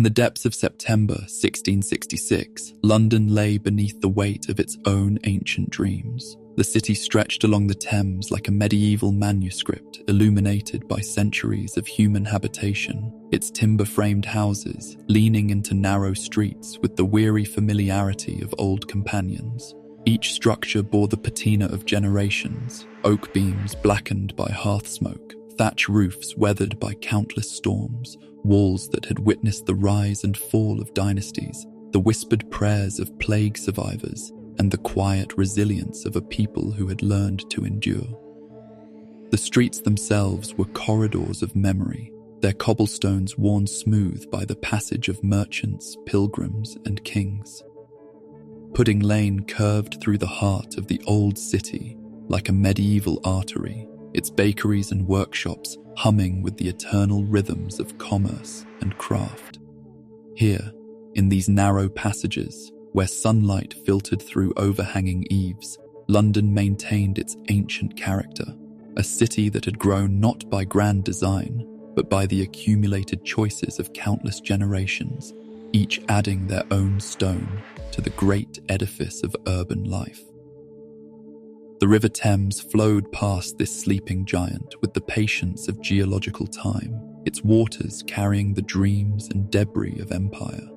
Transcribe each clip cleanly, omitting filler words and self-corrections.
In the depths of September 1666, London lay beneath the weight of its own ancient dreams. The city stretched along the Thames like a medieval manuscript illuminated by centuries of human habitation, its timber-framed houses leaning into narrow streets with the weary familiarity of old companions. Each structure bore the patina of generations, oak beams blackened by hearth smoke, thatch roofs weathered by countless storms, walls that had witnessed the rise and fall of dynasties, the whispered prayers of plague survivors, and the quiet resilience of a people who had learned to endure. The streets themselves were corridors of memory, their cobblestones worn smooth by the passage of merchants, pilgrims, and kings. Pudding Lane curved through the heart of the old city like a medieval artery, its bakeries and workshops humming with the eternal rhythms of commerce and craft. Here, in these narrow passages, where sunlight filtered through overhanging eaves, London maintained its ancient character, a city that had grown not by grand design, but by the accumulated choices of countless generations, each adding their own stone to the great edifice of urban life. The River Thames flowed past this sleeping giant with the patience of geological time, its waters carrying the dreams and debris of empire.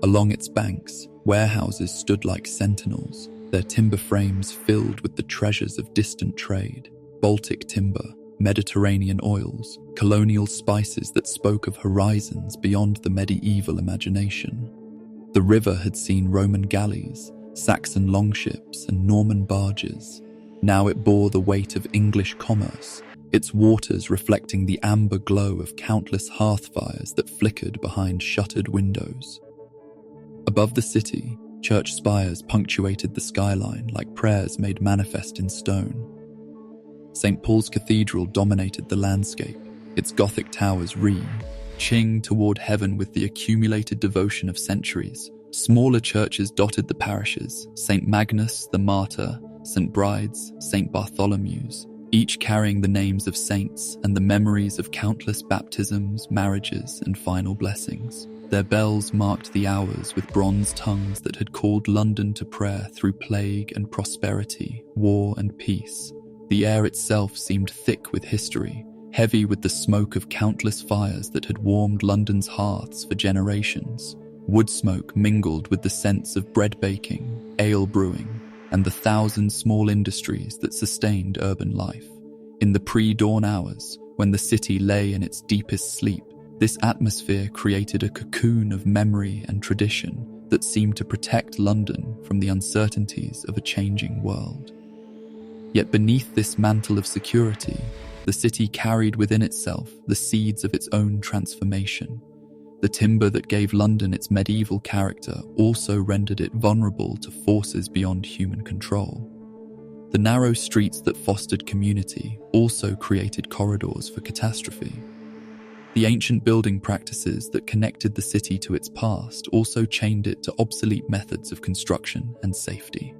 Along its banks, warehouses stood like sentinels, their timber frames filled with the treasures of distant trade, Baltic timber, Mediterranean oils, colonial spices that spoke of horizons beyond the medieval imagination. The river had seen Roman galleys, Saxon longships, and Norman barges. Now it bore the weight of English commerce, its waters reflecting the amber glow of countless hearth fires that flickered behind shuttered windows. Above the city, church spires punctuated the skyline like prayers made manifest in stone. St. Paul's Cathedral dominated the landscape, its Gothic towers reaching toward heaven with the accumulated devotion of centuries. Smaller churches dotted the parishes, St. Magnus the Martyr, St. Bride's, St. Bartholomew's, each carrying the names of saints and the memories of countless baptisms, marriages, and final blessings. Their bells marked the hours with bronze tongues that had called London to prayer through plague and prosperity, war and peace. The air itself seemed thick with history, heavy with the smoke of countless fires that had warmed London's hearths for generations. Wood smoke mingled with the scents of bread baking, ale brewing, and the thousand small industries that sustained urban life. In the pre-dawn hours, when the city lay in its deepest sleep, this atmosphere created a cocoon of memory and tradition that seemed to protect London from the uncertainties of a changing world. Yet beneath this mantle of security, the city carried within itself the seeds of its own transformation. The timber that gave London its medieval character also rendered it vulnerable to forces beyond human control. The narrow streets that fostered community also created corridors for catastrophe. The ancient building practices that connected the city to its past also chained it to obsolete methods of construction and safety.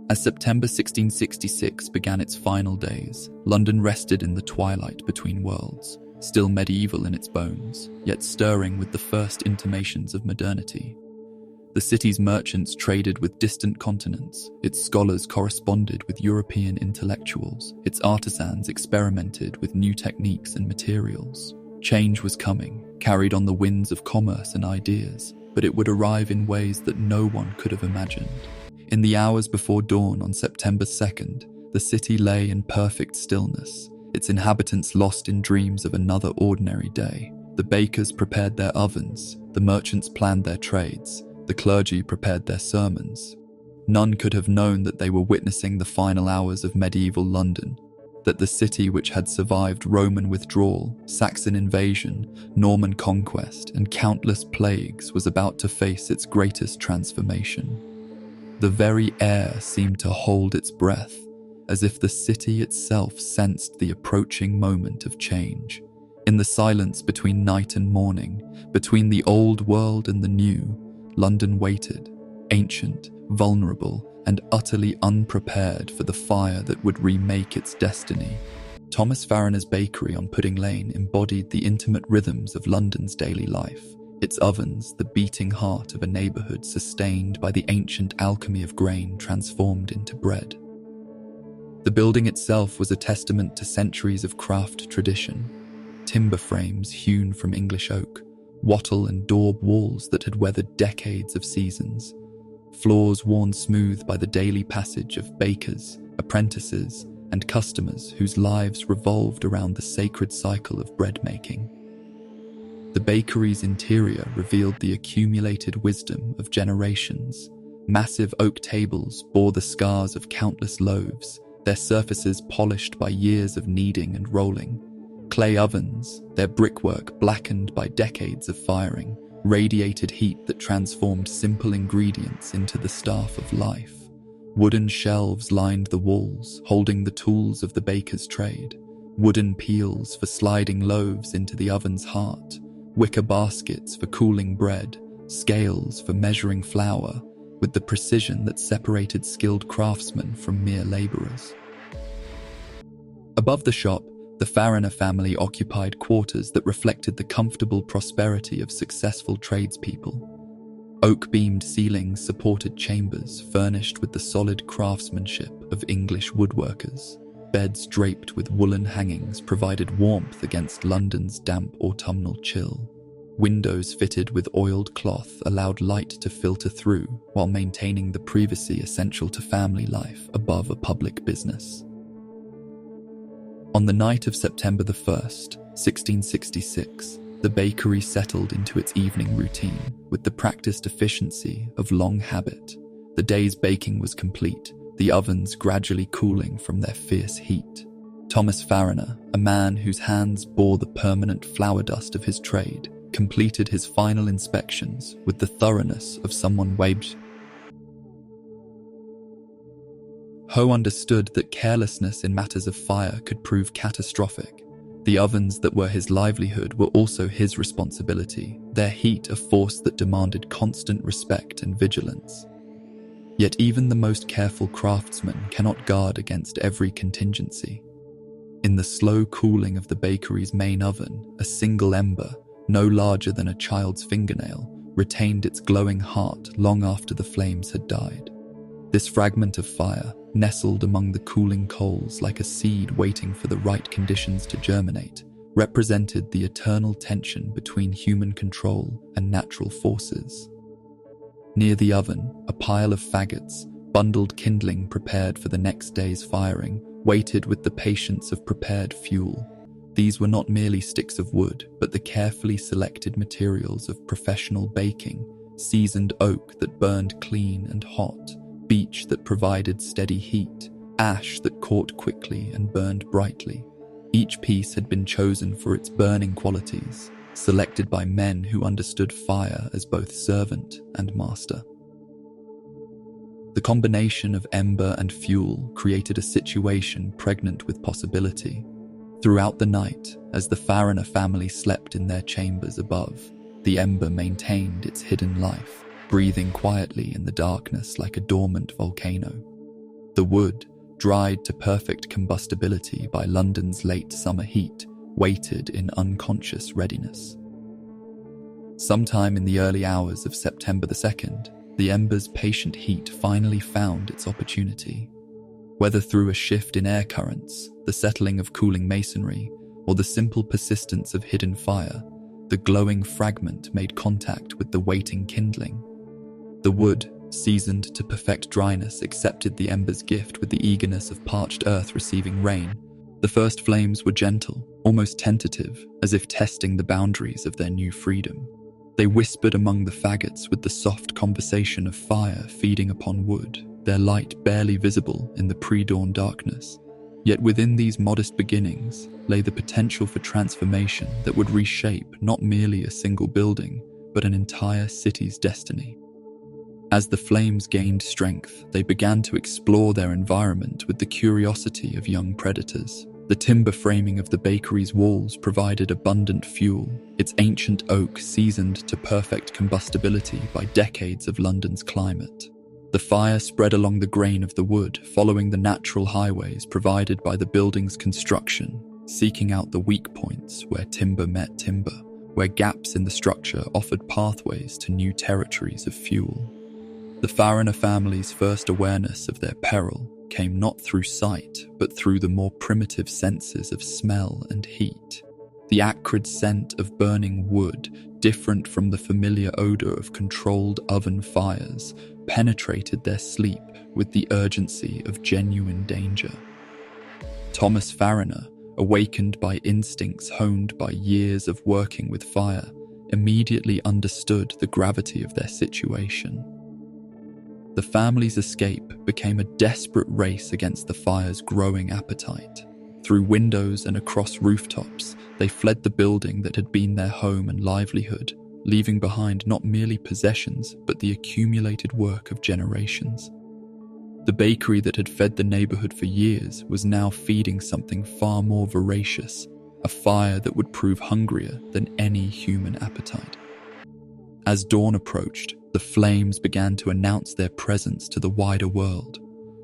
As September 1666 began its final days, London rested in the twilight between worlds, still medieval in its bones, yet stirring with the first intimations of modernity. The city's merchants traded with distant continents, its scholars corresponded with European intellectuals, its artisans experimented with new techniques and materials. Change was coming, carried on the winds of commerce and ideas, but it would arrive in ways that no one could have imagined. In the hours before dawn on September 2nd, the city lay in perfect stillness, its inhabitants lost in dreams of another ordinary day. The bakers prepared their ovens, the merchants planned their trades, the clergy prepared their sermons. None could have known that they were witnessing the final hours of medieval London, that the city which had survived Roman withdrawal, Saxon invasion, Norman conquest, and countless plagues was about to face its greatest transformation. The very air seemed to hold its breath, as if the city itself sensed the approaching moment of change. In the silence between night and morning, between the old world and the new, London waited, ancient, vulnerable, and utterly unprepared for the fire that would remake its destiny. Thomas Farriner's bakery on Pudding Lane embodied the intimate rhythms of London's daily life. its ovens the beating heart of a neighborhood sustained by the ancient alchemy of grain transformed into bread. The building itself was a testament to centuries of craft tradition. Timber frames hewn from English oak, wattle and daub walls that had weathered decades of seasons, floors worn smooth by the daily passage of bakers, apprentices, and customers whose lives revolved around the sacred cycle of bread making. The bakery's interior revealed the accumulated wisdom of generations. Massive oak tables bore the scars of countless loaves, their surfaces polished by years of kneading and rolling. Clay ovens, their brickwork blackened by decades of firing, radiated heat that transformed simple ingredients into the staff of life. Wooden shelves lined the walls, holding the tools of the baker's trade. Wooden peels for sliding loaves into the oven's heart. Wicker baskets for cooling bread. Scales for measuring flour, with the precision that separated skilled craftsmen from mere laborers. Above the shop, the Fariner family occupied quarters that reflected the comfortable prosperity of successful tradespeople. Oak-beamed ceilings supported chambers furnished with the solid craftsmanship of English woodworkers. Beds draped with woolen hangings provided warmth against London's damp autumnal chill. Windows fitted with oiled cloth allowed light to filter through while maintaining the privacy essential to family life above a public business. On the night of September the 1st, 1666, the bakery settled into its evening routine with the practiced efficiency of long habit. The day's baking was complete, the ovens gradually cooling from their fierce heat. Thomas Fariner, a man whose hands bore the permanent flour dust of his trade, completed his final inspections with the thoroughness of someone weighed. Ho understood that carelessness in matters of fire could prove catastrophic. The ovens that were his livelihood were also his responsibility, their heat a force that demanded constant respect and vigilance. Yet even the most careful craftsman cannot guard against every contingency. In the slow cooling of the bakery's main oven, a single ember, no larger than a child's fingernail, retained its glowing heart long after the flames had died. This fragment of fire, nestled among the cooling coals like a seed waiting for the right conditions to germinate, represented the eternal tension between human control and natural forces. Near the oven, a pile of faggots, bundled kindling prepared for the next day's firing, waited with the patience of prepared fuel. These were not merely sticks of wood, but the carefully selected materials of professional baking: seasoned oak that burned clean and hot, beech that provided steady heat, ash that caught quickly and burned brightly. Each piece had been chosen for its burning qualities, selected by men who understood fire as both servant and master. The combination of ember and fuel created a situation pregnant with possibility. Throughout the night, as the Fariner family slept in their chambers above, the ember maintained its hidden life, breathing quietly in the darkness like a dormant volcano. The wood, dried to perfect combustibility by London's late summer heat, waited in unconscious readiness. Sometime in the early hours of September the 2nd, the ember's patient heat finally found its opportunity. Whether through a shift in air currents, the settling of cooling masonry, or the simple persistence of hidden fire, the glowing fragment made contact with the waiting kindling. The wood, seasoned to perfect dryness, accepted the ember's gift with the eagerness of parched earth receiving rain. The first flames were gentle, almost tentative, as if testing the boundaries of their new freedom. They whispered among the faggots with the soft conversation of fire feeding upon wood, their light barely visible in the pre-dawn darkness. Yet within these modest beginnings lay the potential for transformation that would reshape not merely a single building, but an entire city's destiny. As the flames gained strength, they began to explore their environment with the curiosity of young predators. The timber framing of the bakery's walls provided abundant fuel, its ancient oak seasoned to perfect combustibility by decades of London's climate. The fire spread along the grain of the wood, following the natural highways provided by the building's construction, seeking out the weak points where timber met timber. where gaps in the structure offered pathways to new territories of fuel. The Fariner family's first awareness of their peril came not through sight, but through the more primitive senses of smell and heat. The acrid scent of burning wood, different from the familiar odor of controlled oven fires, penetrated their sleep with the urgency of genuine danger. Thomas Fariner, awakened by instincts honed by years of working with fire, immediately understood the gravity of their situation. The family's escape became a desperate race against the fire's growing appetite. Through windows and across rooftops, they fled the building that had been their home and livelihood, leaving behind not merely possessions, but the accumulated work of generations. The bakery that had fed the neighborhood for years was now feeding something far more voracious, a fire that would prove hungrier than any human appetite. As dawn approached, the flames began to announce their presence to the wider world.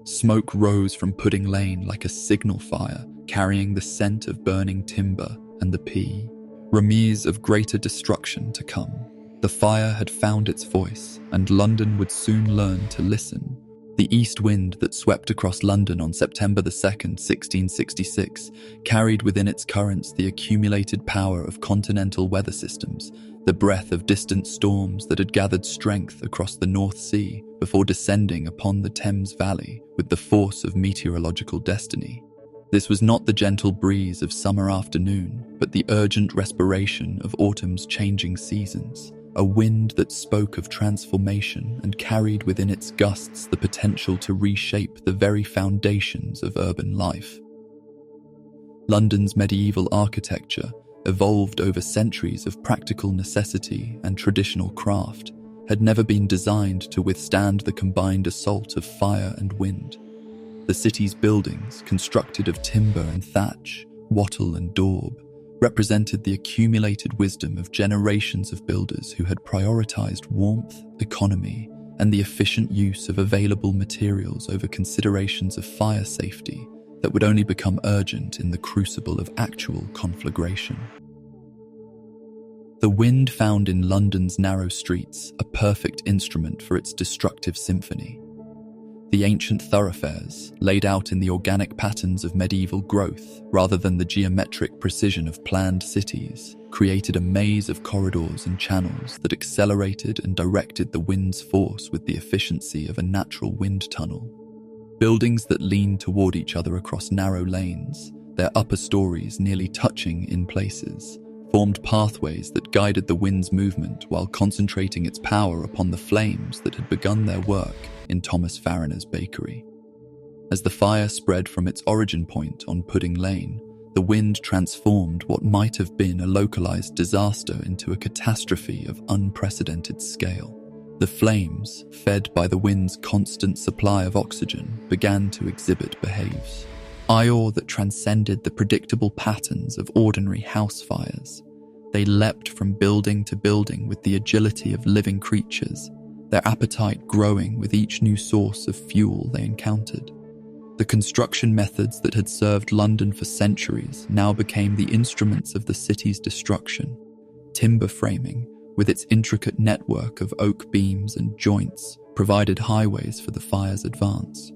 Smoke rose from Pudding Lane like a signal fire, carrying the scent of burning timber and the pea. Remise of greater destruction to come. The fire had found its voice, and London would soon learn to listen. The east wind that swept across London on September 2nd, 1666, carried within its currents the accumulated power of continental weather systems, the breath of distant storms that had gathered strength across the North Sea before descending upon the Thames Valley with the force of meteorological destiny. This was not the gentle breeze of summer afternoon, but the urgent respiration of autumn's changing seasons, a wind that spoke of transformation and carried within its gusts the potential to reshape the very foundations of urban life. London's medieval architecture, evolved over centuries of practical necessity and traditional craft, had never been designed to withstand the combined assault of fire and wind. The city's buildings, constructed of timber and thatch, wattle and daub, represented the accumulated wisdom of generations of builders who had prioritized warmth, economy, and the efficient use of available materials over considerations of fire safety that would only become urgent in the crucible of actual conflagration. The wind found in London's narrow streets a perfect instrument for its destructive symphony. The ancient thoroughfares, laid out in the organic patterns of medieval growth rather than the geometric precision of planned cities, created a maze of corridors and channels that accelerated and directed the wind's force with the efficiency of a natural wind tunnel. Buildings that leaned toward each other across narrow lanes, their upper stories nearly touching in places, formed pathways that guided the wind's movement while concentrating its power upon the flames that had begun their work in Thomas Fariner's bakery. As the fire spread from its origin point on Pudding Lane, the wind transformed what might have been a localized disaster into a catastrophe of unprecedented scale. The flames, fed by the wind's constant supply of oxygen, began to exhibit behaves. Ire that transcended the predictable patterns of ordinary house fires. They leapt from building to building with the agility of living creatures, their appetite growing with each new source of fuel they encountered. The construction methods that had served London for centuries now became the instruments of the city's destruction. Timber framing, with its intricate network of oak beams and joints, provided highways for the fire's advance.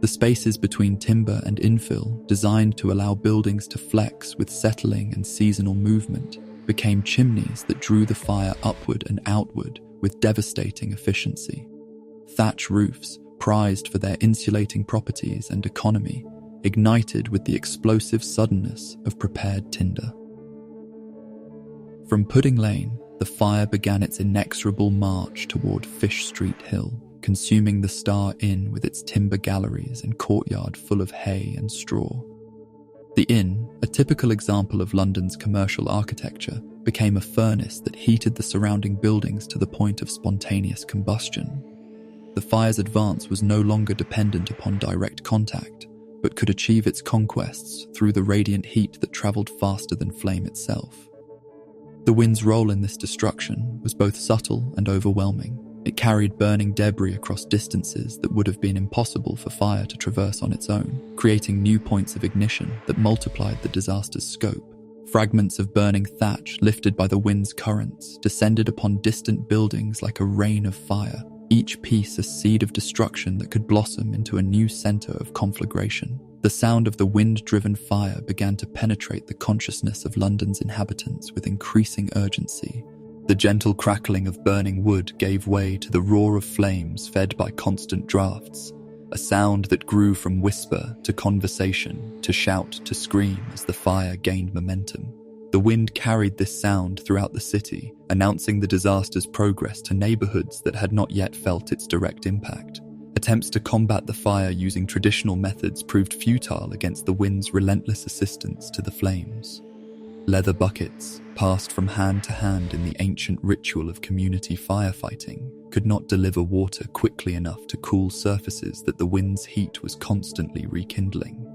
The spaces between timber and infill, designed to allow buildings to flex with settling and seasonal movement, became chimneys that drew the fire upward and outward with devastating efficiency. Thatch roofs, prized for their insulating properties and economy, ignited with the explosive suddenness of prepared tinder. From Pudding Lane, the fire began its inexorable march toward Fish Street Hill, consuming the Star Inn with its timber galleries and courtyard full of hay and straw. The inn, a typical example of London's commercial architecture, became a furnace that heated the surrounding buildings to the point of spontaneous combustion. The fire's advance was no longer dependent upon direct contact, but could achieve its conquests through the radiant heat that travelled faster than flame itself. The wind's role in this destruction was both subtle and overwhelming. It carried burning debris across distances that would have been impossible for fire to traverse on its own, creating new points of ignition that multiplied the disaster's scope. Fragments of burning thatch, lifted by the wind's currents, descended upon distant buildings like a rain of fire, each piece a seed of destruction that could blossom into a new center of conflagration. The sound of the wind-driven fire began to penetrate the consciousness of London's inhabitants with increasing urgency. The gentle crackling of burning wood gave way to the roar of flames fed by constant drafts, a sound that grew from whisper to conversation, to shout to scream as the fire gained momentum. The wind carried this sound throughout the city, announcing the disaster's progress to neighborhoods that had not yet felt its direct impact. Attempts to combat the fire using traditional methods proved futile against the wind's relentless assistance to the flames. Leather buckets, passed from hand to hand in the ancient ritual of community firefighting, could not deliver water quickly enough to cool surfaces that the wind's heat was constantly rekindling.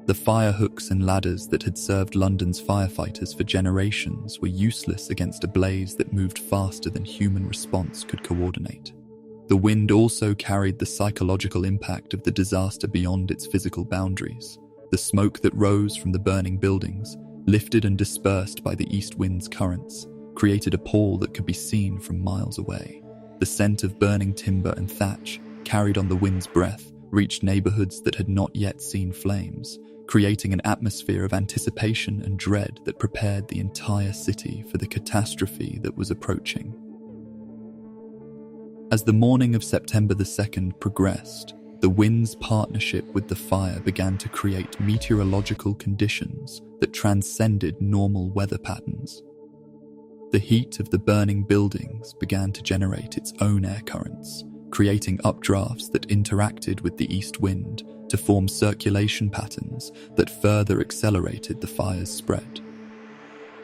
The fire hooks and ladders that had served London's firefighters for generations were useless against a blaze that moved faster than human response could coordinate. The wind also carried the psychological impact of the disaster beyond its physical boundaries. The smoke that rose from the burning buildings, lifted and dispersed by the east wind's currents, created a pall that could be seen from miles away. The scent of burning timber and thatch, carried on the wind's breath, reached neighborhoods that had not yet seen flames, creating an atmosphere of anticipation and dread that prepared the entire city for the catastrophe that was approaching. As the morning of September the 2nd progressed, the wind's partnership with the fire began to create meteorological conditions that transcended normal weather patterns. The heat of the burning buildings began to generate its own air currents, creating updrafts that interacted with the east wind to form circulation patterns that further accelerated the fire's spread.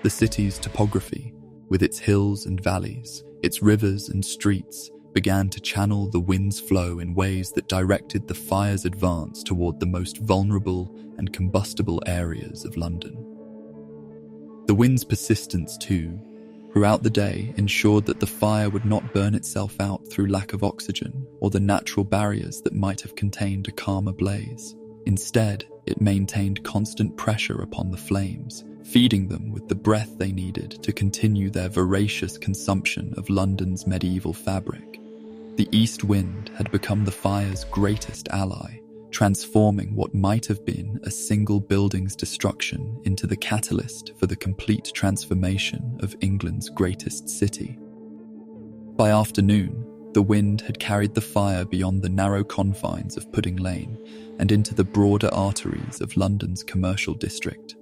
The city's topography, with its hills and valleys, its rivers and streets, began to channel the wind's flow in ways that directed the fire's advance toward the most vulnerable and combustible areas of London. The wind's persistence, too, throughout the day ensured that the fire would not burn itself out through lack of oxygen or the natural barriers that might have contained a calmer blaze. Instead, it maintained constant pressure upon the flames, feeding them with the breath they needed to continue their voracious consumption of London's medieval fabric. The east wind had become the fire's greatest ally, transforming what might have been a single building's destruction into the catalyst for the complete transformation of England's greatest city. By afternoon, the wind had carried the fire beyond the narrow confines of Pudding Lane and into the broader arteries of London's commercial district.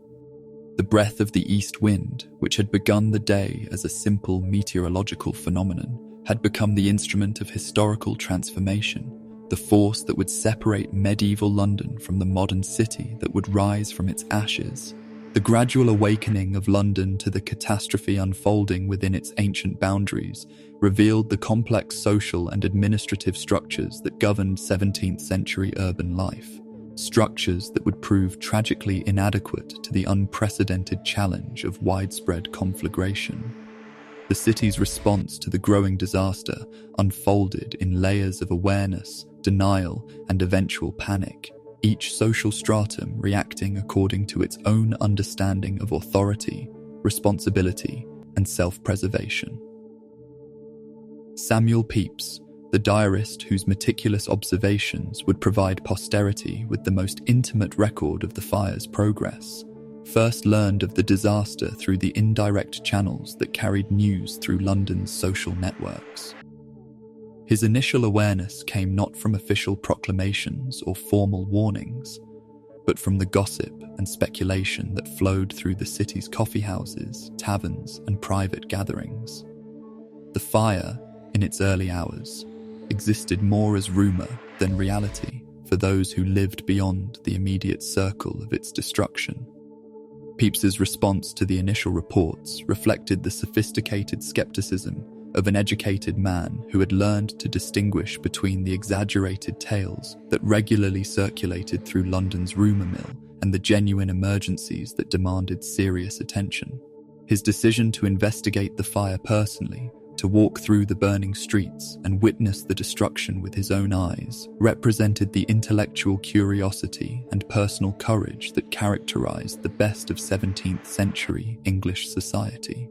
The breath of the east wind, which had begun the day as a simple meteorological phenomenon, had become the instrument of historical transformation, the force that would separate medieval London from the modern city that would rise from its ashes. The gradual awakening of London to the catastrophe unfolding within its ancient boundaries revealed the complex social and administrative structures that governed 17th century urban life, structures that would prove tragically inadequate to the unprecedented challenge of widespread conflagration. The city's response to the growing disaster unfolded in layers of awareness, denial, and eventual panic, each social stratum reacting according to its own understanding of authority, responsibility, and self-preservation. Samuel Pepys, the diarist whose meticulous observations would provide posterity with the most intimate record of the fire's progress, first learned of the disaster through the indirect channels that carried news through London's social networks. His initial awareness came not from official proclamations or formal warnings, but from the gossip and speculation that flowed through the city's coffeehouses, taverns, and private gatherings. The fire, in its early hours, existed more as rumour than reality for those who lived beyond the immediate circle of its destruction. Pepys's response to the initial reports reflected the sophisticated skepticism of an educated man who had learned to distinguish between the exaggerated tales that regularly circulated through London's rumour mill and the genuine emergencies that demanded serious attention. His decision to investigate the fire personally To walk through the burning streets and witness the destruction with his own eyes represented the intellectual curiosity and personal courage that characterized the best of 17th century English society.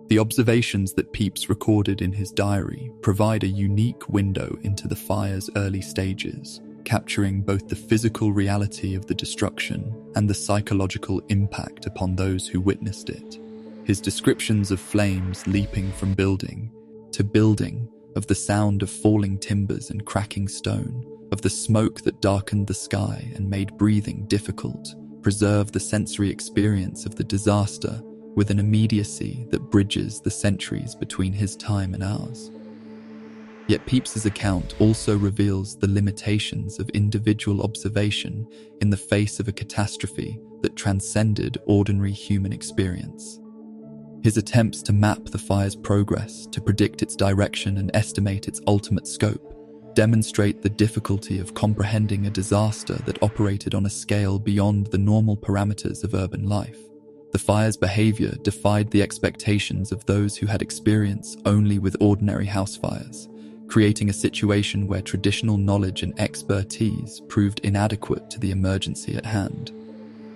The observations that Pepys recorded in his diary provide a unique window into the fire's early stages, capturing both the physical reality of the destruction and the psychological impact upon those who witnessed it. His descriptions of flames leaping from building to building, of the sound of falling timbers and cracking stone, of the smoke that darkened the sky and made breathing difficult, preserve the sensory experience of the disaster with an immediacy that bridges the centuries between his time and ours. Yet Pepys's account also reveals the limitations of individual observation in the face of a catastrophe that transcended ordinary human experience. His attempts to map the fire's progress, to predict its direction and estimate its ultimate scope, demonstrate the difficulty of comprehending a disaster that operated on a scale beyond the normal parameters of urban life. The fire's behavior defied the expectations of those who had experience only with ordinary house fires, creating a situation where traditional knowledge and expertise proved inadequate to the emergency at hand.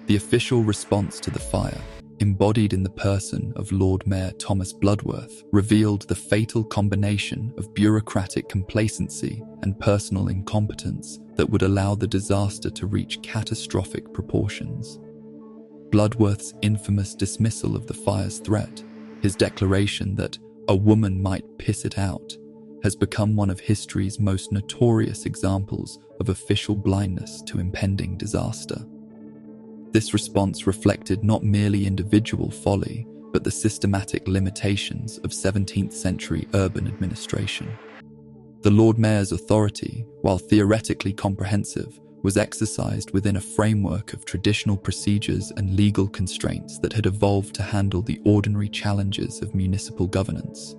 The official response to the fire, embodied in the person of Lord Mayor Thomas Bloodworth, revealed the fatal combination of bureaucratic complacency and personal incompetence that would allow the disaster to reach catastrophic proportions. Bloodworth's infamous dismissal of the fire's threat, his declaration that a woman might piss it out, has become one of history's most notorious examples of official blindness to impending disaster. This response reflected not merely individual folly, but the systematic limitations of 17th century urban administration. The Lord Mayor's authority, while theoretically comprehensive, was exercised within a framework of traditional procedures and legal constraints that had evolved to handle the ordinary challenges of municipal governance.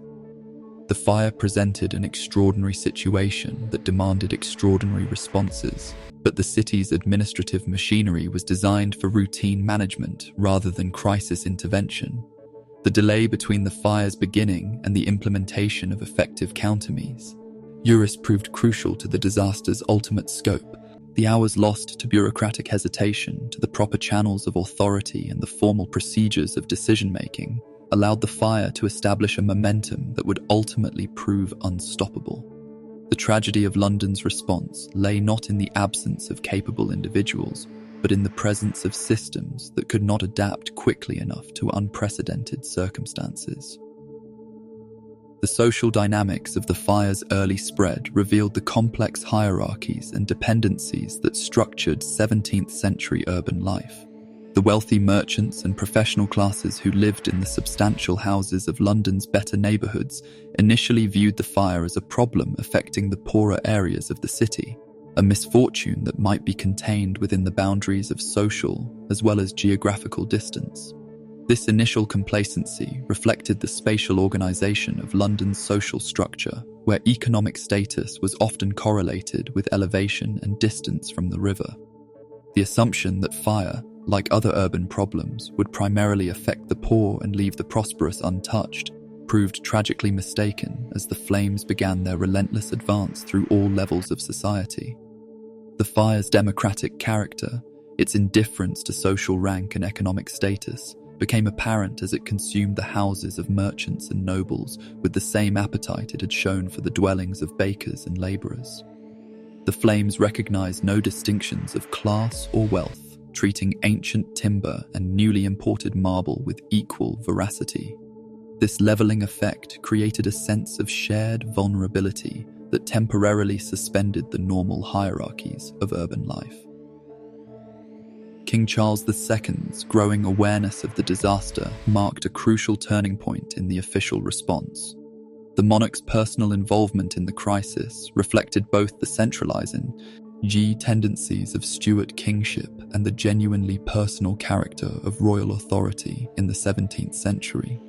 The fire presented an extraordinary situation that demanded extraordinary responses, but the city's administrative machinery was designed for routine management rather than crisis intervention. The delay between the fire's beginning and the implementation of effective countermeasures proved crucial to the disaster's ultimate scope. The hours lost to bureaucratic hesitation, to the proper channels of authority and the formal procedures of decision-making, allowed the fire to establish a momentum that would ultimately prove unstoppable. The tragedy of London's response lay not in the absence of capable individuals, but in the presence of systems that could not adapt quickly enough to unprecedented circumstances. The social dynamics of the fire's early spread revealed the complex hierarchies and dependencies that structured 17th century urban life. The wealthy merchants and professional classes who lived in the substantial houses of London's better neighbourhoods initially viewed the fire as a problem affecting the poorer areas of the city, a misfortune that might be contained within the boundaries of social as well as geographical distance. This initial complacency reflected the spatial organisation of London's social structure, where economic status was often correlated with elevation and distance from the river. The assumption that fire, like other urban problems, would primarily affect the poor and leave the prosperous untouched, proved tragically mistaken as the flames began their relentless advance through all levels of society. The fire's democratic character, its indifference to social rank and economic status, became apparent as it consumed the houses of merchants and nobles with the same appetite it had shown for the dwellings of bakers and labourers. The flames recognized no distinctions of class or wealth, treating ancient timber and newly imported marble with equal veracity. This levelling effect created a sense of shared vulnerability that temporarily suspended the normal hierarchies of urban life. King Charles II's growing awareness of the disaster marked a crucial turning point in the official response. The monarch's personal involvement in the crisis reflected both the centralizing tendencies of Stuart kingship and the genuinely personal character of royal authority in the 17th century.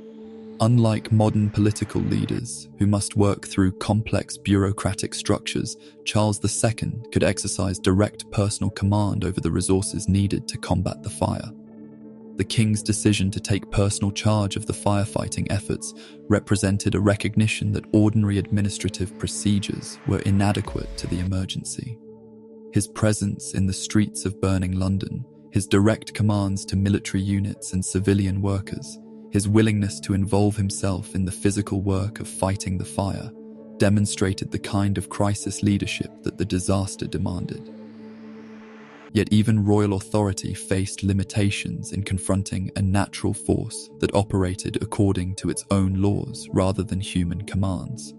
Unlike modern political leaders who must work through complex bureaucratic structures, Charles II could exercise direct personal command over the resources needed to combat the fire. The king's decision to take personal charge of the firefighting efforts represented a recognition that ordinary administrative procedures were inadequate to the emergency. His presence in the streets of burning London, his direct commands to military units and civilian workers, his willingness to involve himself in the physical work of fighting the fire, demonstrated the kind of crisis leadership that the disaster demanded. Yet even royal authority faced limitations in confronting a natural force that operated according to its own laws rather than human commands.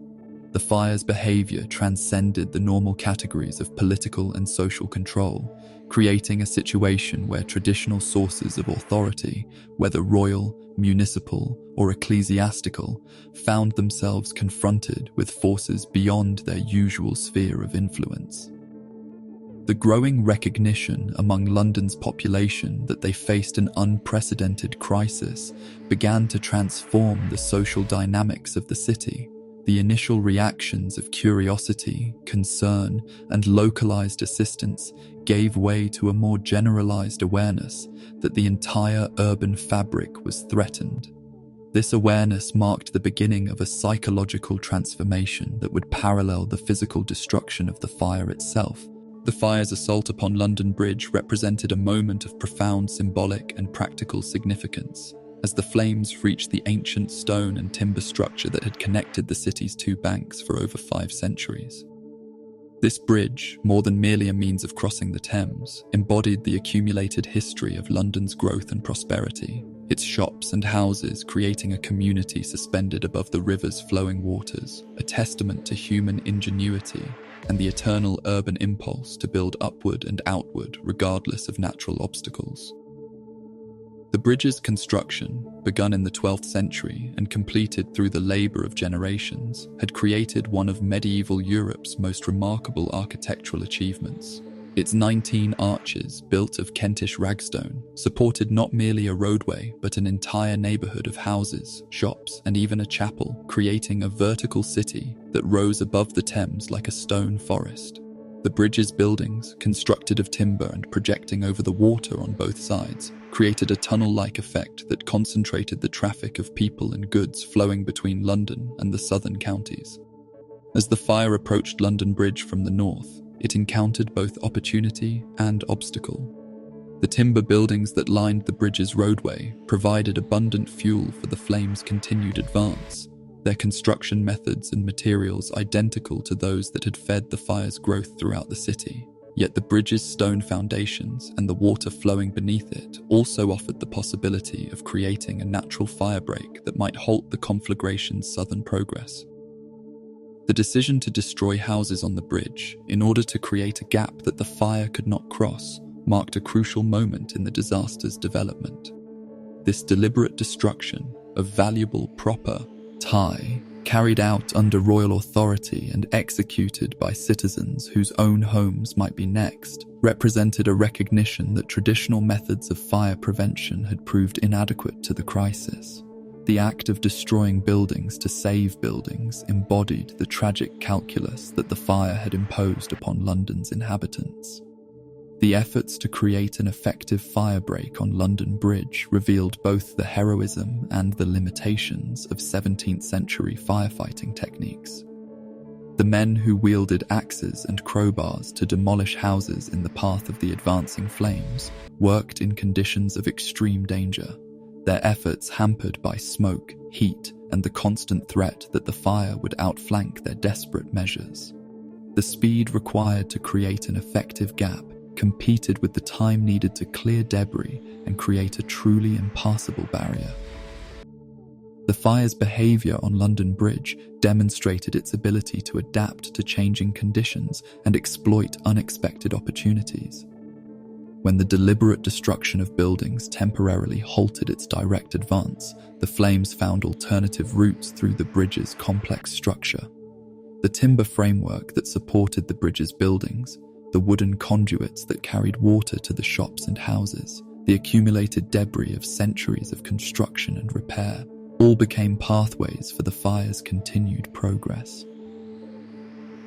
The fire's behavior transcended the normal categories of political and social control, creating a situation where traditional sources of authority, whether royal, municipal, or ecclesiastical, found themselves confronted with forces beyond their usual sphere of influence. The growing recognition among London's population that they faced an unprecedented crisis began to transform the social dynamics of the city. The initial reactions of curiosity, concern, and localized assistance gave way to a more generalized awareness that the entire urban fabric was threatened. This awareness marked the beginning of a psychological transformation that would parallel the physical destruction of the fire itself. The fire's assault upon London Bridge represented a moment of profound symbolic and practical significance, as the flames reached the ancient stone and timber structure that had connected the city's two banks for over 5 centuries. This bridge, more than merely a means of crossing the Thames, embodied the accumulated history of London's growth and prosperity, its shops and houses creating a community suspended above the river's flowing waters, a testament to human ingenuity and the eternal urban impulse to build upward and outward regardless of natural obstacles. The bridge's construction, begun in the 12th century and completed through the labor of generations, had created one of medieval Europe's most remarkable architectural achievements. Its 19 arches, built of Kentish ragstone, supported not merely a roadway but an entire neighborhood of houses, shops, and even a chapel, creating a vertical city that rose above the Thames like a stone forest. The bridge's buildings, constructed of timber and projecting over the water on both sides, created a tunnel-like effect that concentrated the traffic of people and goods flowing between London and the southern counties. As the fire approached London Bridge from the north, it encountered both opportunity and obstacle. The timber buildings that lined the bridge's roadway provided abundant fuel for the flames' continued advance, their construction methods and materials identical to those that had fed the fire's growth throughout the city. Yet the bridge's stone foundations and the water flowing beneath it also offered the possibility of creating a natural firebreak that might halt the conflagration's southern progress. The decision to destroy houses on the bridge in order to create a gap that the fire could not cross marked a crucial moment in the disaster's development. This deliberate destruction of valuable property, carried out under royal authority and executed by citizens whose own homes might be next, represented a recognition that traditional methods of fire prevention had proved inadequate to the crisis. The act of destroying buildings to save buildings embodied the tragic calculus that the fire had imposed upon London's inhabitants. The efforts to create an effective firebreak on London Bridge revealed both the heroism and the limitations of 17th century firefighting techniques. The men who wielded axes and crowbars to demolish houses in the path of the advancing flames worked in conditions of extreme danger, their efforts hampered by smoke, heat, and the constant threat that the fire would outflank their desperate measures. The speed required to create an effective gap competed with the time needed to clear debris and create a truly impassable barrier. The fire's behavior on London Bridge demonstrated its ability to adapt to changing conditions and exploit unexpected opportunities. When the deliberate destruction of buildings temporarily halted its direct advance, the flames found alternative routes through the bridge's complex structure. The timber framework that supported the bridge's buildings, the wooden conduits that carried water to the shops and houses, the accumulated debris of centuries of construction and repair, all became pathways for the fire's continued progress.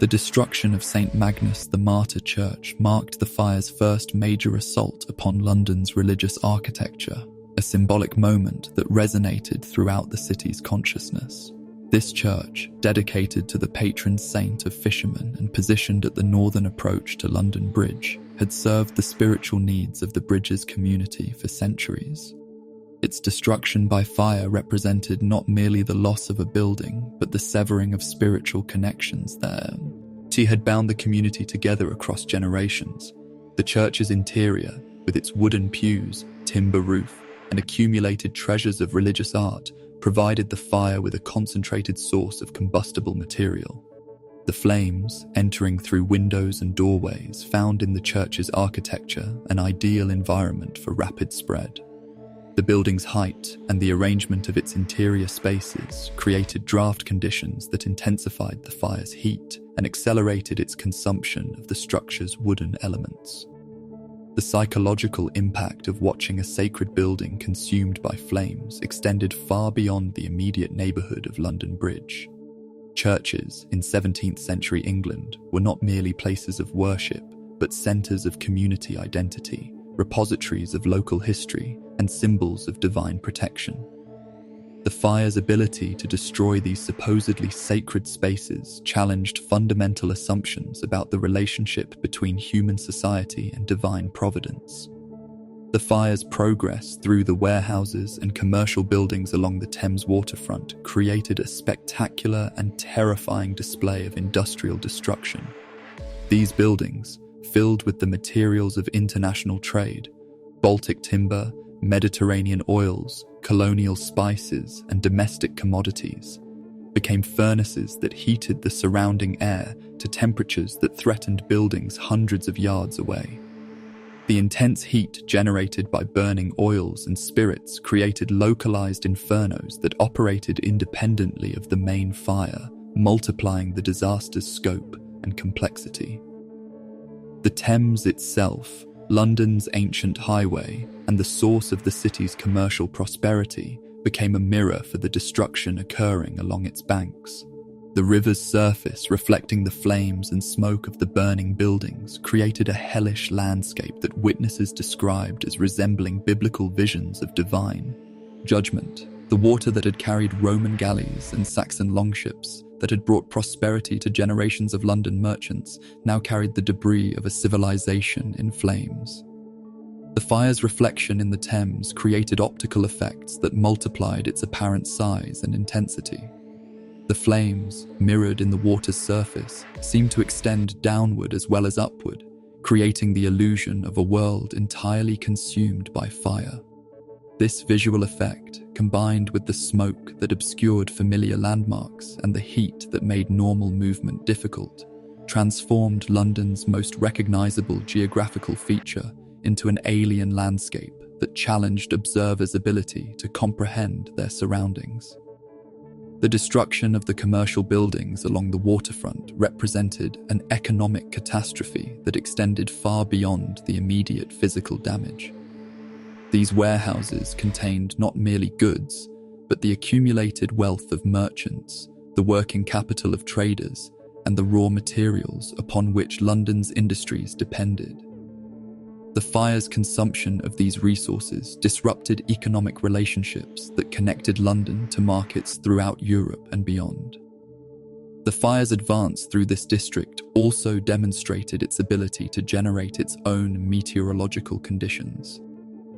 The destruction of St. Magnus the Martyr Church marked the fire's first major assault upon London's religious architecture, a symbolic moment that resonated throughout the city's consciousness. This church, dedicated to the patron saint of fishermen and positioned at the northern approach to London Bridge, had served the spiritual needs of the bridge's community for centuries. Its destruction by fire represented not merely the loss of a building, but the severing of spiritual connections there. It had bound the community together across generations. The church's interior, with its wooden pews, timber roof, and accumulated treasures of religious art, provided the fire with a concentrated source of combustible material. The flames, entering through windows and doorways, found in the church's architecture an ideal environment for rapid spread. The building's height and the arrangement of its interior spaces created draft conditions that intensified the fire's heat and accelerated its consumption of the structure's wooden elements. The psychological impact of watching a sacred building consumed by flames extended far beyond the immediate neighbourhood of London Bridge. Churches in 17th century England were not merely places of worship, but centres of community identity, repositories of local history, and symbols of divine protection. The fire's ability to destroy these supposedly sacred spaces challenged fundamental assumptions about the relationship between human society and divine providence. The fire's progress through the warehouses and commercial buildings along the Thames waterfront created a spectacular and terrifying display of industrial destruction. These buildings, filled with the materials of international trade, Baltic timber, Mediterranean oils, colonial spices, and domestic commodities, became furnaces that heated the surrounding air to temperatures that threatened buildings hundreds of yards away. The intense heat generated by burning oils and spirits created localized infernos that operated independently of the main fire, multiplying the disaster's scope and complexity. The Thames itself, London's ancient highway and the source of the city's commercial prosperity, became a mirror for the destruction occurring along its banks. The river's surface, reflecting the flames and smoke of the burning buildings, created a hellish landscape that witnesses described as resembling biblical visions of divine judgment. The water that had carried Roman galleys and Saxon longships, that had brought prosperity to generations of London merchants, now carried the debris of a civilization in flames. The fire's reflection in the Thames created optical effects that multiplied its apparent size and intensity. The flames, mirrored in the water's surface, seemed to extend downward as well as upward, creating the illusion of a world entirely consumed by fire. This visual effect, combined with the smoke that obscured familiar landmarks and the heat that made normal movement difficult, transformed London's most recognizable geographical feature into an alien landscape that challenged observers' ability to comprehend their surroundings. The destruction of the commercial buildings along the waterfront represented an economic catastrophe that extended far beyond the immediate physical damage. These warehouses contained not merely goods, but the accumulated wealth of merchants, the working capital of traders, and the raw materials upon which London's industries depended. The fire's consumption of these resources disrupted economic relationships that connected London to markets throughout Europe and beyond. The fire's advance through this district also demonstrated its ability to generate its own meteorological conditions.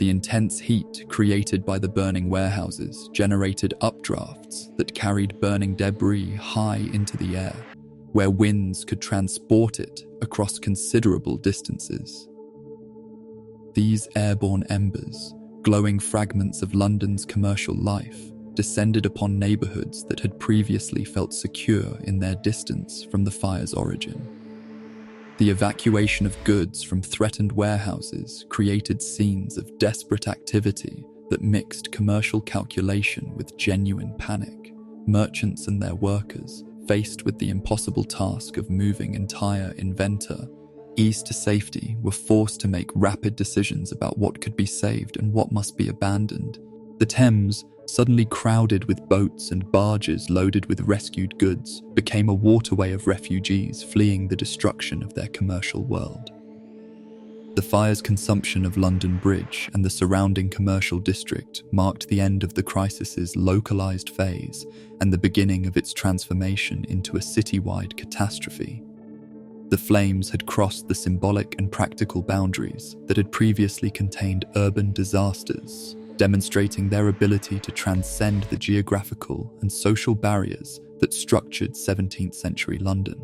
The intense heat created by the burning warehouses generated updrafts that carried burning debris high into the air, where winds could transport it across considerable distances. These airborne embers, glowing fragments of London's commercial life, descended upon neighbourhoods that had previously felt secure in their distance from the fire's origin. The evacuation of goods from threatened warehouses created scenes of desperate activity that mixed commercial calculation with genuine panic. Merchants and their workers, faced with the impossible task of moving entire inventories to safety, were forced to make rapid decisions about what could be saved and what must be abandoned. The Thames, suddenly crowded with boats and barges loaded with rescued goods, became a waterway of refugees fleeing the destruction of their commercial world. The fire's consumption of London Bridge and the surrounding commercial district marked the end of the crisis's localized phase and the beginning of its transformation into a citywide catastrophe. The flames had crossed the symbolic and practical boundaries that had previously contained urban disasters, demonstrating their ability to transcend the geographical and social barriers that structured 17th century London.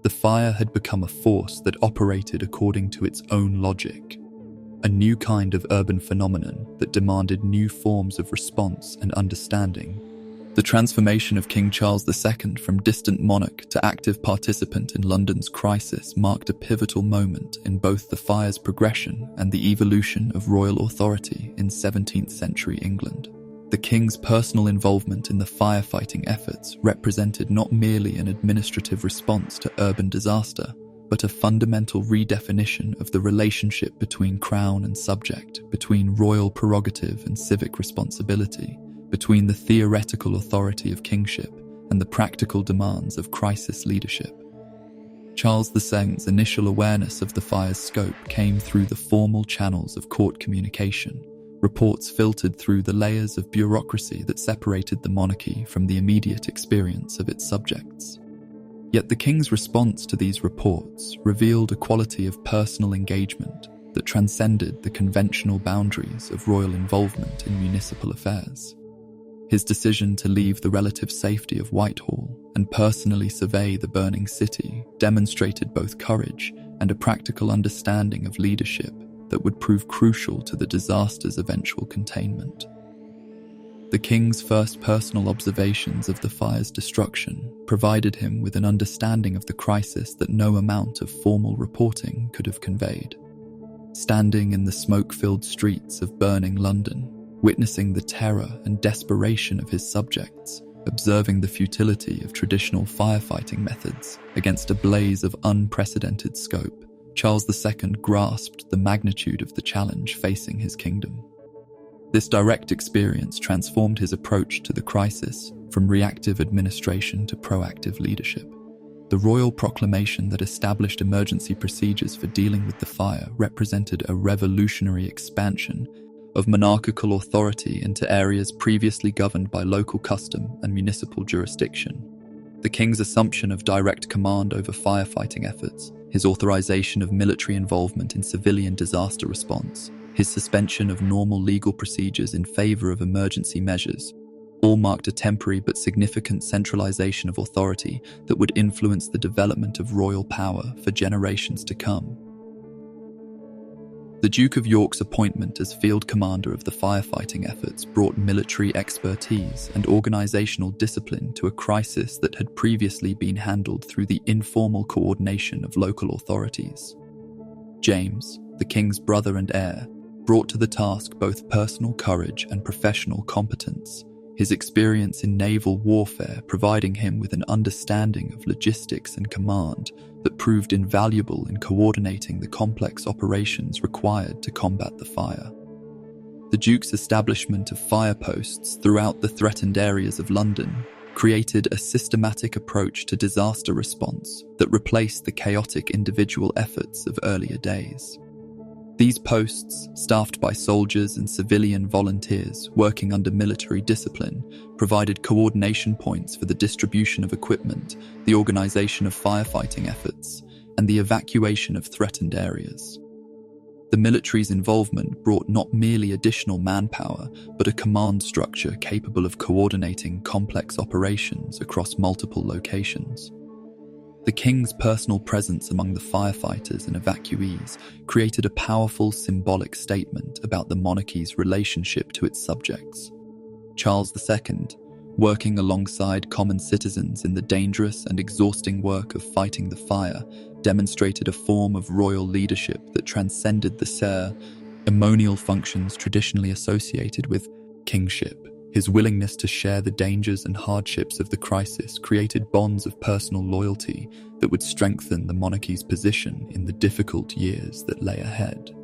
The fire had become a force that operated according to its own logic, a new kind of urban phenomenon that demanded new forms of response and understanding. The transformation of King Charles II from distant monarch to active participant in London's crisis marked a pivotal moment in both the fire's progression and the evolution of royal authority in 17th century England. The king's personal involvement in the firefighting efforts represented not merely an administrative response to urban disaster, but a fundamental redefinition of the relationship between crown and subject, between royal prerogative and civic responsibility, between the theoretical authority of kingship and the practical demands of crisis leadership. Charles II's initial awareness of the fire's scope came through the formal channels of court communication. Reports filtered through the layers of bureaucracy that separated the monarchy from the immediate experience of its subjects. Yet the king's response to these reports revealed a quality of personal engagement that transcended the conventional boundaries of royal involvement in municipal affairs. His decision to leave the relative safety of Whitehall and personally survey the burning city demonstrated both courage and a practical understanding of leadership that would prove crucial to the disaster's eventual containment. The king's first personal observations of the fire's destruction provided him with an understanding of the crisis that no amount of formal reporting could have conveyed. Standing in the smoke-filled streets of burning London, witnessing the terror and desperation of his subjects, observing the futility of traditional firefighting methods against a blaze of unprecedented scope, Charles II grasped the magnitude of the challenge facing his kingdom. This direct experience transformed his approach to the crisis from reactive administration to proactive leadership. The royal proclamation that established emergency procedures for dealing with the fire represented a revolutionary expansion of monarchical authority into areas previously governed by local custom and municipal jurisdiction. The king's assumption of direct command over firefighting efforts, his authorization of military involvement in civilian disaster response, his suspension of normal legal procedures in favor of emergency measures, all marked a temporary but significant centralization of authority that would influence the development of royal power for generations to come. The Duke of York's appointment as field commander of the firefighting efforts brought military expertise and organizational discipline to a crisis that had previously been handled through the informal coordination of local authorities. James, the king's brother and heir, brought to the task both personal courage and professional competence, his experience in naval warfare providing him with an understanding of logistics and command that proved invaluable in coordinating the complex operations required to combat the fire. The Duke's establishment of fire posts throughout the threatened areas of London created a systematic approach to disaster response that replaced the chaotic individual efforts of earlier days. These posts, staffed by soldiers and civilian volunteers working under military discipline, provided coordination points for the distribution of equipment, the organization of firefighting efforts, and the evacuation of threatened areas. The military's involvement brought not merely additional manpower, but a command structure capable of coordinating complex operations across multiple locations. The king's personal presence among the firefighters and evacuees created a powerful symbolic statement about the monarchy's relationship to its subjects. Charles II, working alongside common citizens in the dangerous and exhausting work of fighting the fire, demonstrated a form of royal leadership that transcended the ceremonial functions traditionally associated with kingship. His willingness to share the dangers and hardships of the crisis created bonds of personal loyalty that would strengthen the monarchy's position in the difficult years that lay ahead.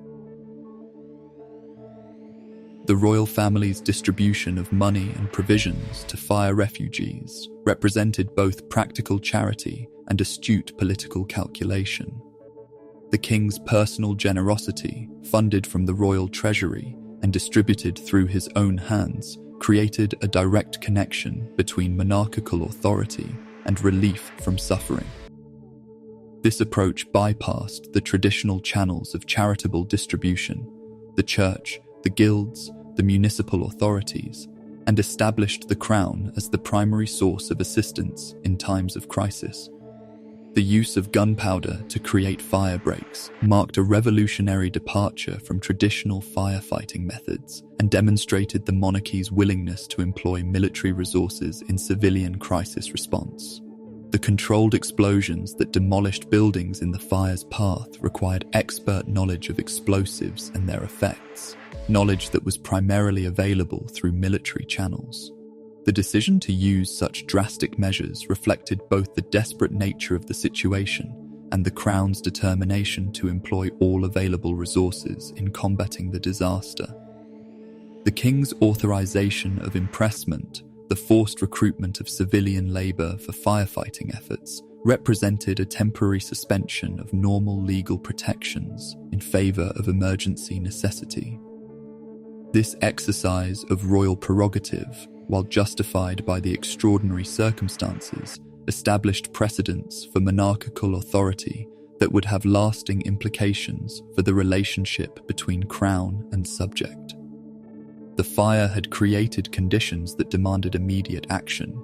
The royal family's distribution of money and provisions to fire refugees represented both practical charity and astute political calculation. The king's personal generosity, funded from the royal treasury and distributed through his own hands, created a direct connection between monarchical authority and relief from suffering. This approach bypassed the traditional channels of charitable distribution, the church, the guilds, the municipal authorities, and established the crown as the primary source of assistance in times of crisis. The use of gunpowder to create fire breaks marked a revolutionary departure from traditional firefighting methods and demonstrated the monarchy's willingness to employ military resources in civilian crisis response. The controlled explosions that demolished buildings in the fire's path required expert knowledge of explosives and their effects, knowledge that was primarily available through military channels. The decision to use such drastic measures reflected both the desperate nature of the situation and the Crown's determination to employ all available resources in combating the disaster. The King's authorization of impressment, the forced recruitment of civilian labor for firefighting efforts, represented a temporary suspension of normal legal protections in favor of emergency necessity. This exercise of royal prerogative, while justified by the extraordinary circumstances, established precedents for monarchical authority that would have lasting implications for the relationship between crown and subject. The fire had created conditions that demanded immediate action,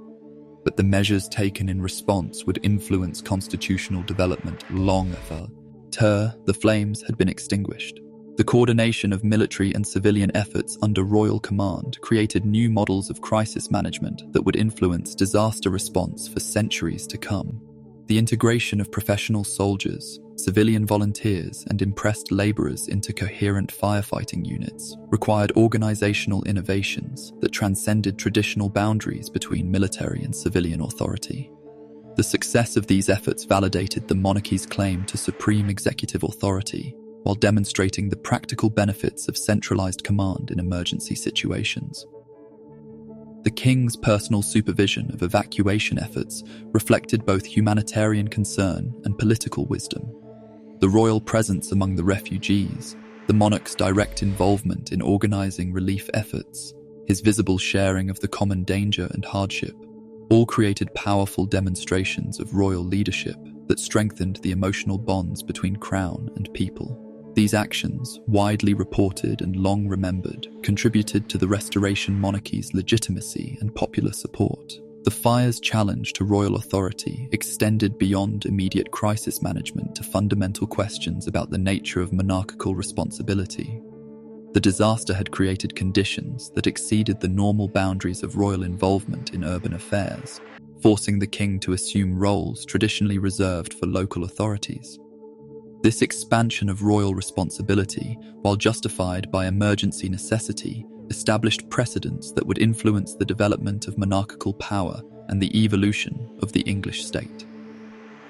but the measures taken in response would influence constitutional development long after the flames had been extinguished. The coordination of military and civilian efforts under royal command created new models of crisis management that would influence disaster response for centuries to come. The integration of professional soldiers, civilian volunteers, and impressed laborers into coherent firefighting units required organizational innovations that transcended traditional boundaries between military and civilian authority. The success of these efforts validated the monarchy's claim to supreme executive authority, while demonstrating the practical benefits of centralized command in emergency situations. The King's personal supervision of evacuation efforts reflected both humanitarian concern and political wisdom. The royal presence among the refugees, the monarch's direct involvement in organizing relief efforts, his visible sharing of the common danger and hardship, all created powerful demonstrations of royal leadership that strengthened the emotional bonds between crown and people. These actions, widely reported and long remembered, contributed to the Restoration monarchy's legitimacy and popular support. The fire's challenge to royal authority extended beyond immediate crisis management to fundamental questions about the nature of monarchical responsibility. The disaster had created conditions that exceeded the normal boundaries of royal involvement in urban affairs, forcing the king to assume roles traditionally reserved for local authorities. This expansion of royal responsibility, while justified by emergency necessity, established precedents that would influence the development of monarchical power and the evolution of the English state.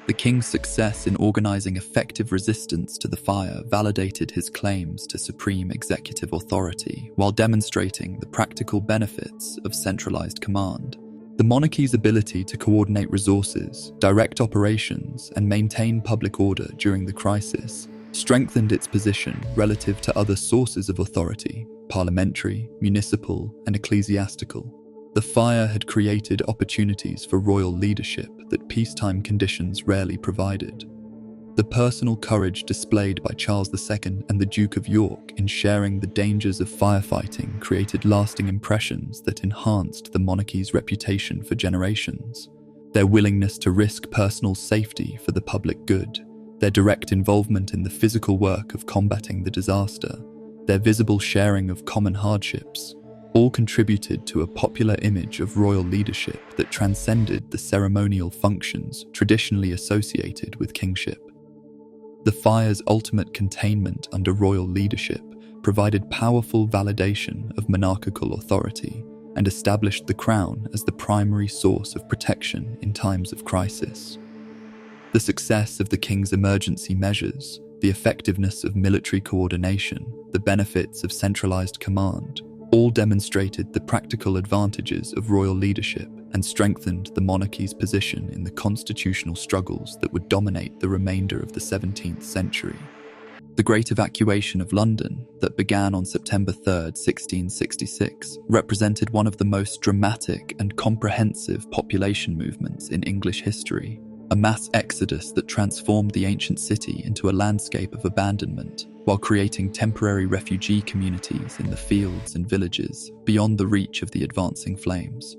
The king's success in organizing effective resistance to the fire validated his claims to supreme executive authority while demonstrating the practical benefits of centralized command. The monarchy's ability to coordinate resources, direct operations, and maintain public order during the crisis strengthened its position relative to other sources of authority, parliamentary, municipal, and ecclesiastical. The fire had created opportunities for royal leadership that peacetime conditions rarely provided. The personal courage displayed by Charles II and the Duke of York in sharing the dangers of firefighting created lasting impressions that enhanced the monarchy's reputation for generations. Their willingness to risk personal safety for the public good, their direct involvement in the physical work of combating the disaster, their visible sharing of common hardships, all contributed to a popular image of royal leadership that transcended the ceremonial functions traditionally associated with kingship. The fire's ultimate containment under royal leadership provided powerful validation of monarchical authority and established the crown as the primary source of protection in times of crisis. The success of the king's emergency measures, the effectiveness of military coordination, the benefits of centralized command, All demonstrated the practical advantages of royal leadership and strengthened the monarchy's position in the constitutional struggles that would dominate the remainder of the 17th century. The Great Evacuation of London, that began on September 3, 1666, represented one of the most dramatic and comprehensive population movements in English history, a mass exodus that transformed the ancient city into a landscape of abandonment, while creating temporary refugee communities in the fields and villages beyond the reach of the advancing flames.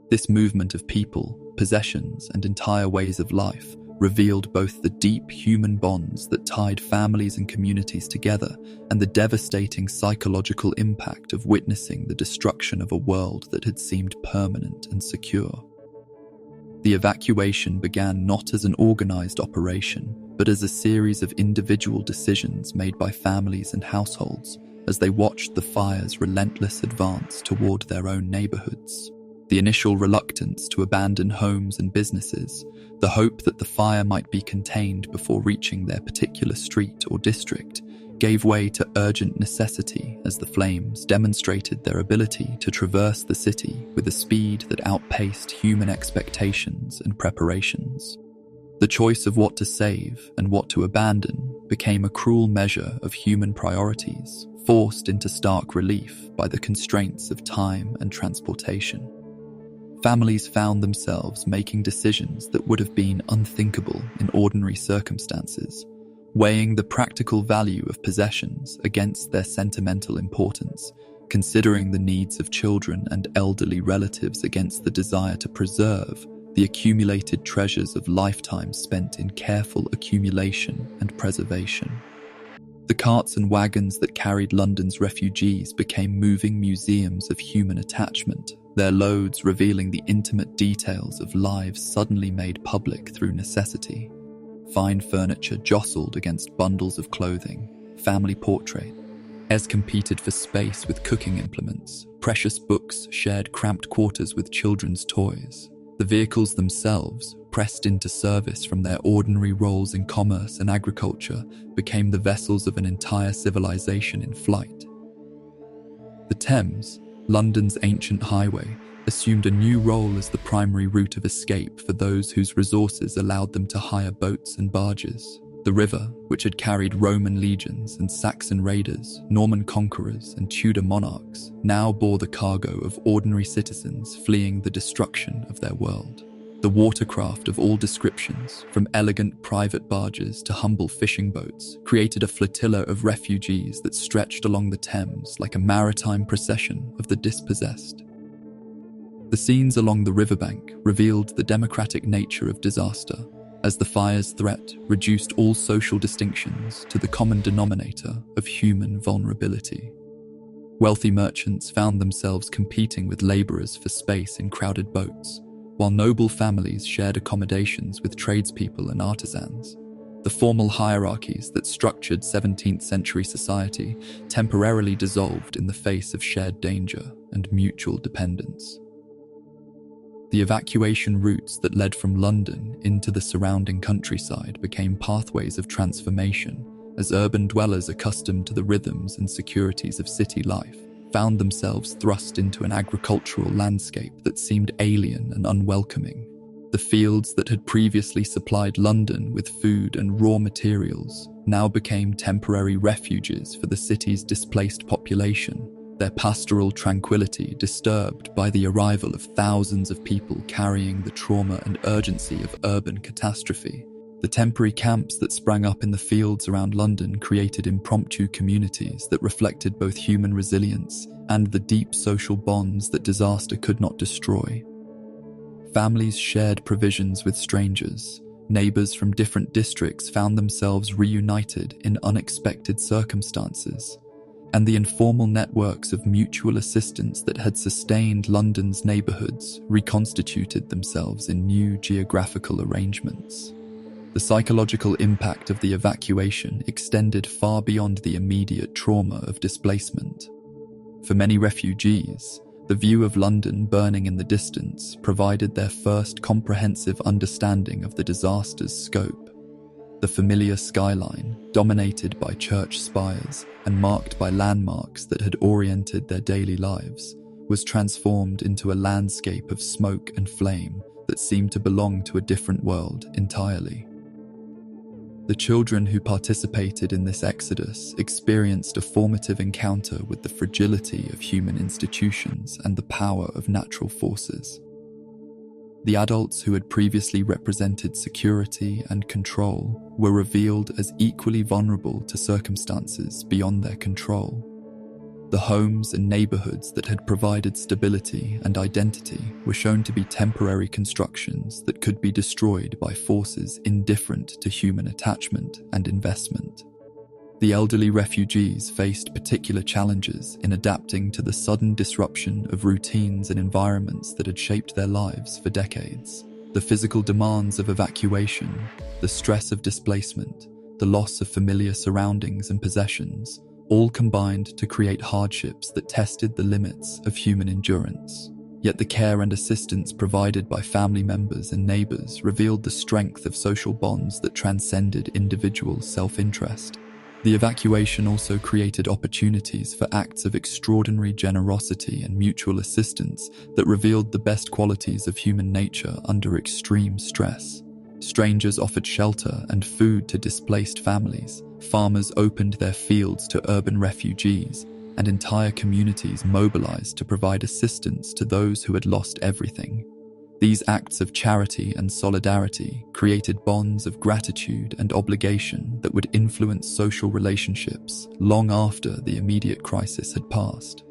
This movement of people, possessions, and entire ways of life revealed both the deep human bonds that tied families and communities together and the devastating psychological impact of witnessing the destruction of a world that had seemed permanent and secure. The evacuation began not as an organized operation, but as a series of individual decisions made by families and households as they watched the fire's relentless advance toward their own neighborhoods. The initial reluctance to abandon homes and businesses, the hope that the fire might be contained before reaching their particular street or district, gave way to urgent necessity as the flames demonstrated their ability to traverse the city with a speed that outpaced human expectations and preparations. The choice of what to save and what to abandon became a cruel measure of human priorities, forced into stark relief by the constraints of time and transportation. Families found themselves making decisions that would have been unthinkable in ordinary circumstances, weighing the practical value of possessions against their sentimental importance, considering the needs of children and elderly relatives against the desire to preserve the accumulated treasures of lifetimes spent in careful accumulation and preservation. The carts and wagons that carried London's refugees became moving museums of human attachment, their loads revealing the intimate details of lives suddenly made public through necessity. Fine furniture jostled against bundles of clothing, family portraits competed for space with cooking implements, precious books shared cramped quarters with children's toys. The vehicles themselves, pressed into service from their ordinary roles in commerce and agriculture, became the vessels of an entire civilization in flight. The Thames, London's ancient highway, assumed a new role as the primary route of escape for those whose resources allowed them to hire boats and barges. The river, which had carried Roman legions and Saxon raiders, Norman conquerors and Tudor monarchs, now bore the cargo of ordinary citizens fleeing the destruction of their world. The watercraft of all descriptions, from elegant private barges to humble fishing boats, created a flotilla of refugees that stretched along the Thames like a maritime procession of the dispossessed. The scenes along the riverbank revealed the democratic nature of disaster, as the fire's threat reduced all social distinctions to the common denominator of human vulnerability. Wealthy merchants found themselves competing with laborers for space in crowded boats, while noble families shared accommodations with tradespeople and artisans. The formal hierarchies that structured 17th century society temporarily dissolved in the face of shared danger and mutual dependence. The evacuation routes that led from London into the surrounding countryside became pathways of transformation, as urban dwellers accustomed to the rhythms and securities of city life found themselves thrust into an agricultural landscape that seemed alien and unwelcoming. The fields that had previously supplied London with food and raw materials now became temporary refuges for the city's displaced population, their pastoral tranquility disturbed by the arrival of thousands of people carrying the trauma and urgency of urban catastrophe. The temporary camps that sprang up in the fields around London created impromptu communities that reflected both human resilience and the deep social bonds that disaster could not destroy. Families shared provisions with strangers. Neighbors from different districts found themselves reunited in unexpected circumstances, and the informal networks of mutual assistance that had sustained London's neighborhoods reconstituted themselves in new geographical arrangements. The psychological impact of the evacuation extended far beyond the immediate trauma of displacement. For many refugees, the view of London burning in the distance provided their first comprehensive understanding of the disaster's scope. The familiar skyline, dominated by church spires and marked by landmarks that had oriented their daily lives, was transformed into a landscape of smoke and flame that seemed to belong to a different world entirely. The children who participated in this exodus experienced a formative encounter with the fragility of human institutions and the power of natural forces. The adults who had previously represented security and control were revealed as equally vulnerable to circumstances beyond their control. The homes and neighborhoods that had provided stability and identity were shown to be temporary constructions that could be destroyed by forces indifferent to human attachment and investment. The elderly refugees faced particular challenges in adapting to the sudden disruption of routines and environments that had shaped their lives for decades. The physical demands of evacuation, the stress of displacement, the loss of familiar surroundings and possessions, all combined to create hardships that tested the limits of human endurance. Yet the care and assistance provided by family members and neighbors revealed the strength of social bonds that transcended individual self-interest. The evacuation also created opportunities for acts of extraordinary generosity and mutual assistance that revealed the best qualities of human nature under extreme stress. Strangers offered shelter and food to displaced families, farmers opened their fields to urban refugees, and entire communities mobilized to provide assistance to those who had lost everything. These acts of charity and solidarity created bonds of gratitude and obligation that would influence social relationships long after the immediate crisis had passed.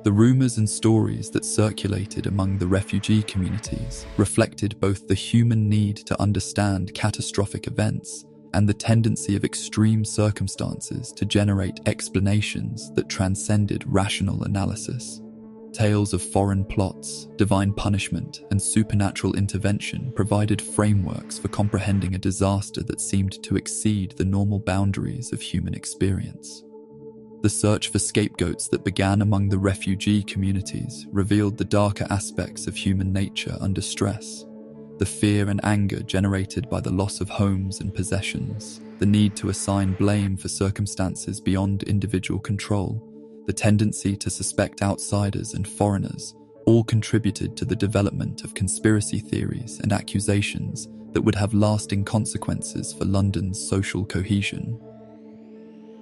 The rumors and stories that circulated among the refugee communities reflected both the human need to understand catastrophic events and the tendency of extreme circumstances to generate explanations that transcended rational analysis. Tales of foreign plots, divine punishment, and supernatural intervention provided frameworks for comprehending a disaster that seemed to exceed the normal boundaries of human experience. The search for scapegoats that began among the refugee communities revealed the darker aspects of human nature under stress. The fear and anger generated by the loss of homes and possessions, the need to assign blame for circumstances beyond individual control, the tendency to suspect outsiders and foreigners, all contributed to the development of conspiracy theories and accusations that would have lasting consequences for London's social cohesion.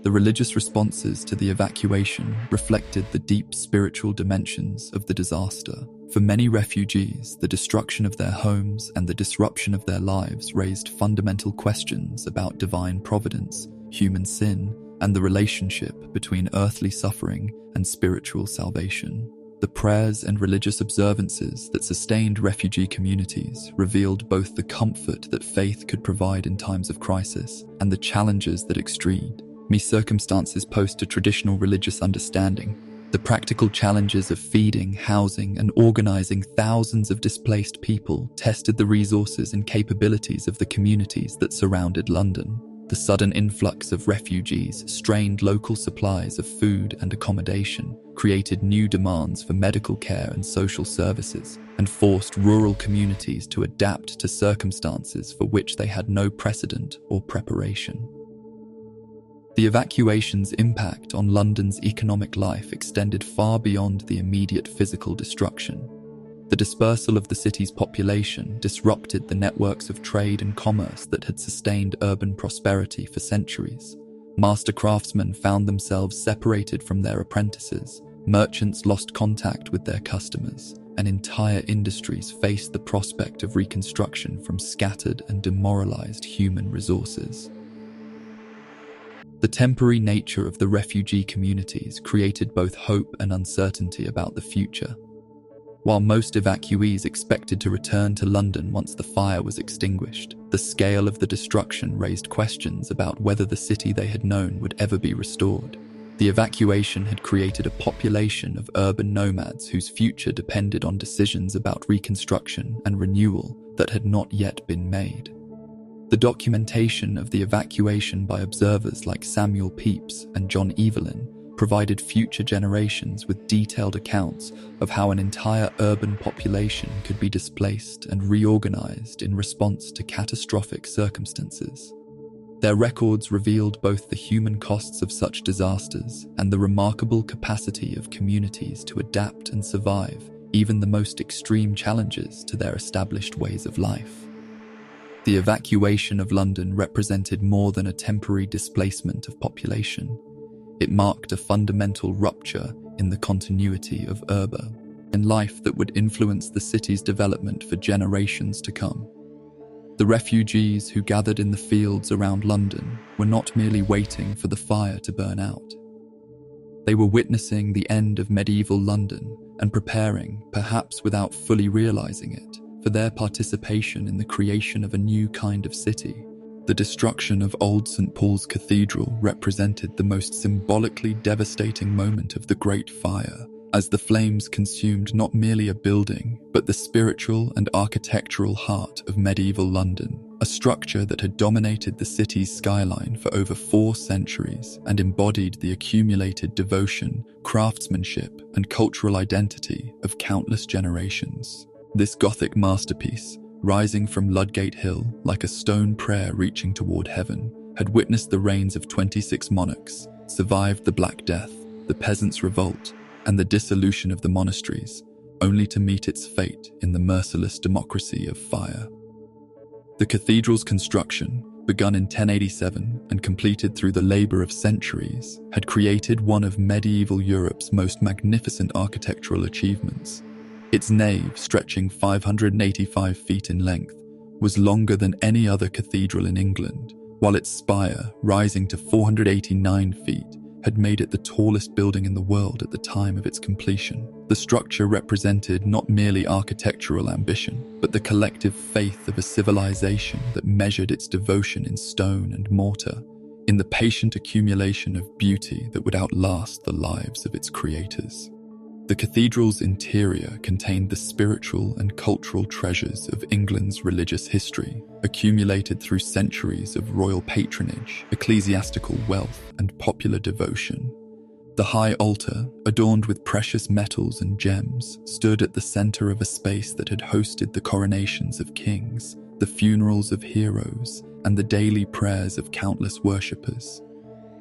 The religious responses to the evacuation reflected the deep spiritual dimensions of the disaster. For many refugees, the destruction of their homes and the disruption of their lives raised fundamental questions about divine providence, human sin, and the relationship between earthly suffering and spiritual salvation. The prayers and religious observances that sustained refugee communities revealed both the comfort that faith could provide in times of crisis and the challenges that extreme circumstances posed to traditional religious understanding. The practical challenges of feeding, housing, and organizing thousands of displaced people tested the resources and capabilities of the communities that surrounded London. The sudden influx of refugees strained local supplies of food and accommodation, created new demands for medical care and social services, and forced rural communities to adapt to circumstances for which they had no precedent or preparation. The evacuation's impact on London's economic life extended far beyond the immediate physical destruction. The dispersal of the city's population disrupted the networks of trade and commerce that had sustained urban prosperity for centuries. Master craftsmen found themselves separated from their apprentices, merchants lost contact with their customers, and entire industries faced the prospect of reconstruction from scattered and demoralized human resources. The temporary nature of the refugee communities created both hope and uncertainty about the future. While most evacuees expected to return to London once the fire was extinguished, the scale of the destruction raised questions about whether the city they had known would ever be restored. The evacuation had created a population of urban nomads whose future depended on decisions about reconstruction and renewal that had not yet been made. The documentation of the evacuation by observers like Samuel Pepys and John Evelyn provided future generations with detailed accounts of how an entire urban population could be displaced and reorganized in response to catastrophic circumstances. Their records revealed both the human costs of such disasters and the remarkable capacity of communities to adapt and survive even the most extreme challenges to their established ways of life. The evacuation of London represented more than a temporary displacement of population. It marked a fundamental rupture in the continuity of urban and life that would influence the city's development for generations to come. The refugees who gathered in the fields around London were not merely waiting for the fire to burn out. They were witnessing the end of medieval London and preparing, perhaps without fully realizing it, for their participation in the creation of a new kind of city. The destruction of old St. Paul's Cathedral represented the most symbolically devastating moment of the Great Fire, as the flames consumed not merely a building, but the spiritual and architectural heart of medieval London, a structure that had dominated the city's skyline for over 4 centuries and embodied the accumulated devotion, craftsmanship, and cultural identity of countless generations. This Gothic masterpiece, rising from Ludgate Hill like a stone prayer reaching toward heaven, had witnessed the reigns of 26 monarchs, survived the Black Death, the Peasants' Revolt, and the dissolution of the monasteries, only to meet its fate in the merciless democracy of fire. The cathedral's construction, begun in 1087 and completed through the labor of centuries, had created one of medieval Europe's most magnificent architectural achievements. Its nave, stretching 585 feet in length, was longer than any other cathedral in England, while its spire, rising to 489 feet, had made it the tallest building in the world at the time of its completion. The structure represented not merely architectural ambition, but the collective faith of a civilization that measured its devotion in stone and mortar, in the patient accumulation of beauty that would outlast the lives of its creators. The cathedral's interior contained the spiritual and cultural treasures of England's religious history, accumulated through centuries of royal patronage, ecclesiastical wealth, and popular devotion. The high altar, adorned with precious metals and gems, stood at the center of a space that had hosted the coronations of kings, the funerals of heroes, and the daily prayers of countless worshippers.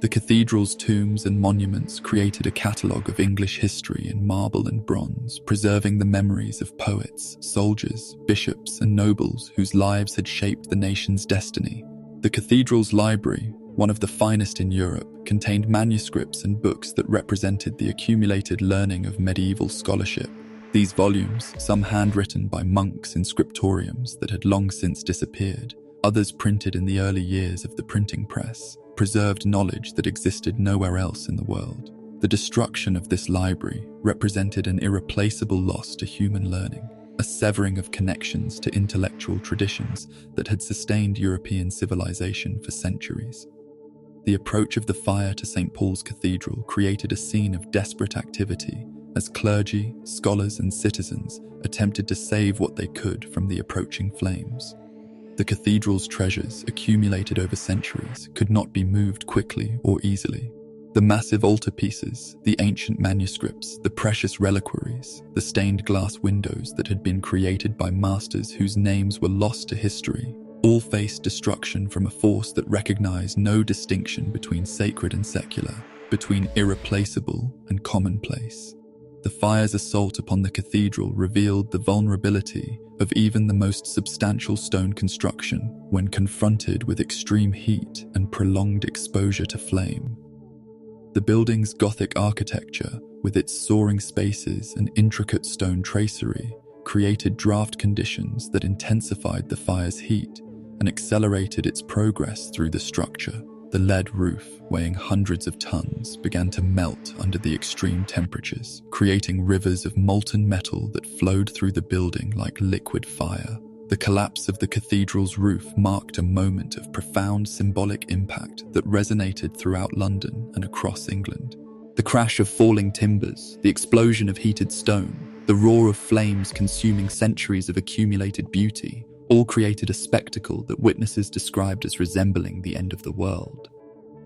The cathedral's tombs and monuments created a catalogue of English history in marble and bronze, preserving the memories of poets, soldiers, bishops, and nobles whose lives had shaped the nation's destiny. The cathedral's library, one of the finest in Europe, contained manuscripts and books that represented the accumulated learning of medieval scholarship. These volumes, some handwritten by monks in scriptoriums that had long since disappeared, others printed in the early years of the printing press, preserved knowledge that existed nowhere else in the world. The destruction of this library represented an irreplaceable loss to human learning, a severing of connections to intellectual traditions that had sustained European civilization for centuries. The approach of the fire to St. Paul's Cathedral created a scene of desperate activity as clergy, scholars, and citizens attempted to save what they could from the approaching flames. The cathedral's treasures, accumulated over centuries, could not be moved quickly or easily. The massive altarpieces, the ancient manuscripts, the precious reliquaries, the stained glass windows that had been created by masters whose names were lost to history, all faced destruction from a force that recognized no distinction between sacred and secular, between irreplaceable and commonplace. The fire's assault upon the cathedral revealed the vulnerability of even the most substantial stone construction when confronted with extreme heat and prolonged exposure to flame. The building's Gothic architecture, with its soaring spaces and intricate stone tracery, created draft conditions that intensified the fire's heat and accelerated its progress through the structure. The lead roof, weighing hundreds of tons, began to melt under the extreme temperatures, creating rivers of molten metal that flowed through the building like liquid fire. The collapse of the cathedral's roof marked a moment of profound symbolic impact that resonated throughout London and across England. The crash of falling timbers, the explosion of heated stone, the roar of flames consuming centuries of accumulated beauty, all created a spectacle that witnesses described as resembling the end of the world.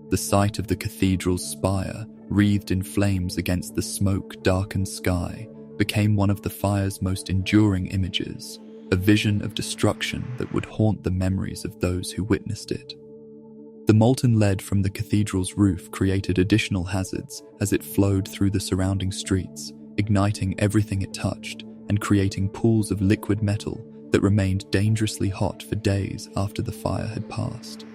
The sight of the cathedral's spire, wreathed in flames against the smoke-darkened sky, became one of the fire's most enduring images, a vision of destruction that would haunt the memories of those who witnessed it. The molten lead from the cathedral's roof created additional hazards as it flowed through the surrounding streets, igniting everything it touched and creating pools of liquid metal that remained dangerously hot for days after the fire had passed.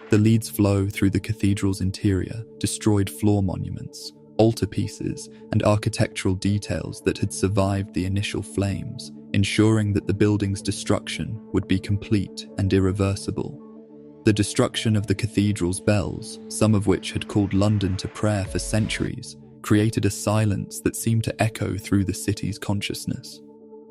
The lead's flow through the cathedral's interior destroyed floor monuments, altarpieces, and architectural details that had survived the initial flames, ensuring that the building's destruction would be complete and irreversible. The destruction of the cathedral's bells, some of which had called London to prayer for centuries, created a silence that seemed to echo through the city's consciousness.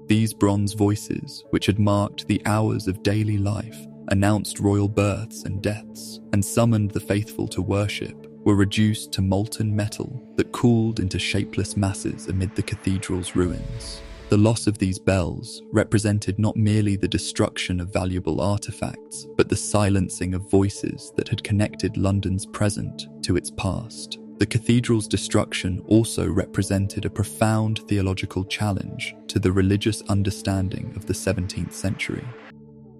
These bronze voices, which had marked the hours of daily life, announced royal births and deaths, and summoned the faithful to worship, were reduced to molten metal that cooled into shapeless masses amid the cathedral's ruins. The loss of these bells represented not merely the destruction of valuable artifacts, but the silencing of voices that had connected London's present to its past. The cathedral's destruction also represented a profound theological challenge to the religious understanding of the 17th century.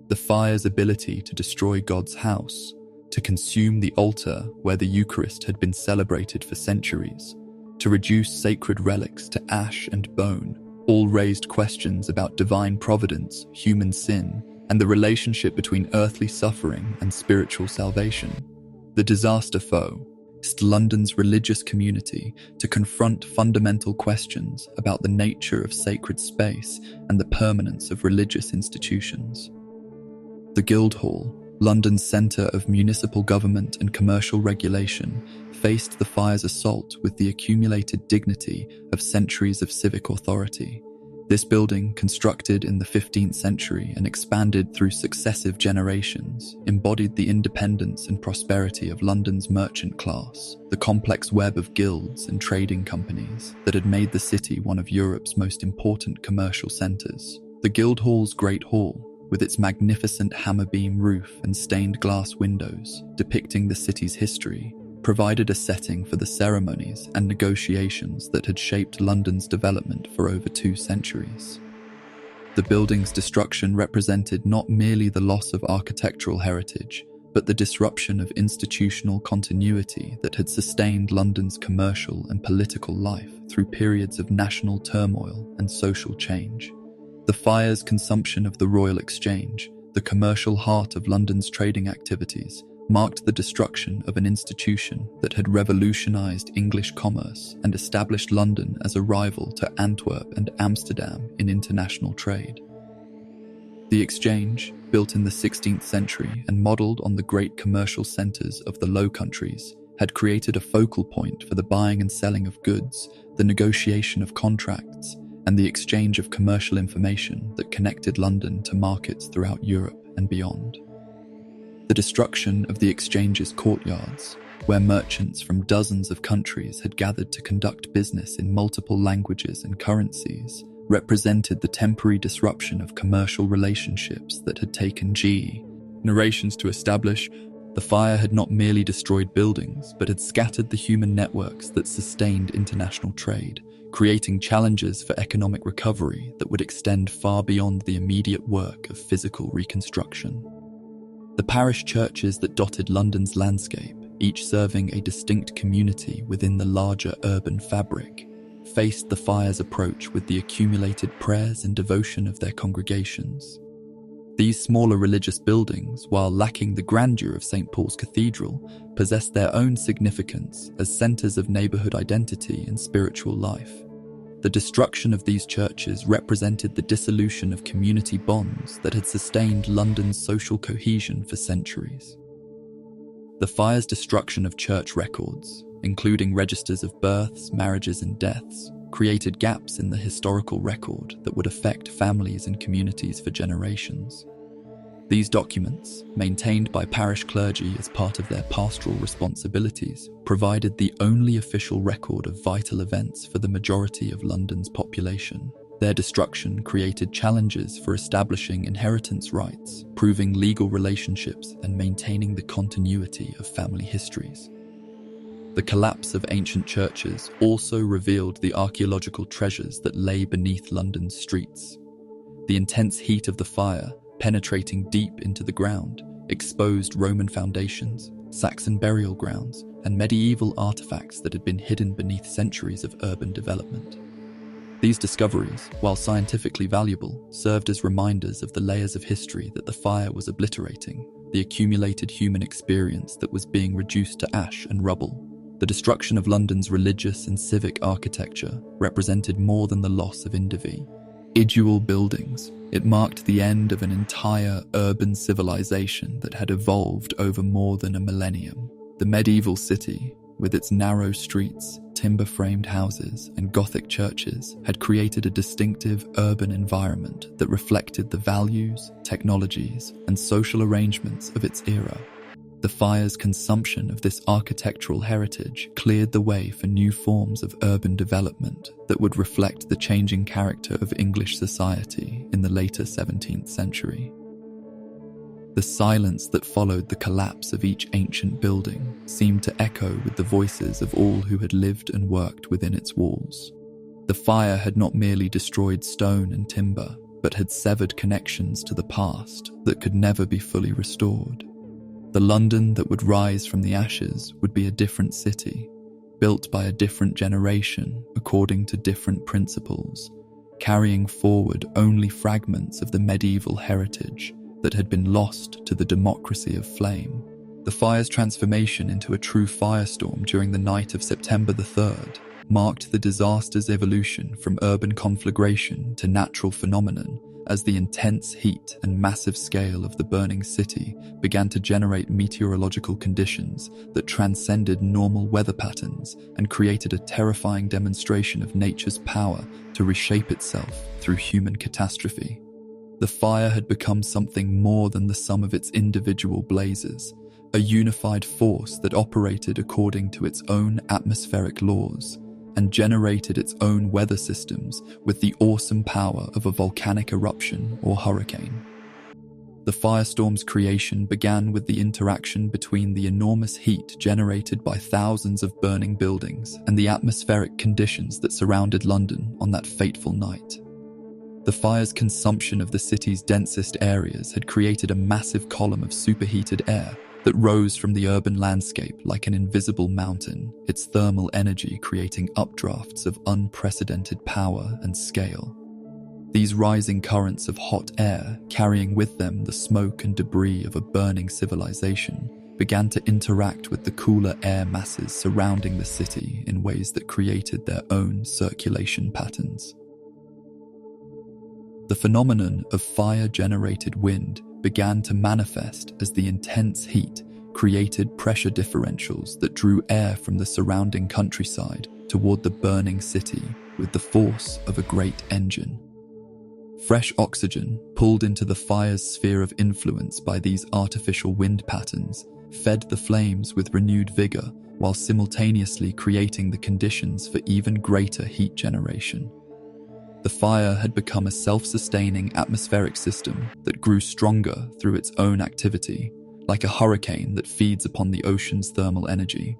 The fire's ability to destroy God's house, to consume the altar where the Eucharist had been celebrated for centuries, to reduce sacred relics to ash and bone, all raised questions about divine providence, human sin, and the relationship between earthly suffering and spiritual salvation. The disaster forced London's religious community to confront fundamental questions about the nature of sacred space and the permanence of religious institutions. The Guildhall, London's centre of municipal government and commercial regulation, faced the fire's assault with the accumulated dignity of centuries of civic authority. This building, constructed in the 15th century and expanded through successive generations, embodied the independence and prosperity of London's merchant class, the complex web of guilds and trading companies that had made the city one of Europe's most important commercial centres. The Guildhall's Great Hall, with its magnificent hammer-beam roof and stained glass windows depicting the city's history, provided a setting for the ceremonies and negotiations that had shaped London's development for over 2 centuries. The building's destruction represented not merely the loss of architectural heritage, but the disruption of institutional continuity that had sustained London's commercial and political life through periods of national turmoil and social change. The fire's consumption of the Royal Exchange, the commercial heart of London's trading activities, marked the destruction of an institution that had revolutionized English commerce and established London as a rival to Antwerp and Amsterdam in international trade. The Exchange, built in the 16th century and modelled on the great commercial centres of the Low Countries, had created a focal point for the buying and selling of goods, the negotiation of contracts, and the exchange of commercial information that connected London to markets throughout Europe and beyond. The destruction of the Exchange's courtyards, where merchants from dozens of countries had gathered to conduct business in multiple languages and currencies, represented the temporary disruption of commercial relationships that had taken generations to establish. The fire had not merely destroyed buildings, but had scattered the human networks that sustained international trade, creating challenges for economic recovery that would extend far beyond the immediate work of physical reconstruction. The parish churches that dotted London's landscape, each serving a distinct community within the larger urban fabric, faced the fire's approach with the accumulated prayers and devotion of their congregations. These smaller religious buildings, while lacking the grandeur of St. Paul's Cathedral, possessed their own significance as centres of neighbourhood identity and spiritual life. The destruction of these churches represented the dissolution of community bonds that had sustained London's social cohesion for centuries. The fire's destruction of church records, including registers of births, marriages, and deaths, created gaps in the historical record that would affect families and communities for generations. These documents, maintained by parish clergy as part of their pastoral responsibilities, provided the only official record of vital events for the majority of London's population. Their destruction created challenges for establishing inheritance rights, proving legal relationships, and maintaining the continuity of family histories. The collapse of ancient churches also revealed the archaeological treasures that lay beneath London's streets. The intense heat of the fire, penetrating deep into the ground, exposed Roman foundations, Saxon burial grounds, and medieval artifacts that had been hidden beneath centuries of urban development. These discoveries, while scientifically valuable, served as reminders of the layers of history that the fire was obliterating, the accumulated human experience that was being reduced to ash and rubble. The destruction of London's religious and civic architecture represented more than the loss of individual buildings. It marked the end of an entire urban civilization that had evolved over more than a millennium. The medieval city, with its narrow streets, timber-framed houses, and Gothic churches, had created a distinctive urban environment that reflected the values, technologies, and social arrangements of its era. The fire's consumption of this architectural heritage cleared the way for new forms of urban development that would reflect the changing character of English society in the later 17th century. The silence that followed the collapse of each ancient building seemed to echo with the voices of all who had lived and worked within its walls. The fire had not merely destroyed stone and timber, but had severed connections to the past that could never be fully restored. The London that would rise from the ashes would be a different city, built by a different generation according to different principles, carrying forward only fragments of the medieval heritage that had been lost to the democracy of flame. The fire's transformation into a true firestorm during the night of September the 3rd marked the disaster's evolution from urban conflagration to natural phenomenon, as the intense heat and massive scale of the burning city began to generate meteorological conditions that transcended normal weather patterns and created a terrifying demonstration of nature's power to reshape itself through human catastrophe. The fire had become something more than the sum of its individual blazes, a unified force that operated according to its own atmospheric laws and generated its own weather systems with the awesome power of a volcanic eruption or hurricane. The firestorm's creation began with the interaction between the enormous heat generated by thousands of burning buildings and the atmospheric conditions that surrounded London on that fateful night. The fire's consumption of the city's densest areas had created a massive column of superheated air that rose from the urban landscape like an invisible mountain, its thermal energy creating updrafts of unprecedented power and scale. These rising currents of hot air, carrying with them the smoke and debris of a burning civilization, began to interact with the cooler air masses surrounding the city in ways that created their own circulation patterns. The phenomenon of fire-generated wind began to manifest as the intense heat created pressure differentials that drew air from the surrounding countryside toward the burning city with the force of a great engine. Fresh oxygen, pulled into the fire's sphere of influence by these artificial wind patterns, fed the flames with renewed vigor while simultaneously creating the conditions for even greater heat generation. The fire had become a self-sustaining atmospheric system that grew stronger through its own activity, like a hurricane that feeds upon the ocean's thermal energy.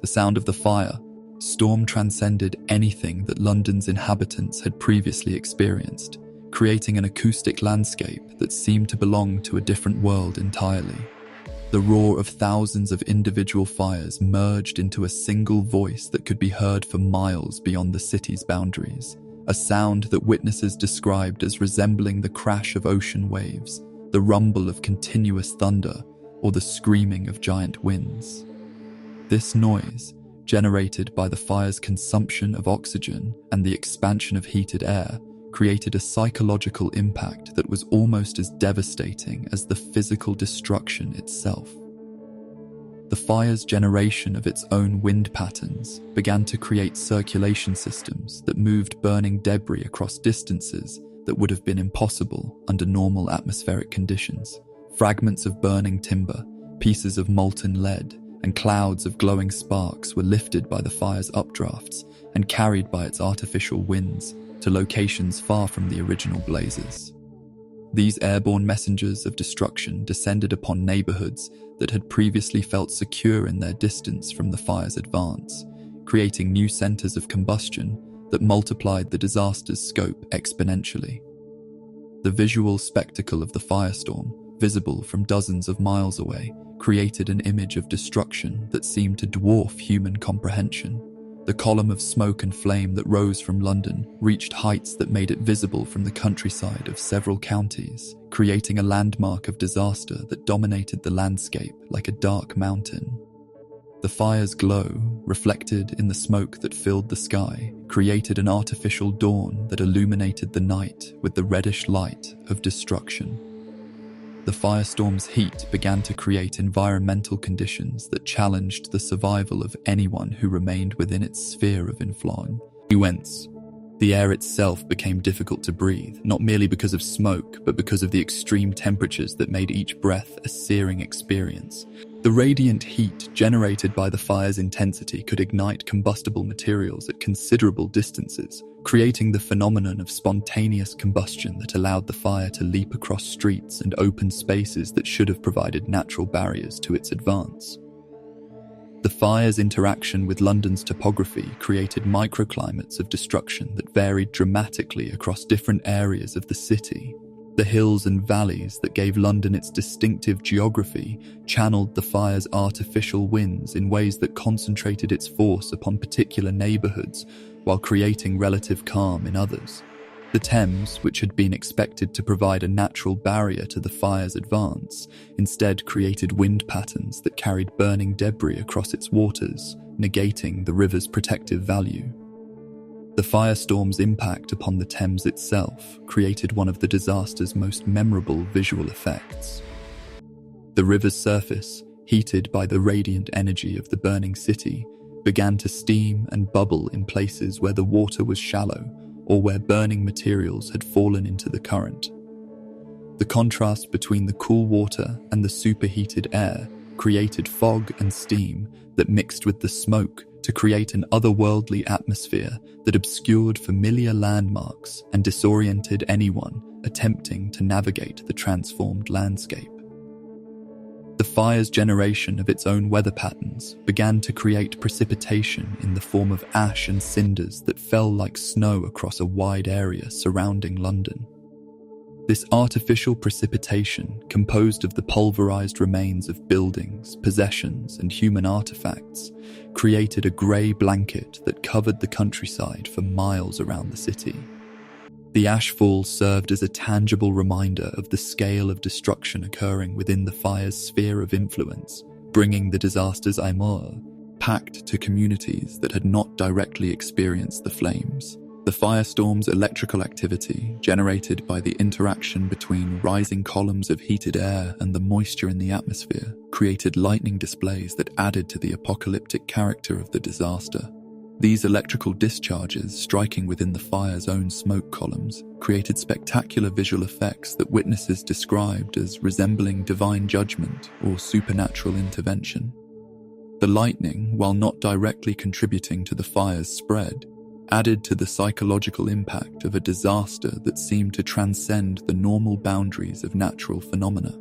The sound of the fire storm transcended anything that London's inhabitants had previously experienced, creating an acoustic landscape that seemed to belong to a different world entirely. The roar of thousands of individual fires merged into a single voice that could be heard for miles beyond the city's boundaries, a sound that witnesses described as resembling the crash of ocean waves, the rumble of continuous thunder, or the screaming of giant winds. This noise, generated by the fire's consumption of oxygen and the expansion of heated air, created a psychological impact that was almost as devastating as the physical destruction itself. The fire's generation of its own wind patterns began to create circulation systems that moved burning debris across distances that would have been impossible under normal atmospheric conditions. Fragments of burning timber, pieces of molten lead, and clouds of glowing sparks were lifted by the fire's updrafts and carried by its artificial winds to locations far from the original blazes. These airborne messengers of destruction descended upon neighborhoods that had previously felt secure in their distance from the fire's advance, creating new centers of combustion that multiplied the disaster's scope exponentially. The visual spectacle of the firestorm, visible from dozens of miles away, created an image of destruction that seemed to dwarf human comprehension. The column of smoke and flame that rose from London reached heights that made it visible from the countryside of several counties, creating a landmark of disaster that dominated the landscape like a dark mountain. The fire's glow, reflected in the smoke that filled the sky, created an artificial dawn that illuminated the night with the reddish light of destruction. The firestorm's heat began to create environmental conditions that challenged the survival of anyone who remained within its sphere of influence. The air itself became difficult to breathe, not merely because of smoke, but because of the extreme temperatures that made each breath a searing experience. The radiant heat generated by the fire's intensity could ignite combustible materials at considerable distances, creating the phenomenon of spontaneous combustion that allowed the fire to leap across streets and open spaces that should have provided natural barriers to its advance. The fire's interaction with London's topography created microclimates of destruction that varied dramatically across different areas of the city. The hills and valleys that gave London its distinctive geography channeled the fire's artificial winds in ways that concentrated its force upon particular neighbourhoods while creating relative calm in others. The Thames, which had been expected to provide a natural barrier to the fire's advance, instead created wind patterns that carried burning debris across its waters, negating the river's protective value. The firestorm's impact upon the Thames itself created one of the disaster's most memorable visual effects. The river's surface, heated by the radiant energy of the burning city, began to steam and bubble in places where the water was shallow or where burning materials had fallen into the current. The contrast between the cool water and the superheated air created fog and steam that mixed with the smoke to create an otherworldly atmosphere that obscured familiar landmarks and disoriented anyone attempting to navigate the transformed landscape. The fire's generation of its own weather patterns began to create precipitation in the form of ash and cinders that fell like snow across a wide area surrounding London. This artificial precipitation, composed of the pulverized remains of buildings, possessions, and human artifacts, created a grey blanket that covered the countryside for miles around the city. The ashfall served as a tangible reminder of the scale of destruction occurring within the fire's sphere of influence, bringing the disaster's amour packed to communities that had not directly experienced the flames. The firestorm's electrical activity, generated by the interaction between rising columns of heated air and the moisture in the atmosphere, created lightning displays that added to the apocalyptic character of the disaster. These electrical discharges, striking within the fire's own smoke columns, created spectacular visual effects that witnesses described as resembling divine judgment or supernatural intervention. The lightning, while not directly contributing to the fire's spread, added to the psychological impact of a disaster that seemed to transcend the normal boundaries of natural phenomena.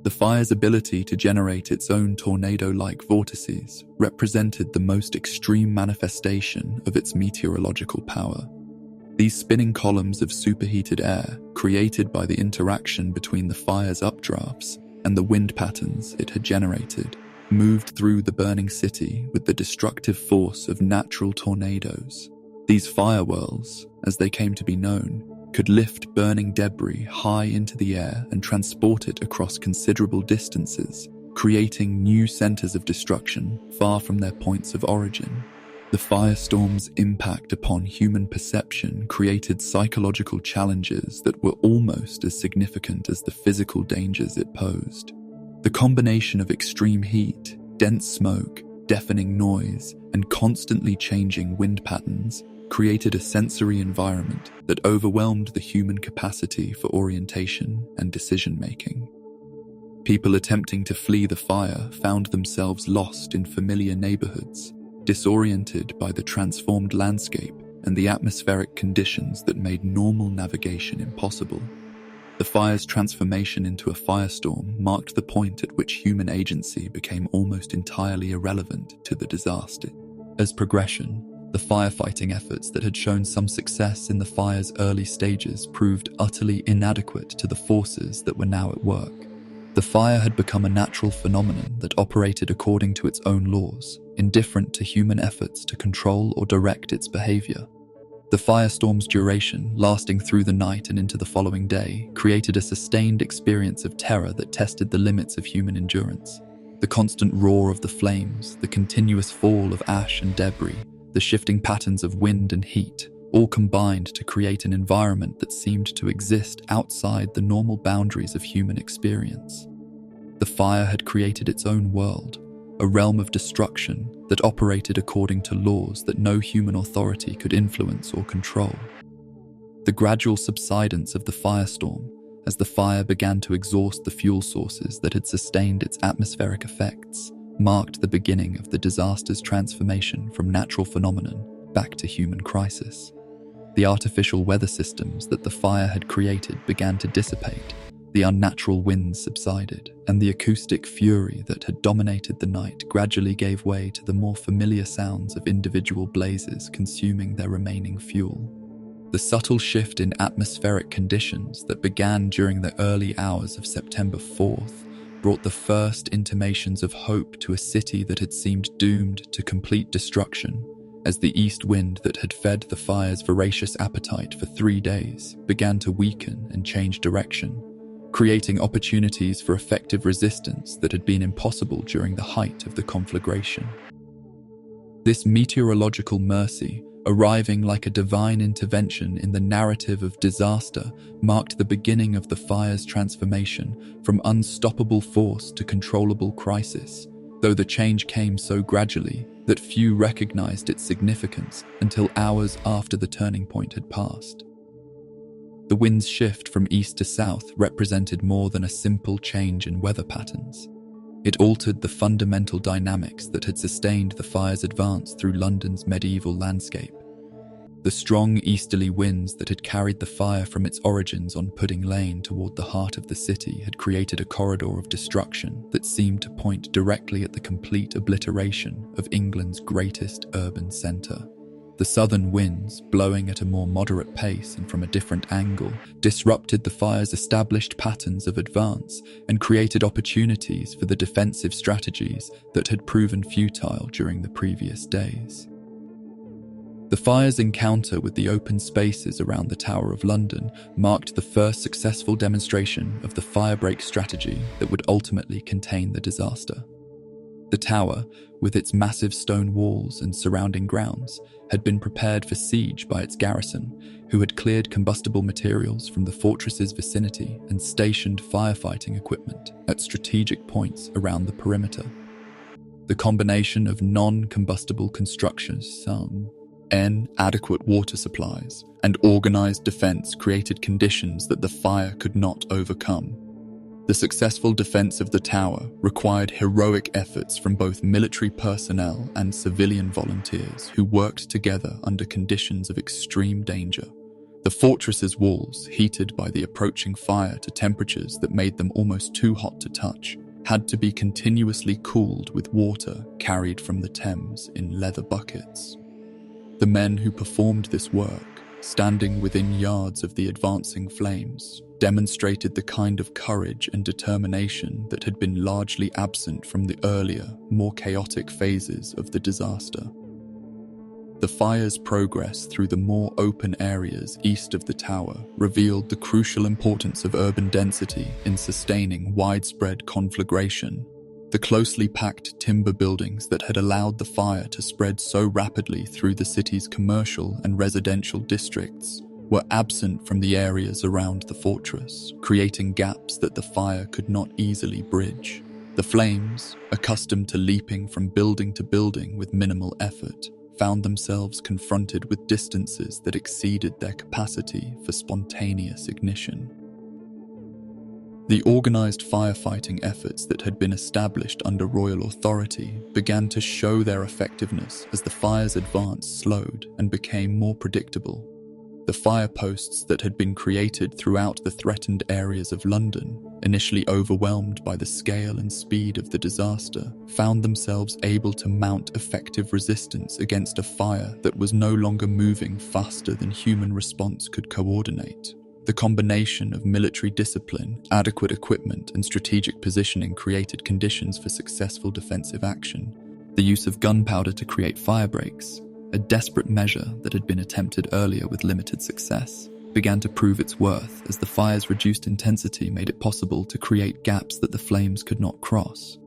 The fire's ability to generate its own tornado-like vortices represented the most extreme manifestation of its meteorological power. These spinning columns of superheated air, created by the interaction between the fire's updrafts and the wind patterns it had generated, moved through the burning city with the destructive force of natural tornadoes. These fire whirls, as they came to be known, could lift burning debris high into the air and transport it across considerable distances, creating new centers of destruction far from their points of origin. The firestorm's impact upon human perception created psychological challenges that were almost as significant as the physical dangers it posed. The combination of extreme heat, dense smoke, deafening noise, and constantly changing wind patterns created a sensory environment that overwhelmed the human capacity for orientation and decision-making. People attempting to flee the fire found themselves lost in familiar neighborhoods, disoriented by the transformed landscape and the atmospheric conditions that made normal navigation impossible. The fire's transformation into a firestorm marked the point at which human agency became almost entirely irrelevant to the disaster. As progression, the firefighting efforts that had shown some success in the fire's early stages proved utterly inadequate to the forces that were now at work. The fire had become a natural phenomenon that operated according to its own laws, indifferent to human efforts to control or direct its behavior. The firestorm's duration, lasting through the night and into the following day, created a sustained experience of terror that tested the limits of human endurance. The constant roar of the flames, the continuous fall of ash and debris, the shifting patterns of wind and heat, all combined to create an environment that seemed to exist outside the normal boundaries of human experience. The fire had created its own world, a realm of destruction that operated according to laws that no human authority could influence or control. The gradual subsidence of the firestorm, as the fire began to exhaust the fuel sources that had sustained its atmospheric effects, marked the beginning of the disaster's transformation from natural phenomenon back to human crisis. The artificial weather systems that the fire had created began to dissipate, the unnatural winds subsided, and the acoustic fury that had dominated the night gradually gave way to the more familiar sounds of individual blazes consuming their remaining fuel. The subtle shift in atmospheric conditions that began during the early hours of September 4th brought the first intimations of hope to a city that had seemed doomed to complete destruction, as the east wind that had fed the fire's voracious appetite for 3 days began to weaken and change direction, creating opportunities for effective resistance that had been impossible during the height of the conflagration. This meteorological mercy, arriving like a divine intervention in the narrative of disaster, marked the beginning of the fire's transformation from unstoppable force to controllable crisis, though the change came so gradually that few recognized its significance until hours after the turning point had passed. The wind's shift from east to south represented more than a simple change in weather patterns. It altered the fundamental dynamics that had sustained the fire's advance through London's medieval landscape. The strong easterly winds that had carried the fire from its origins on Pudding Lane toward the heart of the city had created a corridor of destruction that seemed to point directly at the complete obliteration of England's greatest urban centre. The southern winds, blowing at a more moderate pace and from a different angle, disrupted the fire's established patterns of advance and created opportunities for the defensive strategies that had proven futile during the previous days. The fire's encounter with the open spaces around the Tower of London marked the first successful demonstration of the firebreak strategy that would ultimately contain the disaster. The tower, with its massive stone walls and surrounding grounds, had been prepared for siege by its garrison, who had cleared combustible materials from the fortress's vicinity and stationed firefighting equipment at strategic points around the perimeter. The combination of non-combustible constructions, adequate water supplies, and organized defense created conditions that the fire could not overcome. The successful defense of the tower required heroic efforts from both military personnel and civilian volunteers who worked together under conditions of extreme danger. The fortress's walls, heated by the approaching fire to temperatures that made them almost too hot to touch, had to be continuously cooled with water carried from the Thames in leather buckets. The men who performed this work, standing within yards of the advancing flames, demonstrated the kind of courage and determination that had been largely absent from the earlier, more chaotic phases of the disaster. The fire's progress through the more open areas east of the tower revealed the crucial importance of urban density in sustaining widespread conflagration. The closely packed timber buildings that had allowed the fire to spread so rapidly through the city's commercial and residential districts were absent from the areas around the fortress, creating gaps that the fire could not easily bridge. The flames, accustomed to leaping from building to building with minimal effort, found themselves confronted with distances that exceeded their capacity for spontaneous ignition. The organized firefighting efforts that had been established under royal authority began to show their effectiveness as the fire's advance slowed and became more predictable. The fire posts that had been created throughout the threatened areas of London, initially overwhelmed by the scale and speed of the disaster, found themselves able to mount effective resistance against a fire that was no longer moving faster than human response could coordinate. The combination of military discipline, adequate equipment, and strategic positioning created conditions for successful defensive action. The use of gunpowder to create firebreaks, a desperate measure that had been attempted earlier with limited success, began to prove its worth as the fire's reduced intensity made it possible to create gaps that the flames could not cross.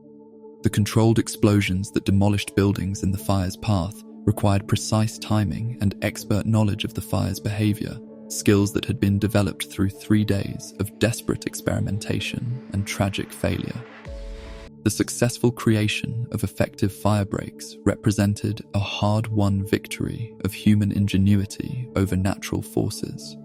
The controlled explosions that demolished buildings in the fire's path required precise timing and expert knowledge of the fire's behavior, skills that had been developed through 3 days of desperate experimentation and tragic failure. The successful creation of effective firebreaks represented a hard-won victory of human ingenuity over natural forces.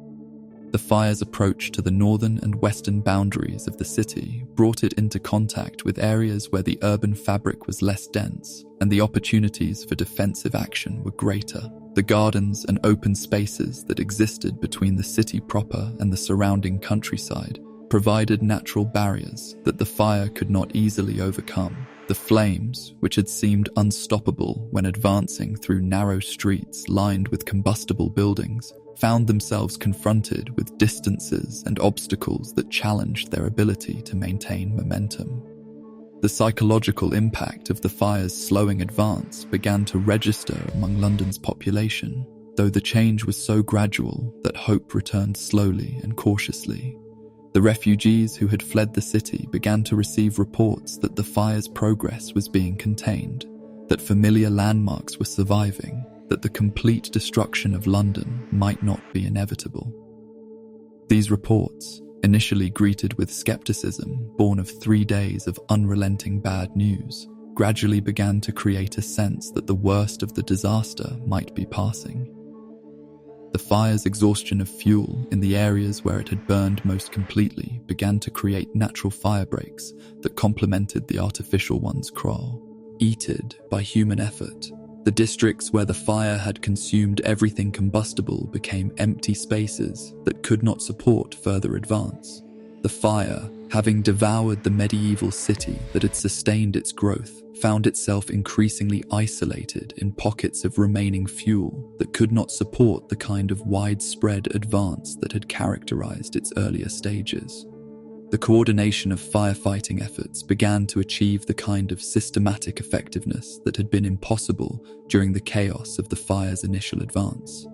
The fire's approach to the northern and western boundaries of the city brought it into contact with areas where the urban fabric was less dense and the opportunities for defensive action were greater. The gardens and open spaces that existed between the city proper and the surrounding countryside provided natural barriers that the fire could not easily overcome. The flames, which had seemed unstoppable when advancing through narrow streets lined with combustible buildings, found themselves confronted with distances and obstacles that challenged their ability to maintain momentum. The psychological impact of the fire's slowing advance began to register among London's population, though the change was so gradual that hope returned slowly and cautiously. The refugees who had fled the city began to receive reports that the fire's progress was being contained, that familiar landmarks were surviving, that the complete destruction of London might not be inevitable. These reports, initially greeted with skepticism born of 3 days of unrelenting bad news, gradually began to create a sense that the worst of the disaster might be passing. The fire's exhaustion of fuel in the areas where it had burned most completely began to create natural firebreaks that complemented the artificial ones created by human effort. The districts where the fire had consumed everything combustible became empty spaces that could not support further advance. The fire, having devoured the medieval city that had sustained its growth, found itself increasingly isolated in pockets of remaining fuel that could not support the kind of widespread advance that had characterized its earlier stages. The coordination of firefighting efforts began to achieve the kind of systematic effectiveness that had been impossible during the chaos of the fire's initial advance.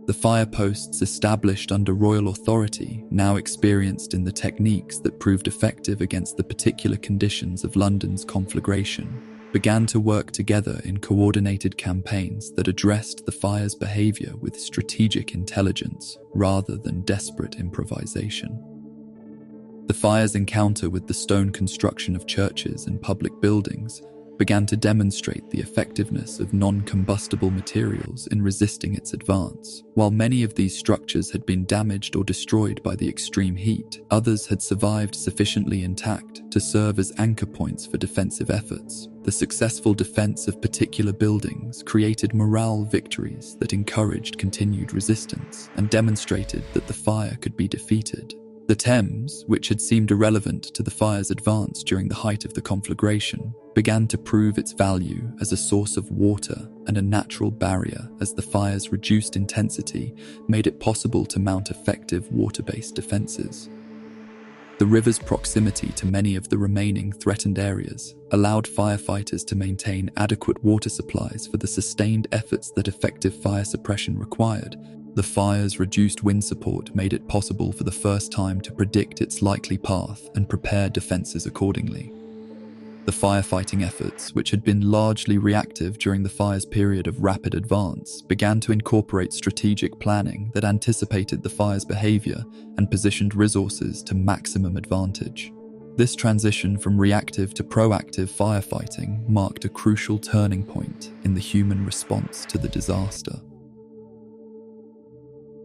The fire posts established under royal authority, now experienced in the techniques that proved effective against the particular conditions of London's conflagration, began to work together in coordinated campaigns that addressed the fire's behavior with strategic intelligence rather than desperate improvisation. The fire's encounter with the stone construction of churches and public buildings began to demonstrate the effectiveness of non-combustible materials in resisting its advance. While many of these structures had been damaged or destroyed by the extreme heat, others had survived sufficiently intact to serve as anchor points for defensive efforts. The successful defense of particular buildings created morale victories that encouraged continued resistance and demonstrated that the fire could be defeated. The Thames, which had seemed irrelevant to the fire's advance during the height of the conflagration, began to prove its value as a source of water and a natural barrier as the fire's reduced intensity made it possible to mount effective water-based defenses. The river's proximity to many of the remaining threatened areas allowed firefighters to maintain adequate water supplies for the sustained efforts that effective fire suppression required. The fire's reduced wind support made it possible for the first time to predict its likely path and prepare defenses accordingly. The firefighting efforts, which had been largely reactive during the fire's period of rapid advance, began to incorporate strategic planning that anticipated the fire's behavior and positioned resources to maximum advantage. This transition from reactive to proactive firefighting marked a crucial turning point in the human response to the disaster.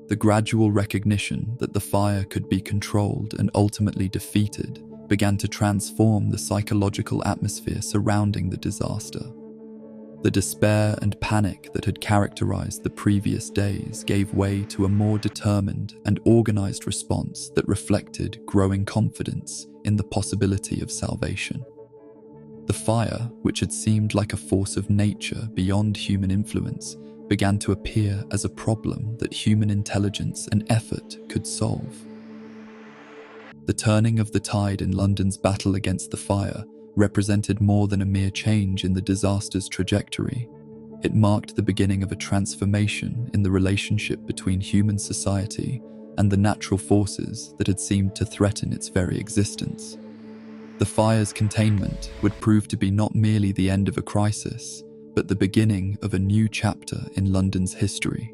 The gradual recognition that the fire could be controlled and ultimately defeated began to transform the psychological atmosphere surrounding the disaster. The despair and panic that had characterized the previous days gave way to a more determined and organized response that reflected growing confidence in the possibility of salvation. The fire, which had seemed like a force of nature beyond human influence, began to appear as a problem that human intelligence and effort could solve. The turning of the tide in London's battle against the fire represented more than a mere change in the disaster's trajectory. It marked the beginning of a transformation in the relationship between human society and the natural forces that had seemed to threaten its very existence. The fire's containment would prove to be not merely the end of a crisis, but the beginning of a new chapter in London's history,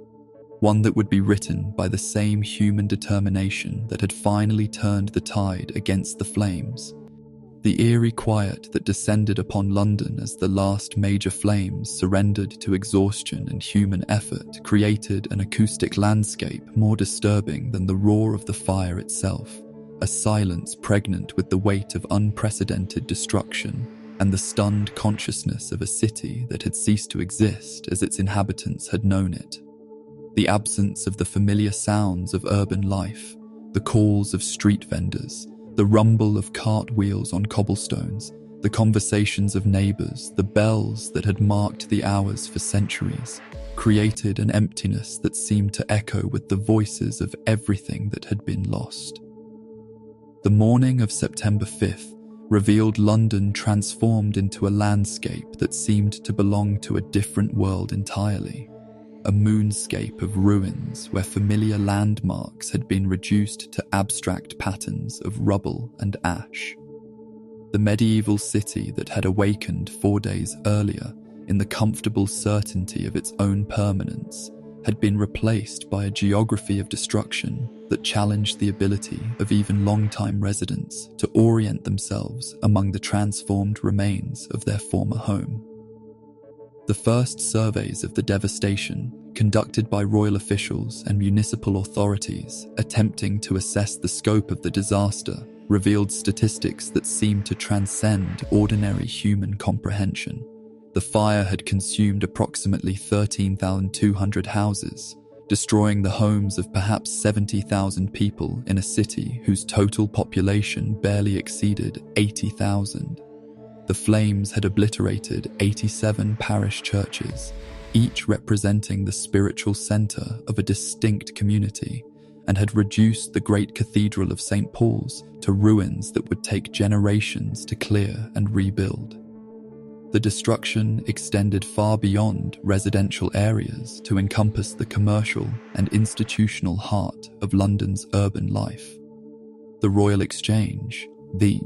one that would be written by the same human determination that had finally turned the tide against the flames. The eerie quiet that descended upon London as the last major flames surrendered to exhaustion and human effort created an acoustic landscape more disturbing than the roar of the fire itself, a silence pregnant with the weight of unprecedented destruction and the stunned consciousness of a city that had ceased to exist as its inhabitants had known it. The absence of the familiar sounds of urban life, the calls of street vendors, the rumble of cartwheels on cobblestones, the conversations of neighbours, the bells that had marked the hours for centuries, created an emptiness that seemed to echo with the voices of everything that had been lost. The morning of September 5th revealed London transformed into a landscape that seemed to belong to a different world entirely. A moonscape of ruins where familiar landmarks had been reduced to abstract patterns of rubble and ash. The medieval city that had awakened 4 days earlier in the comfortable certainty of its own permanence had been replaced by a geography of destruction that challenged the ability of even long-time residents to orient themselves among the transformed remains of their former home. The first surveys of the devastation, conducted by royal officials and municipal authorities attempting to assess the scope of the disaster, revealed statistics that seemed to transcend ordinary human comprehension. The fire had consumed approximately 13,200 houses, destroying the homes of perhaps 70,000 people in a city whose total population barely exceeded 80,000. The flames had obliterated 87 parish churches, each representing the spiritual centre of a distinct community, and had reduced the great cathedral of St. Paul's to ruins that would take generations to clear and rebuild. The destruction extended far beyond residential areas to encompass the commercial and institutional heart of London's urban life. The Royal Exchange, the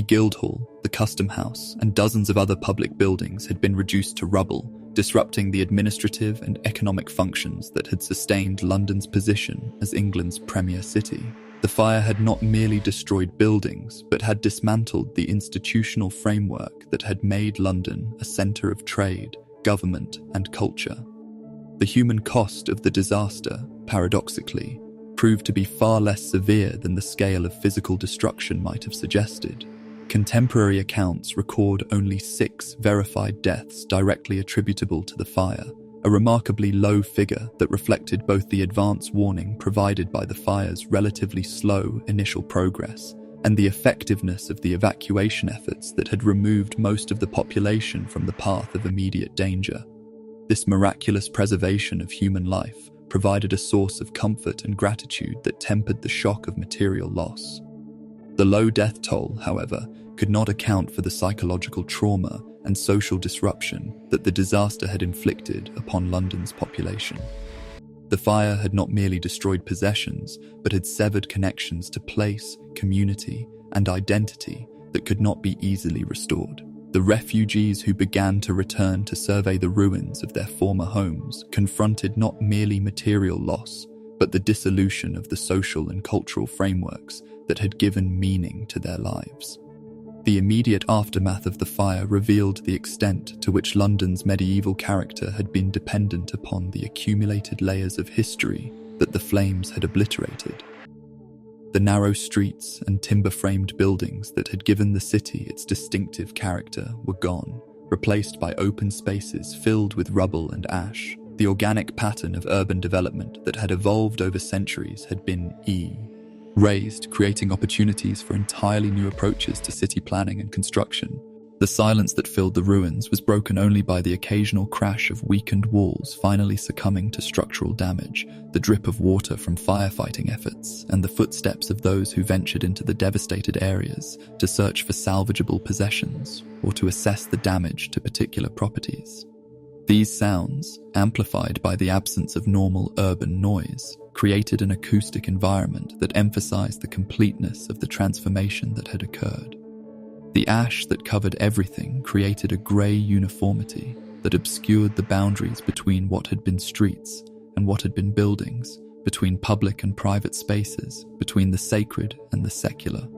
Guildhall, the Custom House, and dozens of other public buildings had been reduced to rubble, disrupting the administrative and economic functions that had sustained London's position as England's premier city. The fire had not merely destroyed buildings, but had dismantled the institutional framework that had made London a centre of trade, government, and culture. The human cost of the disaster, paradoxically, proved to be far less severe than the scale of physical destruction might have suggested. Contemporary accounts record only 6 verified deaths directly attributable to the fire, a remarkably low figure that reflected both the advance warning provided by the fire's relatively slow initial progress and the effectiveness of the evacuation efforts that had removed most of the population from the path of immediate danger. This miraculous preservation of human life provided a source of comfort and gratitude that tempered the shock of material loss. The low death toll, however, could not account for the psychological trauma and social disruption that the disaster had inflicted upon London's population. The fire had not merely destroyed possessions, but had severed connections to place, community, and identity that could not be easily restored. The refugees who began to return to survey the ruins of their former homes confronted not merely material loss, but the dissolution of the social and cultural frameworks that had given meaning to their lives. The immediate aftermath of the fire revealed the extent to which London's medieval character had been dependent upon the accumulated layers of history that the flames had obliterated. The narrow streets and timber-framed buildings that had given the city its distinctive character were gone, replaced by open spaces filled with rubble and ash. The organic pattern of urban development that had evolved over centuries had been raised, creating opportunities for entirely new approaches to city planning and construction. The silence that filled the ruins was broken only by the occasional crash of weakened walls finally succumbing to structural damage, the drip of water from firefighting efforts, and the footsteps of those who ventured into the devastated areas to search for salvageable possessions or to assess the damage to particular properties. These sounds, amplified by the absence of normal urban noise, created an acoustic environment that emphasized the completeness of the transformation that had occurred. The ash that covered everything created a grey uniformity that obscured the boundaries between what had been streets and what had been buildings, between public and private spaces, between the sacred and the secular.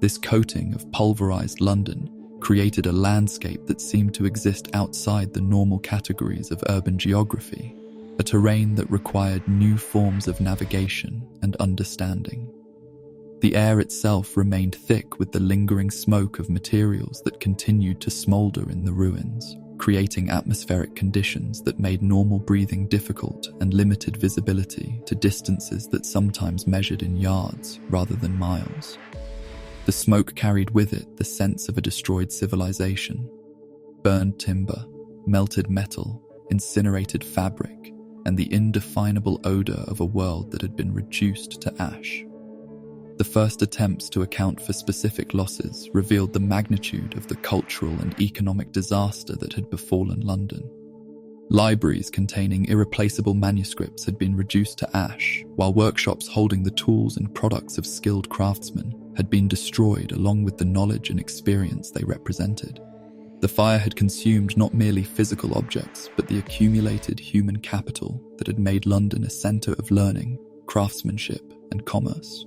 This coating of pulverized London created a landscape that seemed to exist outside the normal categories of urban geography, a terrain that required new forms of navigation and understanding. The air itself remained thick with the lingering smoke of materials that continued to smolder in the ruins, creating atmospheric conditions that made normal breathing difficult and limited visibility to distances that sometimes measured in yards rather than miles. The smoke carried with it the sense of a destroyed civilization. Burned timber, melted metal, incinerated fabric, and the indefinable odor of a world that had been reduced to ash. The first attempts to account for specific losses revealed the magnitude of the cultural and economic disaster that had befallen London. Libraries containing irreplaceable manuscripts had been reduced to ash, while workshops holding the tools and products of skilled craftsmen had been destroyed along with the knowledge and experience they represented. The fire had consumed not merely physical objects, but the accumulated human capital that had made London a centre of learning, craftsmanship, and commerce.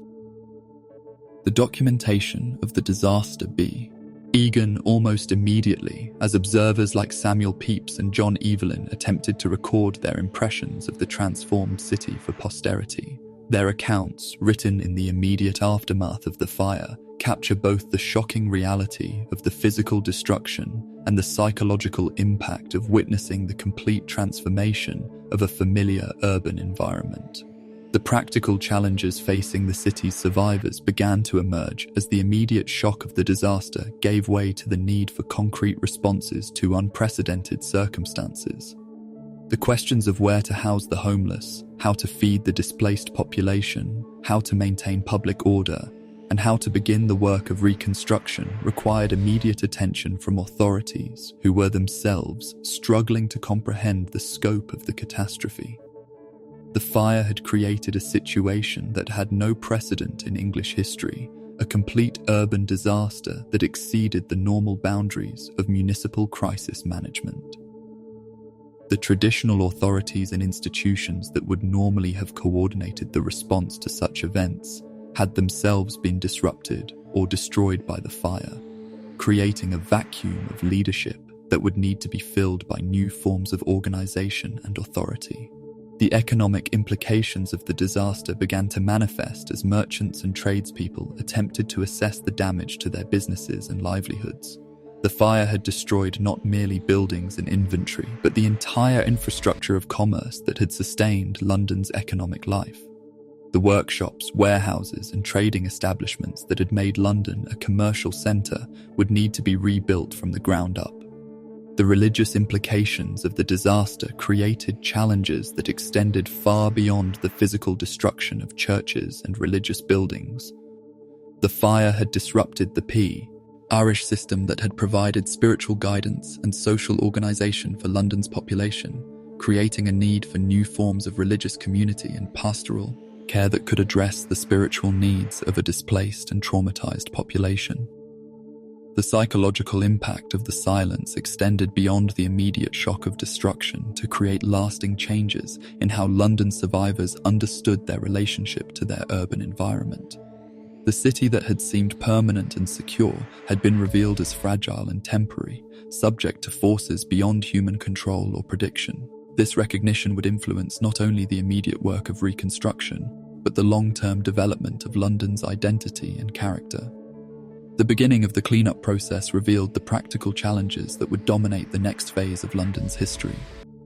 The documentation of the disaster began almost immediately as observers like Samuel Pepys and John Evelyn attempted to record their impressions of the transformed city for posterity. Their accounts, written in the immediate aftermath of the fire, capture both the shocking reality of the physical destruction and the psychological impact of witnessing the complete transformation of a familiar urban environment. The practical challenges facing the city's survivors began to emerge as the immediate shock of the disaster gave way to the need for concrete responses to unprecedented circumstances. The questions of where to house the homeless, how to feed the displaced population, how to maintain public order, and how to begin the work of reconstruction required immediate attention from authorities who were themselves struggling to comprehend the scope of the catastrophe. The fire had created a situation that had no precedent in English history, a complete urban disaster that exceeded the normal boundaries of municipal crisis management. The traditional authorities and institutions that would normally have coordinated the response to such events had themselves been disrupted or destroyed by the fire, creating a vacuum of leadership that would need to be filled by new forms of organization and authority. The economic implications of the disaster began to manifest as merchants and tradespeople attempted to assess the damage to their businesses and livelihoods. The fire had destroyed not merely buildings and inventory, but the entire infrastructure of commerce that had sustained London's economic life. The workshops, warehouses, and trading establishments that had made London a commercial centre would need to be rebuilt from the ground up. The religious implications of the disaster created challenges that extended far beyond the physical destruction of churches and religious buildings. The fire had disrupted the Irish system that had provided spiritual guidance and social organisation for London's population, creating a need for new forms of religious community and pastoral care that could address the spiritual needs of a displaced and traumatised population. The psychological impact of the silence extended beyond the immediate shock of destruction to create lasting changes in how London survivors understood their relationship to their urban environment. The city that had seemed permanent and secure had been revealed as fragile and temporary, subject to forces beyond human control or prediction. This recognition would influence not only the immediate work of reconstruction, but the long-term development of London's identity and character. The beginning of the cleanup process revealed the practical challenges that would dominate the next phase of London's history.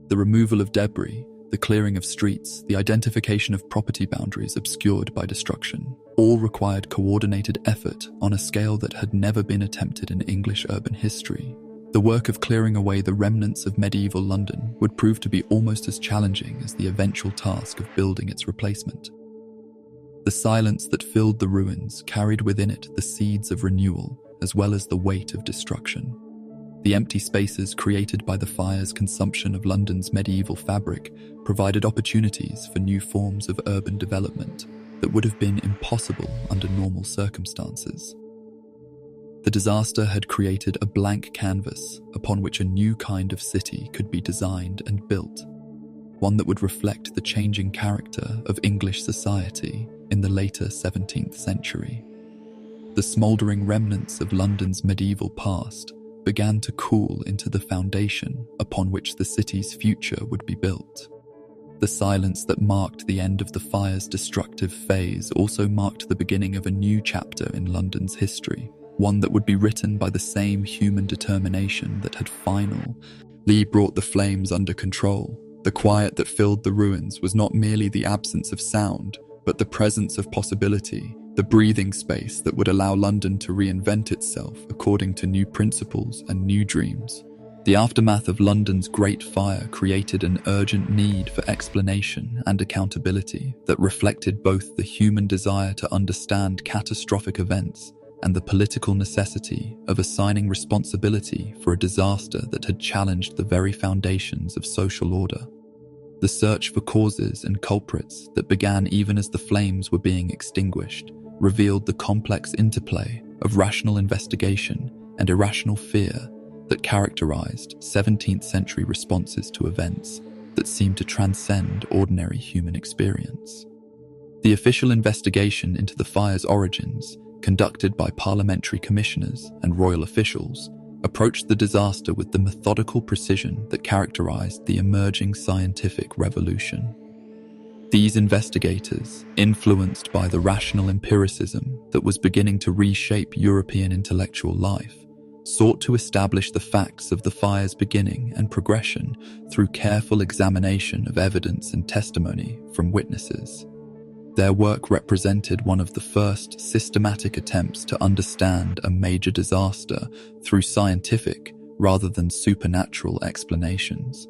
The removal of debris, the clearing of streets, the identification of property boundaries obscured by destruction, all required coordinated effort on a scale that had never been attempted in English urban history. The work of clearing away the remnants of medieval London would prove to be almost as challenging as the eventual task of building its replacement. The silence that filled the ruins carried within it the seeds of renewal as well as the weight of destruction. The empty spaces created by the fire's consumption of London's medieval fabric provided opportunities for new forms of urban development that would have been impossible under normal circumstances. The disaster had created a blank canvas upon which a new kind of city could be designed and built, one that would reflect the changing character of English society in the later 17th century. The smouldering remnants of London's medieval past began to cool into the foundation upon which the city's future would be built. The silence that marked the end of the fire's destructive phase also marked the beginning of a new chapter in London's history, one that would be written by the same human determination that had finally brought the flames under control. The quiet that filled the ruins was not merely the absence of sound, but the presence of possibility, the breathing space that would allow London to reinvent itself according to new principles and new dreams. The aftermath of London's Great Fire created an urgent need for explanation and accountability that reflected both the human desire to understand catastrophic events and the political necessity of assigning responsibility for a disaster that had challenged the very foundations of social order. The search for causes and culprits that began even as the flames were being extinguished revealed the complex interplay of rational investigation and irrational fear that characterized 17th century responses to events that seemed to transcend ordinary human experience. The official investigation into the fire's origins, conducted by parliamentary commissioners and royal officials, approached the disaster with the methodical precision that characterized the emerging scientific revolution. These investigators, influenced by the rational empiricism that was beginning to reshape European intellectual life, sought to establish the facts of the fire's beginning and progression through careful examination of evidence and testimony from witnesses. Their work represented one of the first systematic attempts to understand a major disaster through scientific rather than supernatural explanations.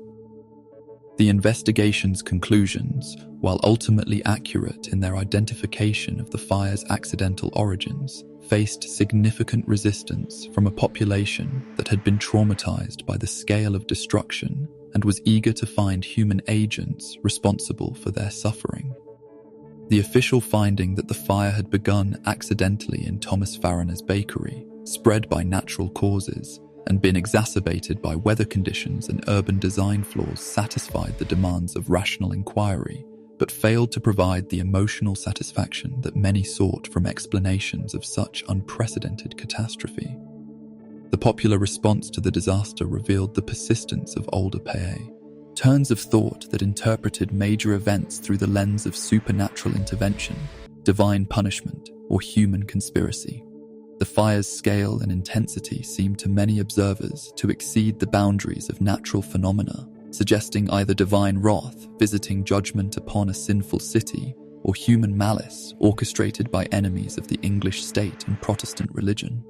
The investigation's conclusions, while ultimately accurate in their identification of the fire's accidental origins, faced significant resistance from a population that had been traumatized by the scale of destruction and was eager to find human agents responsible for their suffering. The official finding that the fire had begun accidentally in Thomas Farriner's bakery, spread by natural causes, and been exacerbated by weather conditions and urban design flaws satisfied the demands of rational inquiry, but failed to provide the emotional satisfaction that many sought from explanations of such unprecedented catastrophe. The popular response to the disaster revealed the persistence of older turns of thought that interpreted major events through the lens of supernatural intervention, divine punishment, or human conspiracy. The fire's scale and intensity seemed to many observers to exceed the boundaries of natural phenomena, suggesting either divine wrath visiting judgment upon a sinful city or human malice orchestrated by enemies of the English state and Protestant religion.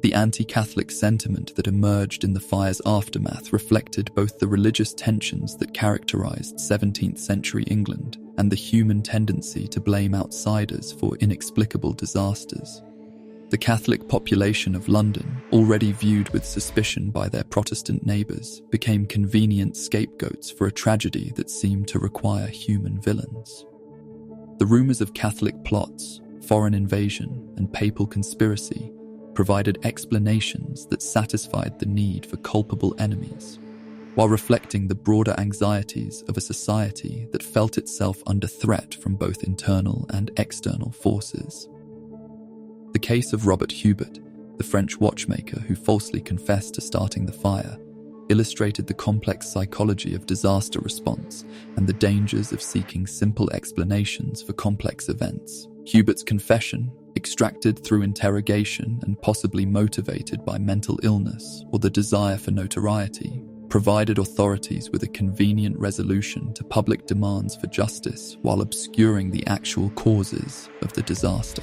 The anti-Catholic sentiment that emerged in the fire's aftermath reflected both the religious tensions that characterized 17th century England and the human tendency to blame outsiders for inexplicable disasters. The Catholic population of London, already viewed with suspicion by their Protestant neighbours, became convenient scapegoats for a tragedy that seemed to require human villains. The rumours of Catholic plots, foreign invasion, and papal conspiracy provided explanations that satisfied the need for culpable enemies, while reflecting the broader anxieties of a society that felt itself under threat from both internal and external forces. The case of Robert Hubert, the French watchmaker who falsely confessed to starting the fire, illustrated the complex psychology of disaster response and the dangers of seeking simple explanations for complex events. Hubert's confession, extracted through interrogation and possibly motivated by mental illness or the desire for notoriety, provided authorities with a convenient resolution to public demands for justice while obscuring the actual causes of the disaster.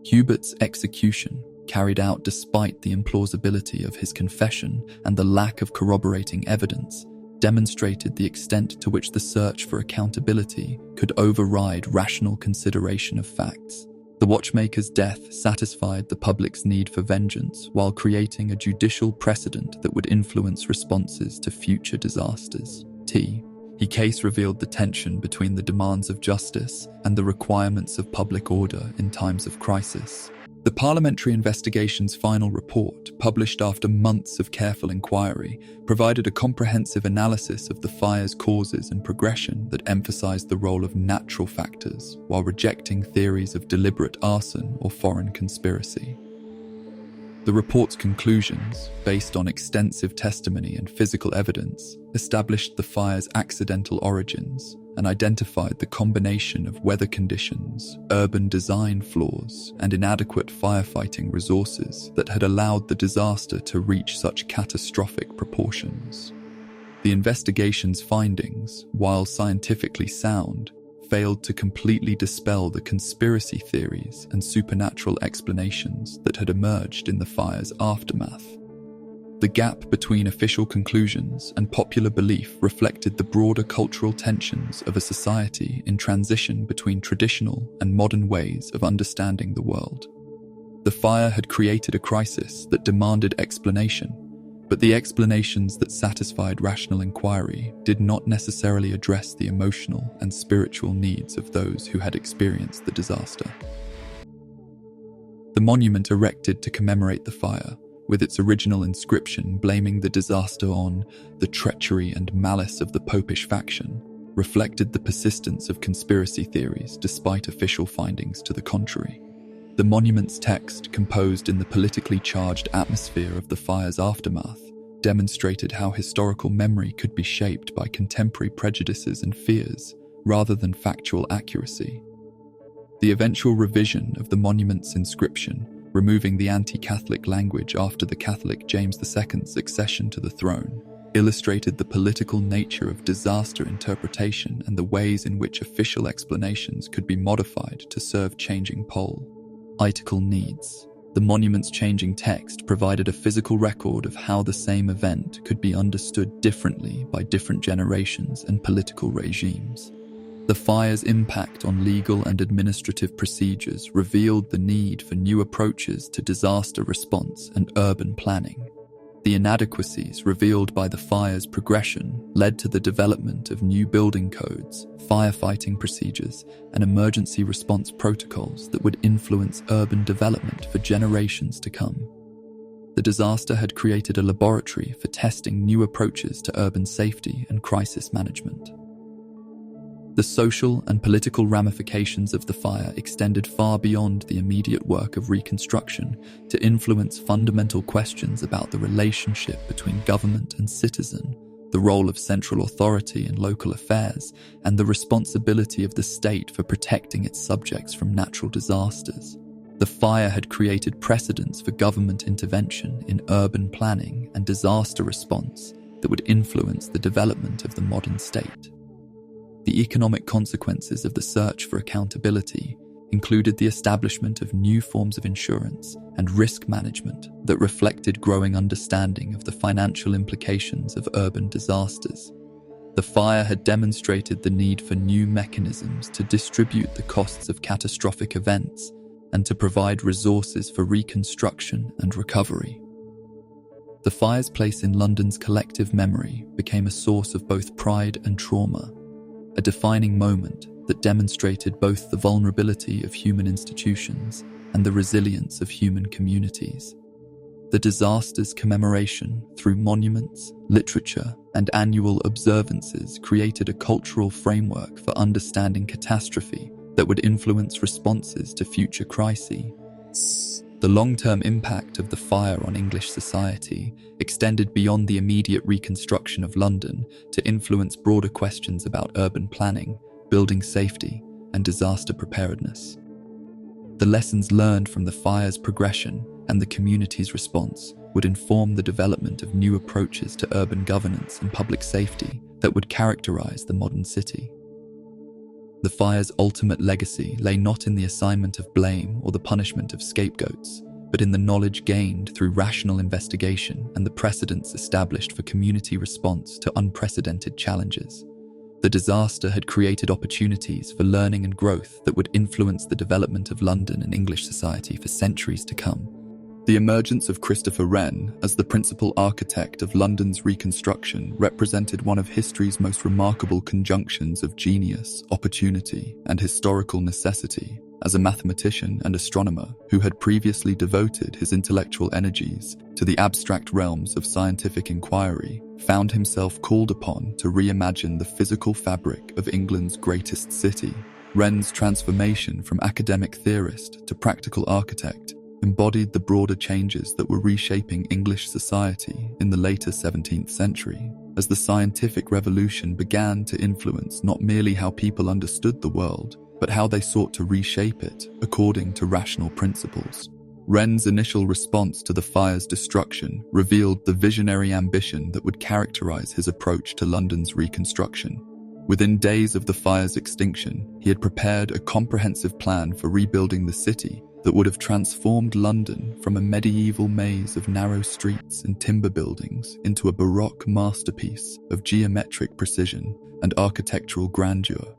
Hubert's execution, carried out despite the implausibility of his confession and the lack of corroborating evidence, demonstrated the extent to which the search for accountability could override rational consideration of facts. The watchmaker's death satisfied the public's need for vengeance while creating a judicial precedent that would influence responses to future disasters. The case revealed the tension between the demands of justice and the requirements of public order in times of crisis. The parliamentary investigation's final report, published after months of careful inquiry, provided a comprehensive analysis of the fire's causes and progression that emphasized the role of natural factors while rejecting theories of deliberate arson or foreign conspiracy. The report's conclusions, based on extensive testimony and physical evidence, established the fire's accidental origins and identified the combination of weather conditions, urban design flaws, and inadequate firefighting resources that had allowed the disaster to reach such catastrophic proportions. The investigation's findings, while scientifically sound, failed to completely dispel the conspiracy theories and supernatural explanations that had emerged in the fire's aftermath. The gap between official conclusions and popular belief reflected the broader cultural tensions of a society in transition between traditional and modern ways of understanding the world. The fire had created a crisis that demanded explanation, but the explanations that satisfied rational inquiry did not necessarily address the emotional and spiritual needs of those who had experienced the disaster. The monument erected to commemorate the fire, with its original inscription blaming the disaster on the treachery and malice of the popish faction, reflected the persistence of conspiracy theories despite official findings to the contrary. The monument's text, composed in the politically charged atmosphere of the fire's aftermath, demonstrated how historical memory could be shaped by contemporary prejudices and fears, rather than factual accuracy. The eventual revision of the monument's inscription, removing the anti-Catholic language after the Catholic James II's accession to the throne, illustrated the political nature of disaster interpretation and the ways in which official explanations could be modified to serve changing political needs. The monument's changing text provided a physical record of how the same event could be understood differently by different generations and political regimes. The fire's impact on legal and administrative procedures revealed the need for new approaches to disaster response and urban planning. The inadequacies revealed by the fire's progression led to the development of new building codes, firefighting procedures, and emergency response protocols that would influence urban development for generations to come. The disaster had created a laboratory for testing new approaches to urban safety and crisis management. The social and political ramifications of the fire extended far beyond the immediate work of reconstruction to influence fundamental questions about the relationship between government and citizen, the role of central authority in local affairs, and the responsibility of the state for protecting its subjects from natural disasters. The fire had created precedents for government intervention in urban planning and disaster response that would influence the development of the modern state. The economic consequences of the search for accountability included the establishment of new forms of insurance and risk management that reflected growing understanding of the financial implications of urban disasters. The fire had demonstrated the need for new mechanisms to distribute the costs of catastrophic events and to provide resources for reconstruction and recovery. The fire's place in London's collective memory became a source of both pride and trauma, a defining moment that demonstrated both the vulnerability of human institutions and the resilience of human communities. The disaster's commemoration through monuments, literature, and annual observances created a cultural framework for understanding catastrophe that would influence responses to future crises. The long-term impact of the fire on English society extended beyond the immediate reconstruction of London to influence broader questions about urban planning, building safety, and disaster preparedness. The lessons learned from the fire's progression and the community's response would inform the development of new approaches to urban governance and public safety that would characterize the modern city. The fire's ultimate legacy lay not in the assignment of blame or the punishment of scapegoats, but in the knowledge gained through rational investigation and the precedents established for community response to unprecedented challenges. The disaster had created opportunities for learning and growth that would influence the development of London and English society for centuries to come. The emergence of Christopher Wren as the principal architect of London's reconstruction represented one of history's most remarkable conjunctions of genius, opportunity, and historical necessity. As a mathematician and astronomer who had previously devoted his intellectual energies to the abstract realms of scientific inquiry, found himself called upon to reimagine the physical fabric of England's greatest city. Wren's transformation from academic theorist to practical architect embodied the broader changes that were reshaping English society in the later 17th century, as the scientific revolution began to influence not merely how people understood the world, but how they sought to reshape it according to rational principles. Wren's initial response to the fire's destruction revealed the visionary ambition that would characterize his approach to London's reconstruction. Within days of the fire's extinction, he had prepared a comprehensive plan for rebuilding the city that would have transformed London from a medieval maze of narrow streets and timber buildings into a Baroque masterpiece of geometric precision and architectural grandeur.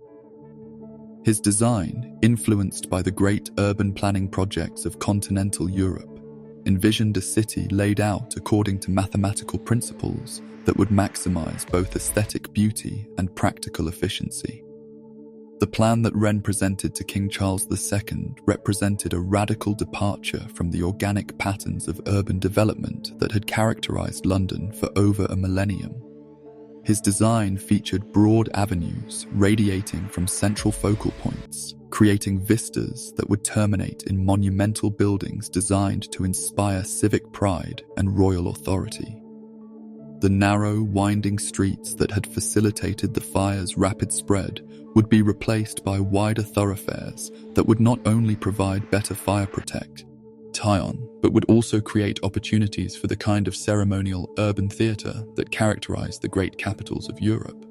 His design, influenced by the great urban planning projects of continental Europe, envisioned a city laid out according to mathematical principles that would maximize both aesthetic beauty and practical efficiency. The plan that Wren presented to King Charles II represented a radical departure from the organic patterns of urban development that had characterized London for over a millennium. His design featured broad avenues radiating from central focal points, creating vistas that would terminate in monumental buildings designed to inspire civic pride and royal authority. The narrow, winding streets that had facilitated the fire's rapid spread would be replaced by wider thoroughfares that would not only provide better fire protection, but would also create opportunities for the kind of ceremonial urban theatre that characterized the great capitals of Europe.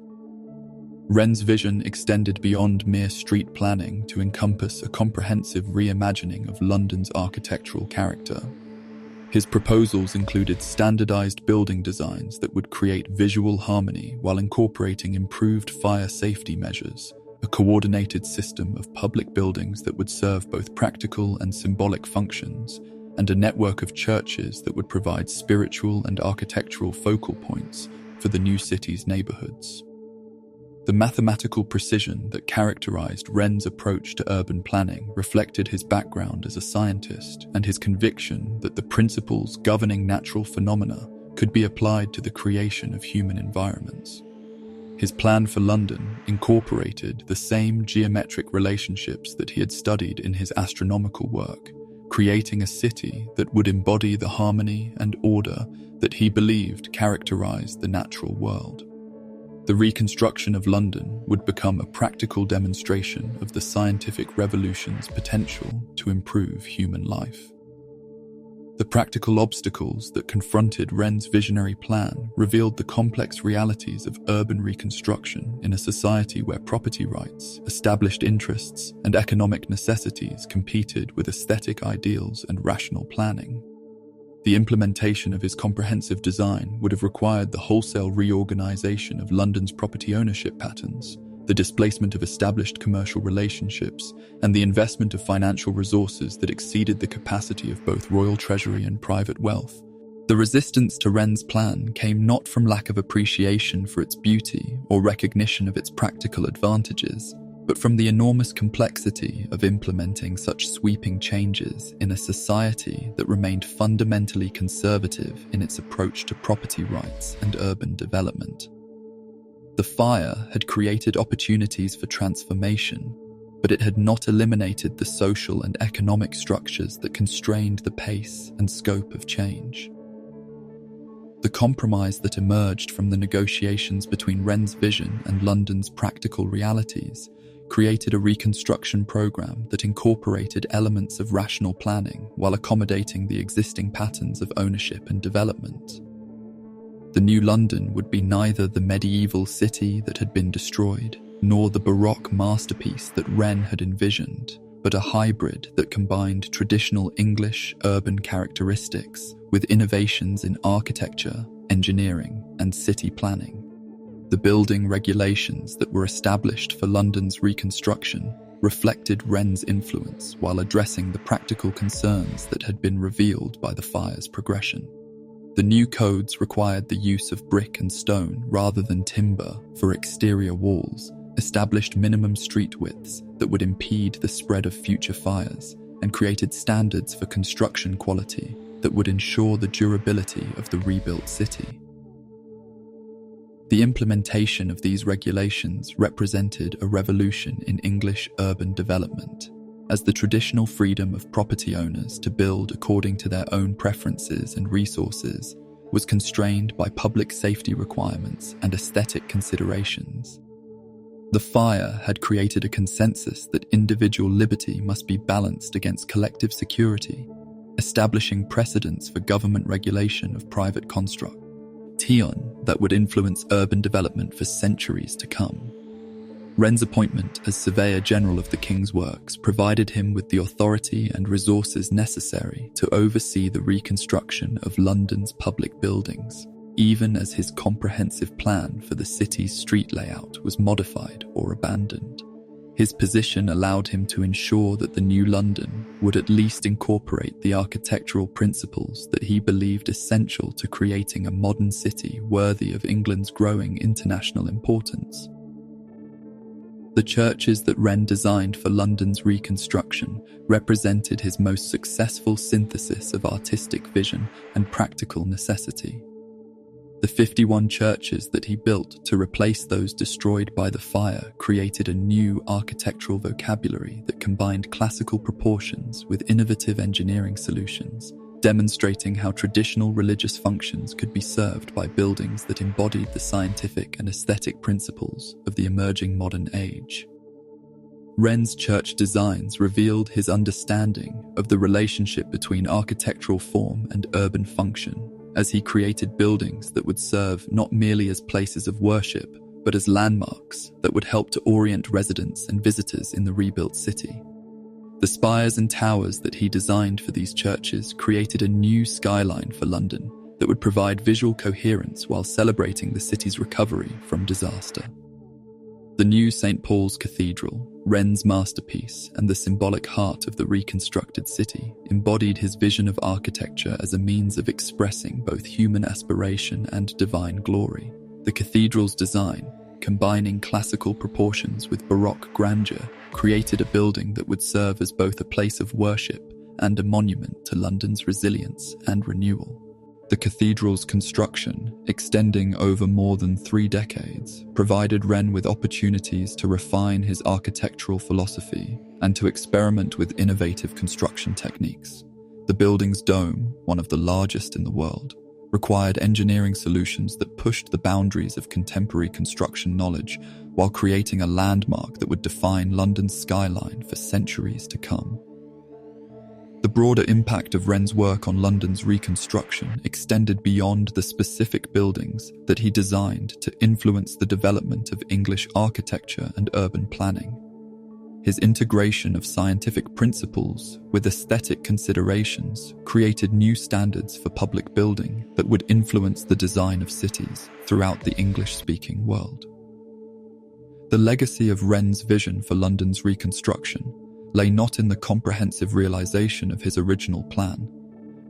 Wren's vision extended beyond mere street planning to encompass a comprehensive reimagining of London's architectural character. His proposals included standardized building designs that would create visual harmony while incorporating improved fire safety measures, a coordinated system of public buildings that would serve both practical and symbolic functions, and a network of churches that would provide spiritual and architectural focal points for the new city's neighborhoods. The mathematical precision that characterized Wren's approach to urban planning reflected his background as a scientist and his conviction that the principles governing natural phenomena could be applied to the creation of human environments. His plan for London incorporated the same geometric relationships that he had studied in his astronomical work, creating a city that would embody the harmony and order that he believed characterized the natural world. The reconstruction of London would become a practical demonstration of the scientific revolution's potential to improve human life. The practical obstacles that confronted Wren's visionary plan revealed the complex realities of urban reconstruction in a society where property rights, established interests, and economic necessities competed with aesthetic ideals and rational planning. The implementation of his comprehensive design would have required the wholesale reorganization of London's property ownership patterns, the displacement of established commercial relationships, and the investment of financial resources that exceeded the capacity of both royal treasury and private wealth. The resistance to Wren's plan came not from lack of appreciation for its beauty or recognition of its practical advantages, but from the enormous complexity of implementing such sweeping changes in a society that remained fundamentally conservative in its approach to property rights and urban development. The fire had created opportunities for transformation, but it had not eliminated the social and economic structures that constrained the pace and scope of change. The compromise that emerged from the negotiations between Wren's vision and London's practical realities created a reconstruction program that incorporated elements of rational planning while accommodating the existing patterns of ownership and development. The new London would be neither the medieval city that had been destroyed, nor the Baroque masterpiece that Wren had envisioned, but a hybrid that combined traditional English urban characteristics with innovations in architecture, engineering, and city planning. The building regulations that were established for London's reconstruction reflected Wren's influence while addressing the practical concerns that had been revealed by the fire's progression. The new codes required the use of brick and stone rather than timber for exterior walls, established minimum street widths that would impede the spread of future fires, and created standards for construction quality that would ensure the durability of the rebuilt city. The implementation of these regulations represented a revolution in English urban development, as the traditional freedom of property owners to build according to their own preferences and resources was constrained by public safety requirements and aesthetic considerations. The fire had created a consensus that individual liberty must be balanced against collective security, establishing precedents for government regulation of private construct that would influence urban development for centuries to come. Wren's appointment as Surveyor General of the King's Works provided him with the authority and resources necessary to oversee the reconstruction of London's public buildings, even as his comprehensive plan for the city's street layout was modified or abandoned. His position allowed him to ensure that the new London would at least incorporate the architectural principles that he believed essential to creating a modern city worthy of England's growing international importance. The churches that Wren designed for London's reconstruction represented his most successful synthesis of artistic vision and practical necessity. The 51 churches that he built to replace those destroyed by the fire created a new architectural vocabulary that combined classical proportions with innovative engineering solutions, demonstrating how traditional religious functions could be served by buildings that embodied the scientific and aesthetic principles of the emerging modern age. Wren's church designs revealed his understanding of the relationship between architectural form and urban function, as he created buildings that would serve not merely as places of worship, but as landmarks that would help to orient residents and visitors in the rebuilt city. The spires and towers that he designed for these churches created a new skyline for London that would provide visual coherence while celebrating the city's recovery from disaster. The new St. Paul's Cathedral, Wren's masterpiece and the symbolic heart of the reconstructed city, embodied his vision of architecture as a means of expressing both human aspiration and divine glory. The cathedral's design, combining classical proportions with Baroque grandeur, created a building that would serve as both a place of worship and a monument to London's resilience and renewal. The cathedral's construction, extending over more than 3 decades, provided Wren with opportunities to refine his architectural philosophy and to experiment with innovative construction techniques. The building's dome, one of the largest in the world, required engineering solutions that pushed the boundaries of contemporary construction knowledge while creating a landmark that would define London's skyline for centuries to come. The broader impact of Wren's work on London's reconstruction extended beyond the specific buildings that he designed to influence the development of English architecture and urban planning. His integration of scientific principles with aesthetic considerations created new standards for public building that would influence the design of cities throughout the English-speaking world. The legacy of Wren's vision for London's reconstruction lay not in the comprehensive realization of his original plan,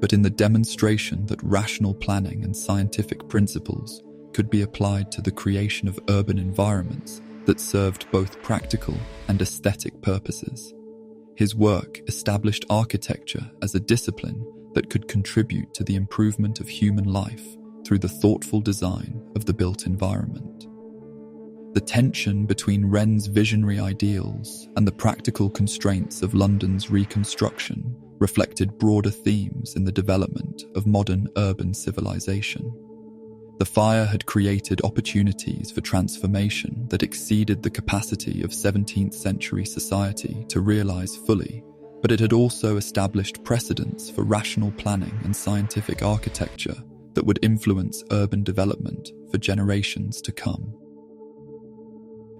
but in the demonstration that rational planning and scientific principles could be applied to the creation of urban environments that served both practical and aesthetic purposes. His work established architecture as a discipline that could contribute to the improvement of human life through the thoughtful design of the built environment. The tension between Wren's visionary ideals and the practical constraints of London's reconstruction reflected broader themes in the development of modern urban civilization. The fire had created opportunities for transformation that exceeded the capacity of 17th century society to realize fully, but it had also established precedents for rational planning and scientific architecture that would influence urban development for generations to come.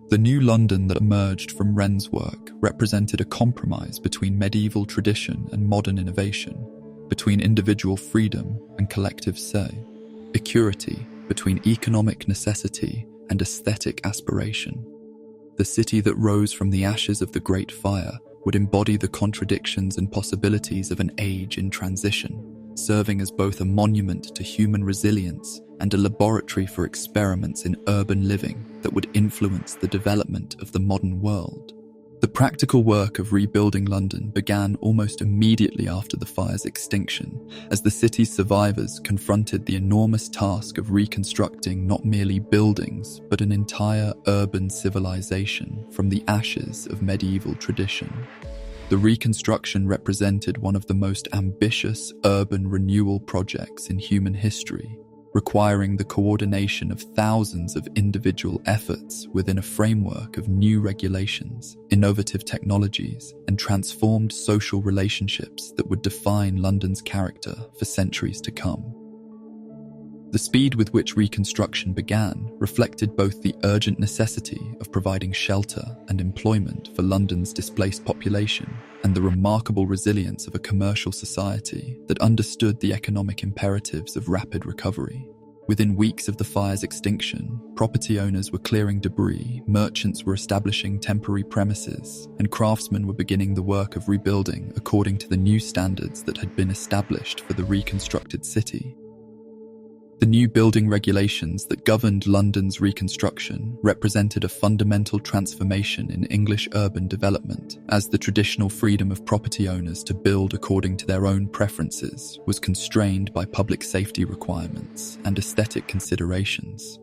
The new London that emerged from Wren's work represented a compromise between medieval tradition and modern innovation, between individual freedom and collective say, equity between economic necessity and aesthetic aspiration. The city that rose from the ashes of the Great Fire would embody the contradictions and possibilities of an age in transition, serving as both a monument to human resilience and a laboratory for experiments in urban living that would influence the development of the modern world. The practical work of rebuilding London began almost immediately after the fire's extinction, as the city's survivors confronted the enormous task of reconstructing not merely buildings, but an entire urban civilization from the ashes of medieval tradition. The reconstruction represented one of the most ambitious urban renewal projects in human history, requiring the coordination of thousands of individual efforts within a framework of new regulations, innovative technologies, and transformed social relationships that would define London's character for centuries to come. The speed with which reconstruction began reflected both the urgent necessity of providing shelter and employment for London's displaced population and the remarkable resilience of a commercial society that understood the economic imperatives of rapid recovery. Within weeks of the fire's extinction, property owners were clearing debris, merchants were establishing temporary premises, and craftsmen were beginning the work of rebuilding according to the new standards that had been established for the reconstructed city. The new building regulations that governed London's reconstruction represented a fundamental transformation in English urban development, as the traditional freedom of property owners to build according to their own preferences was constrained by public safety requirements and aesthetic considerations.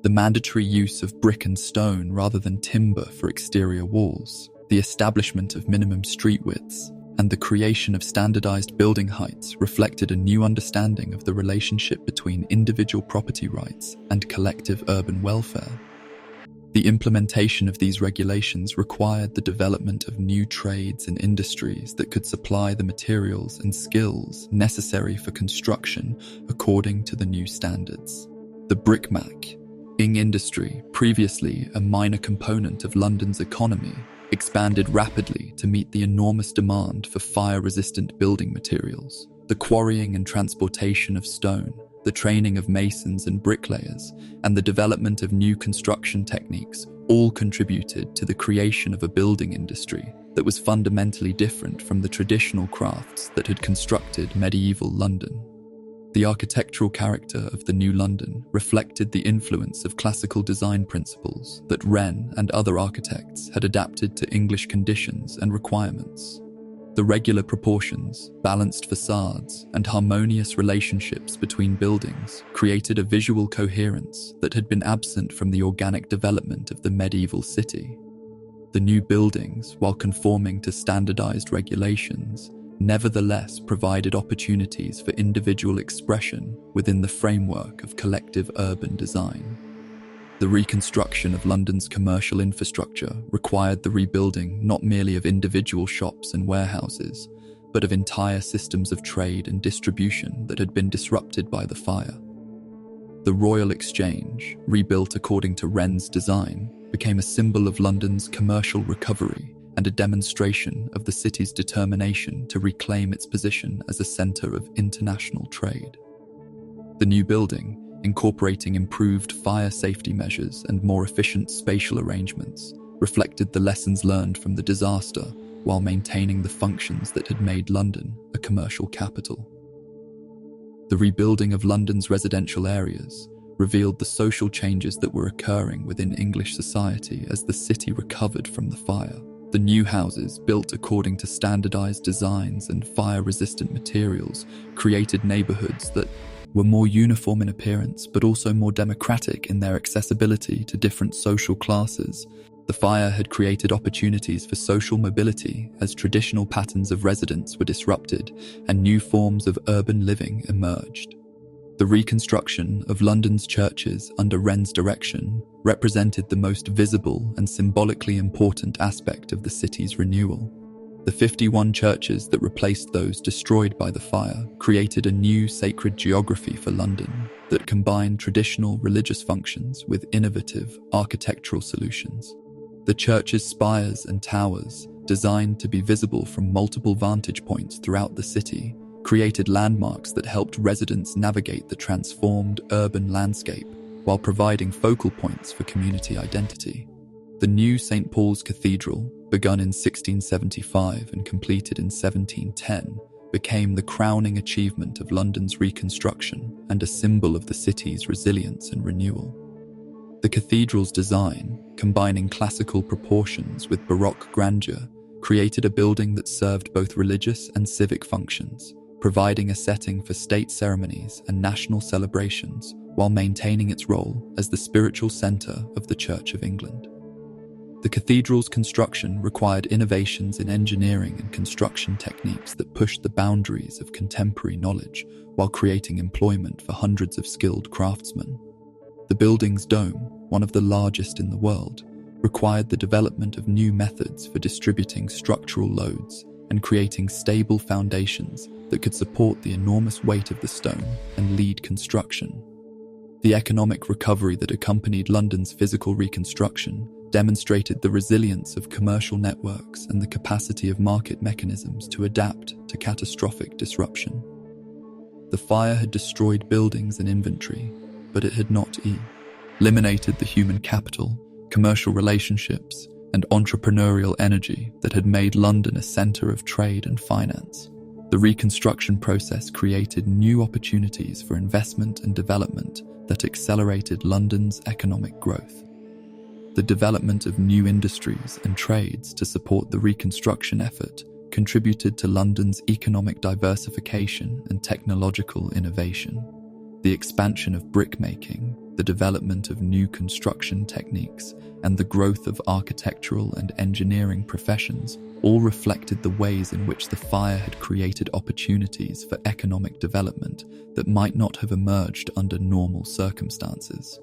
The mandatory use of brick and stone rather than timber for exterior walls, the establishment of minimum street widths, and the creation of standardized building heights reflected a new understanding of the relationship between individual property rights and collective urban welfare. The implementation of these regulations required the development of new trades and industries that could supply the materials and skills necessary for construction according to the new standards. The brickmaking industry, previously a minor component of London's economy, expanded rapidly to meet the enormous demand for fire-resistant building materials. The quarrying and transportation of stone, the training of masons and bricklayers, and the development of new construction techniques all contributed to the creation of a building industry that was fundamentally different from the traditional crafts that had constructed medieval London. The architectural character of the New London reflected the influence of classical design principles that Wren and other architects had adapted to English conditions and requirements. The regular proportions, balanced facades, and harmonious relationships between buildings created a visual coherence that had been absent from the organic development of the medieval city. The new buildings, while conforming to standardized regulations, nevertheless provided opportunities for individual expression within the framework of collective urban design. The reconstruction of London's commercial infrastructure required the rebuilding not merely of individual shops and warehouses, but of entire systems of trade and distribution that had been disrupted by the fire. The Royal Exchange, rebuilt according to Wren's design, became a symbol of London's commercial recovery and a demonstration of the city's determination to reclaim its position as a centre of international trade. The new building, incorporating improved fire safety measures and more efficient spatial arrangements, reflected the lessons learned from the disaster while maintaining the functions that had made London a commercial capital. The rebuilding of London's residential areas revealed the social changes that were occurring within English society as the city recovered from the fire. The new houses, built according to standardized designs and fire-resistant materials, created neighborhoods that were more uniform in appearance but also more democratic in their accessibility to different social classes. The fire had created opportunities for social mobility as traditional patterns of residence were disrupted and new forms of urban living emerged. The The reconstruction of London's churches under Wren's direction represented the most visible and symbolically important aspect of the city's renewal. The 51 churches that replaced those destroyed by the fire created a new sacred geography for London that combined traditional religious functions with innovative architectural solutions. The church's spires and towers, designed to be visible from multiple vantage points throughout the city, created landmarks that helped residents navigate the transformed urban landscape while providing focal points for community identity. The new St. Paul's Cathedral, begun in 1675 and completed in 1710, became the crowning achievement of London's reconstruction and a symbol of the city's resilience and renewal. The cathedral's design, combining classical proportions with Baroque grandeur, created a building that served both religious and civic functions, providing a setting for state ceremonies and national celebrations while maintaining its role as the spiritual centre of the Church of England. The cathedral's construction required innovations in engineering and construction techniques that pushed the boundaries of contemporary knowledge while creating employment for hundreds of skilled craftsmen. The building's dome, one of the largest in the world, required the development of new methods for distributing structural loads and creating stable foundations that could support the enormous weight of the stone and lead construction. The economic recovery that accompanied London's physical reconstruction demonstrated the resilience of commercial networks and the capacity of market mechanisms to adapt to catastrophic disruption. The fire had destroyed buildings and inventory, but it had not eliminated the human capital, commercial relationships, and entrepreneurial energy that had made London a centre of trade and finance. The reconstruction process created new opportunities for investment and development that accelerated London's economic growth. The development of new industries and trades to support the reconstruction effort contributed to London's economic diversification and technological innovation. The expansion of brickmaking, the development of new construction techniques, and the growth of architectural and engineering professions all reflected the ways in which the fire had created opportunities for economic development that might not have emerged under normal circumstances.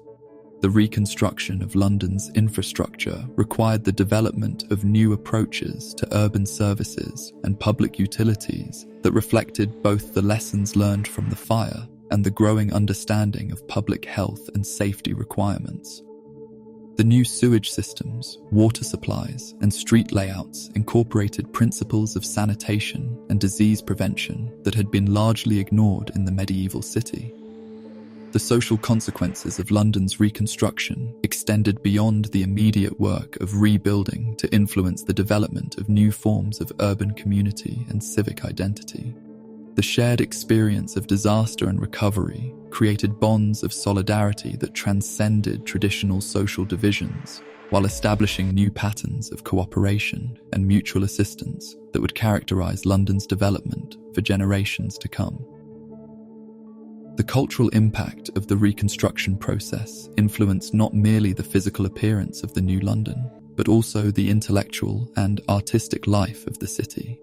The reconstruction of London's infrastructure required the development of new approaches to urban services and public utilities that reflected both the lessons learned from the fire and the growing understanding of public health and safety requirements. The new sewage systems, water supplies, and street layouts incorporated principles of sanitation and disease prevention that had been largely ignored in the medieval city. The social consequences of London's reconstruction extended beyond the immediate work of rebuilding to influence the development of new forms of urban community and civic identity. The shared experience of disaster and recovery created bonds of solidarity that transcended traditional social divisions, while establishing new patterns of cooperation and mutual assistance that would characterize London's development for generations to come. The cultural impact of the reconstruction process influenced not merely the physical appearance of the new London, but also the intellectual and artistic life of the city.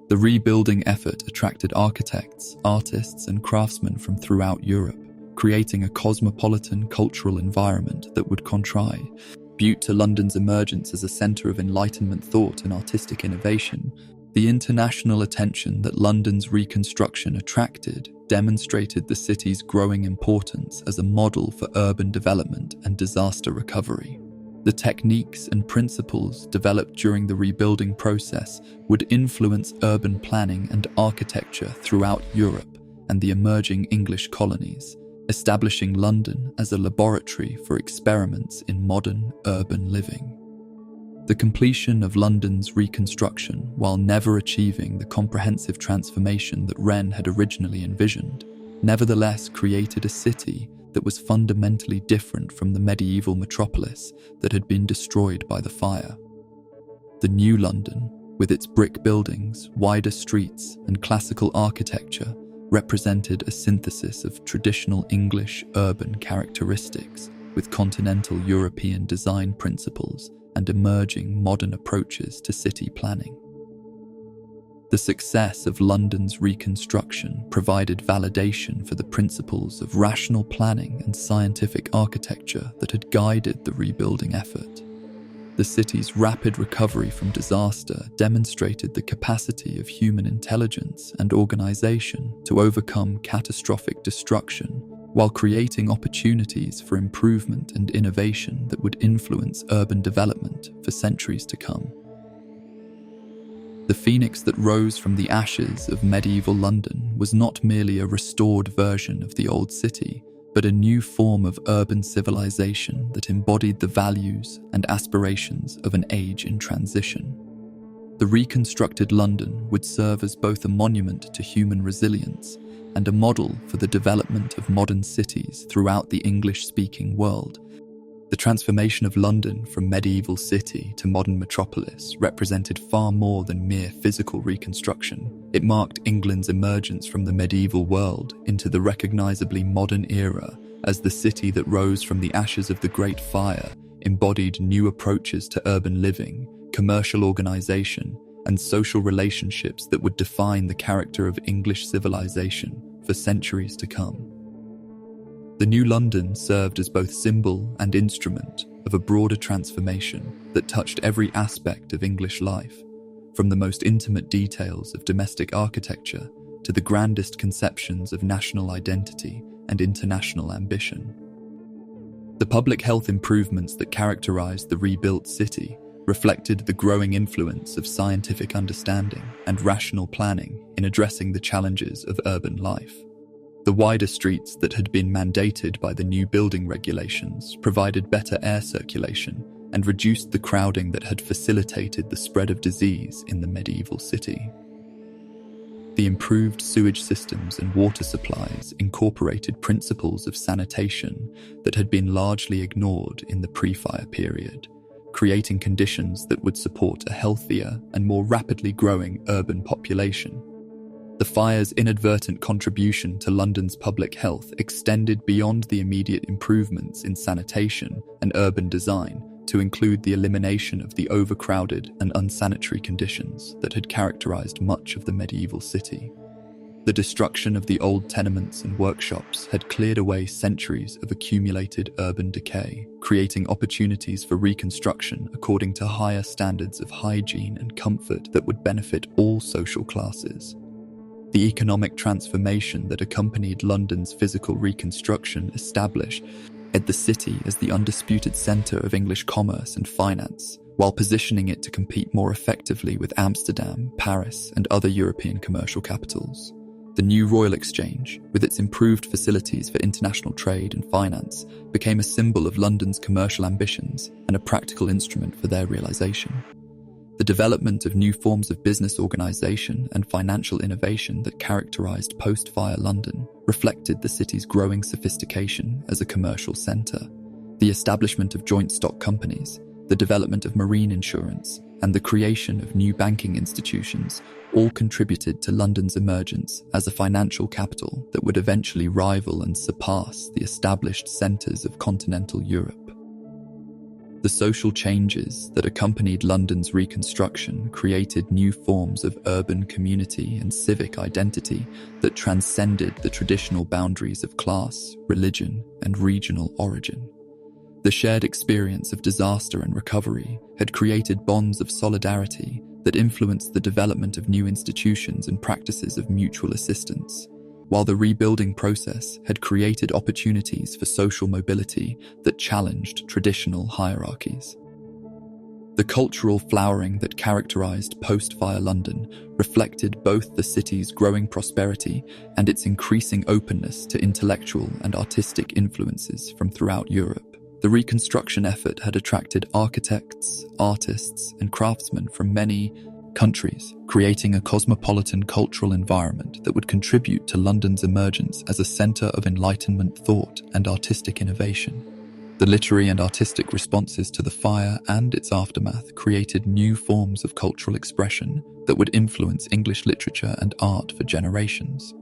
The rebuilding effort attracted architects, artists, and craftsmen from throughout Europe, creating a cosmopolitan cultural environment that would contribute to London's emergence as a centre of Enlightenment thought and artistic innovation. The international attention that London's reconstruction attracted demonstrated the city's growing importance as a model for urban development and disaster recovery. The techniques and principles developed during the rebuilding process would influence urban planning and architecture throughout Europe and the emerging English colonies, establishing London as a laboratory for experiments in modern urban living. The completion of London's reconstruction, while never achieving the comprehensive transformation that Wren had originally envisioned, nevertheless created a city that was fundamentally different from the medieval metropolis that had been destroyed by the fire. The new London, with its brick buildings, wider streets, and classical architecture, represented a synthesis of traditional English urban characteristics with continental European design principles and emerging modern approaches to city planning. The success of London's reconstruction provided validation for the principles of rational planning and scientific architecture that had guided the rebuilding effort. The city's rapid recovery from disaster demonstrated the capacity of human intelligence and organization to overcome catastrophic destruction while creating opportunities for improvement and innovation that would influence urban development for centuries to come. The phoenix that rose from the ashes of medieval London was not merely a restored version of the old city, but a new form of urban civilization that embodied the values and aspirations of an age in transition. The reconstructed London would serve as both a monument to human resilience and a model for the development of modern cities throughout the English-speaking world. The transformation of London from medieval city to modern metropolis represented far more than mere physical reconstruction. It marked England's emergence from the medieval world into the recognizably modern era as the city that rose from the ashes of the Great Fire embodied new approaches to urban living, commercial organization, and social relationships that would define the character of English civilization for centuries to come. The new London served as both symbol and instrument of a broader transformation that touched every aspect of English life, from the most intimate details of domestic architecture to the grandest conceptions of national identity and international ambition. The public health improvements that characterized the rebuilt city reflected the growing influence of scientific understanding and rational planning in addressing the challenges of urban life. The wider streets that had been mandated by the new building regulations provided better air circulation and reduced the crowding that had facilitated the spread of disease in the medieval city. The improved sewage systems and water supplies incorporated principles of sanitation that had been largely ignored in the pre-fire period, creating conditions that would support a healthier and more rapidly growing urban population. The fire's inadvertent contribution to London's public health extended beyond the immediate improvements in sanitation and urban design to include the elimination of the overcrowded and unsanitary conditions that had characterized much of the medieval city. The destruction of the old tenements and workshops had cleared away centuries of accumulated urban decay, creating opportunities for reconstruction according to higher standards of hygiene and comfort that would benefit all social classes. The economic transformation that accompanied London's physical reconstruction established the city as the undisputed centre of English commerce and finance, while positioning it to compete more effectively with Amsterdam, Paris, and other European commercial capitals. The new Royal Exchange, with its improved facilities for international trade and finance, became a symbol of London's commercial ambitions and a practical instrument for their realisation. The development of new forms of business organisation and financial innovation that characterised post-fire London reflected the city's growing sophistication as a commercial centre. The establishment of joint stock companies, the development of marine insurance, and the creation of new banking institutions all contributed to London's emergence as a financial capital that would eventually rival and surpass the established centres of continental Europe. The social changes that accompanied London's reconstruction created new forms of urban community and civic identity that transcended the traditional boundaries of class, religion, and regional origin. The shared experience of disaster and recovery had created bonds of solidarity that influenced the development of new institutions and practices of mutual assistance, while the rebuilding process had created opportunities for social mobility that challenged traditional hierarchies. The cultural flowering that characterized post-fire London reflected both the city's growing prosperity and its increasing openness to intellectual and artistic influences from throughout Europe. The reconstruction effort had attracted architects, artists, and craftsmen from many countries, creating a cosmopolitan cultural environment that would contribute to London's emergence as a centre of Enlightenment thought and artistic innovation. The literary and artistic responses to the fire and its aftermath created new forms of cultural expression that would influence English literature and art for generations.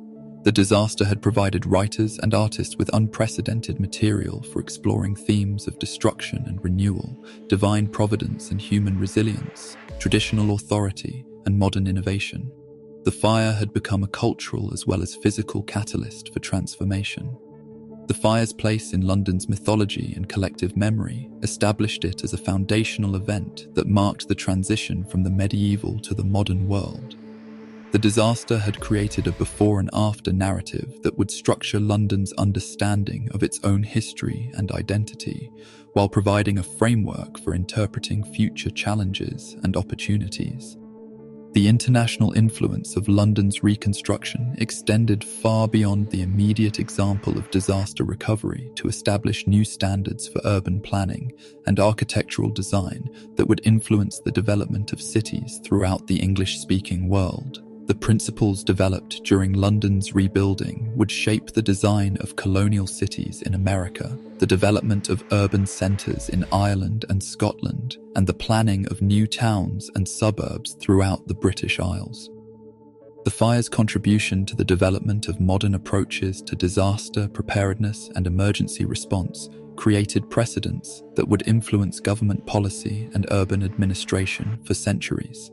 The disaster had provided writers and artists with unprecedented material for exploring themes of destruction and renewal, divine providence and human resilience, traditional authority, and modern innovation. The fire had become a cultural as well as physical catalyst for transformation. The fire's place in London's mythology and collective memory established it as a foundational event that marked the transition from the medieval to the modern world. The disaster had created a before and after narrative that would structure London's understanding of its own history and identity, while providing a framework for interpreting future challenges and opportunities. The international influence of London's reconstruction extended far beyond the immediate example of disaster recovery to establish new standards for urban planning and architectural design that would influence the development of cities throughout the English-speaking world. The principles developed during London's rebuilding would shape the design of colonial cities in America, the development of urban centres in Ireland and Scotland, and the planning of new towns and suburbs throughout the British Isles. The fire's contribution to the development of modern approaches to disaster preparedness and emergency response created precedents that would influence government policy and urban administration for centuries.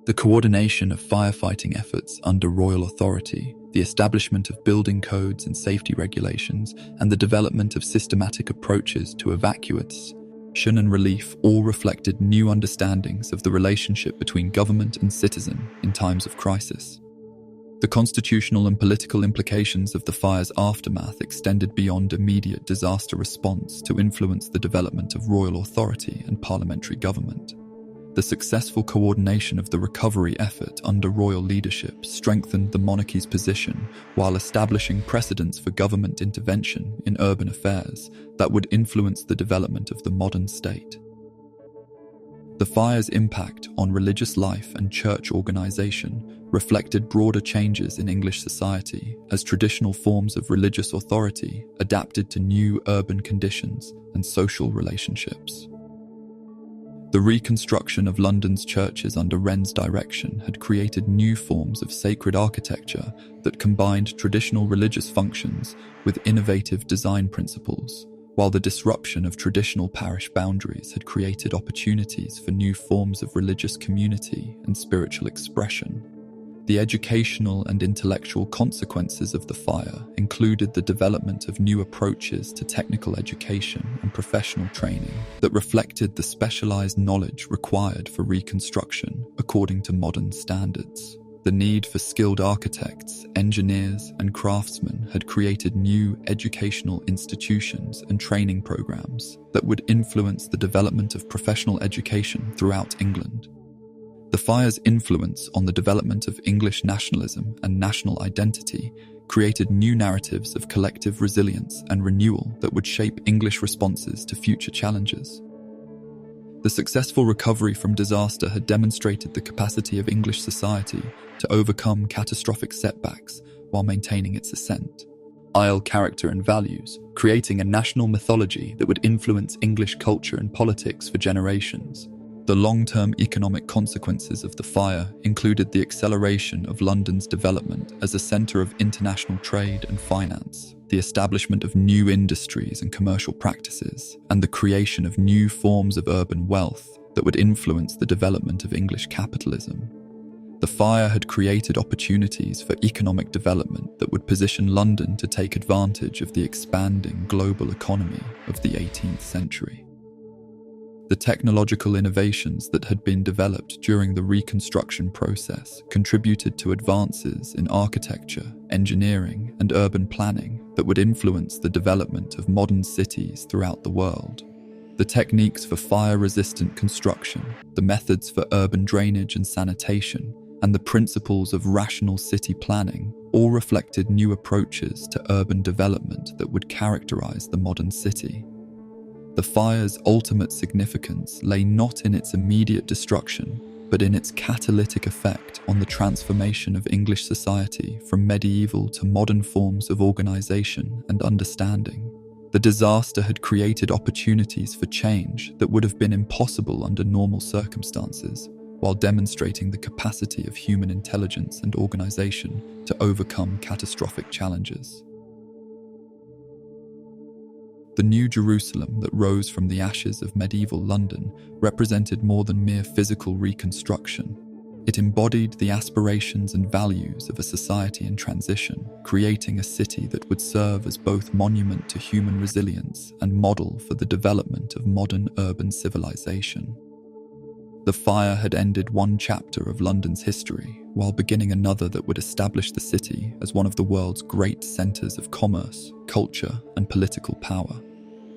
The coordination of firefighting efforts under royal authority, the establishment of building codes and safety regulations, and the development of systematic approaches to evacuation and relief all reflected new understandings of the relationship between government and citizen in times of crisis. The constitutional and political implications of the fire's aftermath extended beyond immediate disaster response to influence the development of royal authority and parliamentary government. The successful coordination of the recovery effort under royal leadership strengthened the monarchy's position while establishing precedents for government intervention in urban affairs that would influence the development of the modern state. The fire's impact on religious life and church organisation reflected broader changes in English society as traditional forms of religious authority adapted to new urban conditions and social relationships. The reconstruction of London's churches under Wren's direction had created new forms of sacred architecture that combined traditional religious functions with innovative design principles, while the disruption of traditional parish boundaries had created opportunities for new forms of religious community and spiritual expression. The educational and intellectual consequences of the fire included the development of new approaches to technical education and professional training that reflected the specialized knowledge required for reconstruction according to modern standards. The need for skilled architects, engineers, and craftsmen had created new educational institutions and training programs that would influence the development of professional education throughout England. The fire's influence on the development of English nationalism and national identity created new narratives of collective resilience and renewal that would shape English responses to future challenges. The successful recovery from disaster had demonstrated the capacity of English society to overcome catastrophic setbacks while maintaining its ascent. Isle character and values, creating a national mythology that would influence English culture and politics for generations. The long-term economic consequences of the fire included the acceleration of London's development as a centre of international trade and finance, the establishment of new industries and commercial practices, and the creation of new forms of urban wealth that would influence the development of English capitalism. The fire had created opportunities for economic development that would position London to take advantage of the expanding global economy of the 18th century. The technological innovations that had been developed during the reconstruction process contributed to advances in architecture, engineering, and urban planning that would influence the development of modern cities throughout the world. The techniques for fire-resistant construction, the methods for urban drainage and sanitation, and the principles of rational city planning all reflected new approaches to urban development that would characterize the modern city. The fire's ultimate significance lay not in its immediate destruction, but in its catalytic effect on the transformation of English society from medieval to modern forms of organization and understanding. The disaster had created opportunities for change that would have been impossible under normal circumstances, while demonstrating the capacity of human intelligence and organization to overcome catastrophic challenges. The New Jerusalem that rose from the ashes of medieval London represented more than mere physical reconstruction. It embodied the aspirations and values of a society in transition, creating a city that would serve as both monument to human resilience and model for the development of modern urban civilization. The fire had ended one chapter of London's history, while beginning another that would establish the city as one of the world's great centres of commerce, culture, and political power.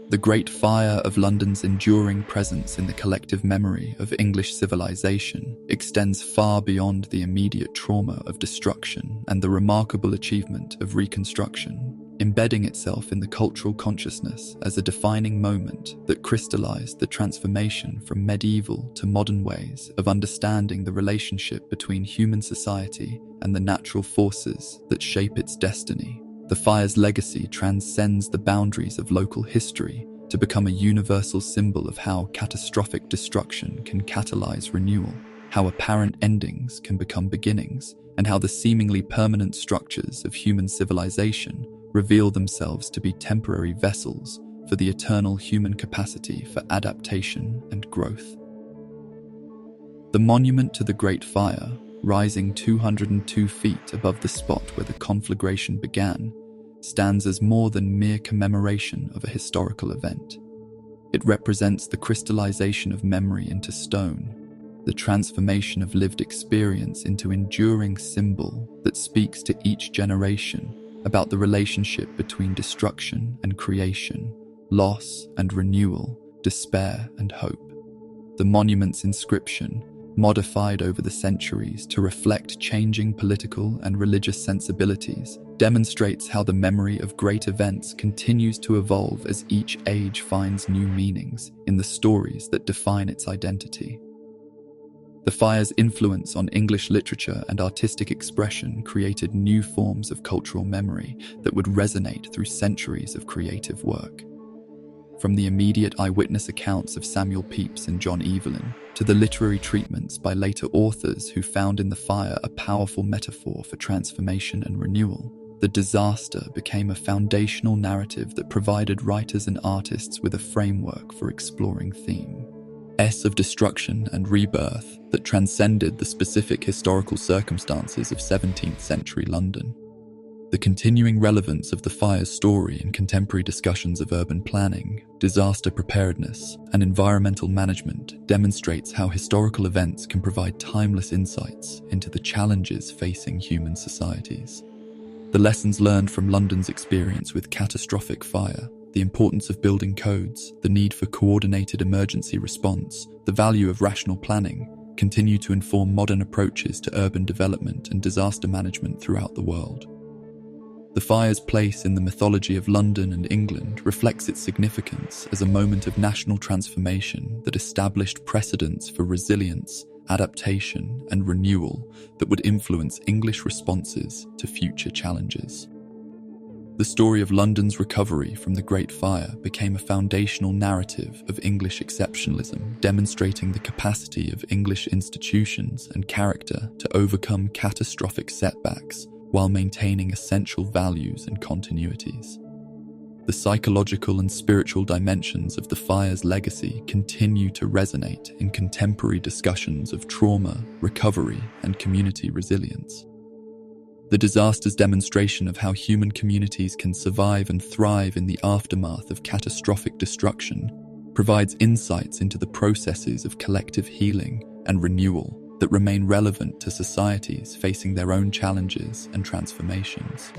The Great Fire of London's enduring presence in the collective memory of English civilization extends far beyond the immediate trauma of destruction and the remarkable achievement of reconstruction, embedding itself in the cultural consciousness as a defining moment that crystallized the transformation from medieval to modern ways of understanding the relationship between human society and the natural forces that shape its destiny. The fire's legacy transcends the boundaries of local history to become a universal symbol of how catastrophic destruction can catalyze renewal, how apparent endings can become beginnings, and how the seemingly permanent structures of human civilization reveal themselves to be temporary vessels for the eternal human capacity for adaptation and growth. The monument to the Great Fire, rising 202 feet above the spot where the conflagration began, stands as more than mere commemoration of a historical event. It represents the crystallization of memory into stone, the transformation of lived experience into enduring symbol that speaks to each generation about the relationship between destruction and creation, loss and renewal, despair and hope. The monument's inscription, modified over the centuries to reflect changing political and religious sensibilities, demonstrates how the memory of great events continues to evolve as each age finds new meanings in the stories that define its identity. The fire's influence on English literature and artistic expression created new forms of cultural memory that would resonate through centuries of creative work. From the immediate eyewitness accounts of Samuel Pepys and John Evelyn, to the literary treatments by later authors who found in the fire a powerful metaphor for transformation and renewal, the disaster became a foundational narrative that provided writers and artists with a framework for exploring themes of destruction and rebirth that transcended the specific historical circumstances of 17th century London. The continuing relevance of the fire's story in contemporary discussions of urban planning, disaster preparedness, and environmental management demonstrates how historical events can provide timeless insights into the challenges facing human societies. The lessons learned from London's experience with catastrophic fire, the importance of building codes, the need for coordinated emergency response, the value of rational planning, continue to inform modern approaches to urban development and disaster management throughout the world. The fire's place in the mythology of London and England reflects its significance as a moment of national transformation that established precedents for resilience, adaptation, and renewal that would influence English responses to future challenges. The story of London's recovery from the Great Fire became a foundational narrative of English exceptionalism, demonstrating the capacity of English institutions and character to overcome catastrophic setbacks while maintaining essential values and continuities. The psychological and spiritual dimensions of the fire's legacy continue to resonate in contemporary discussions of trauma, recovery, and community resilience. The disaster's demonstration of how human communities can survive and thrive in the aftermath of catastrophic destruction provides insights into the processes of collective healing and renewal that remain relevant to societies facing their own challenges and transformations.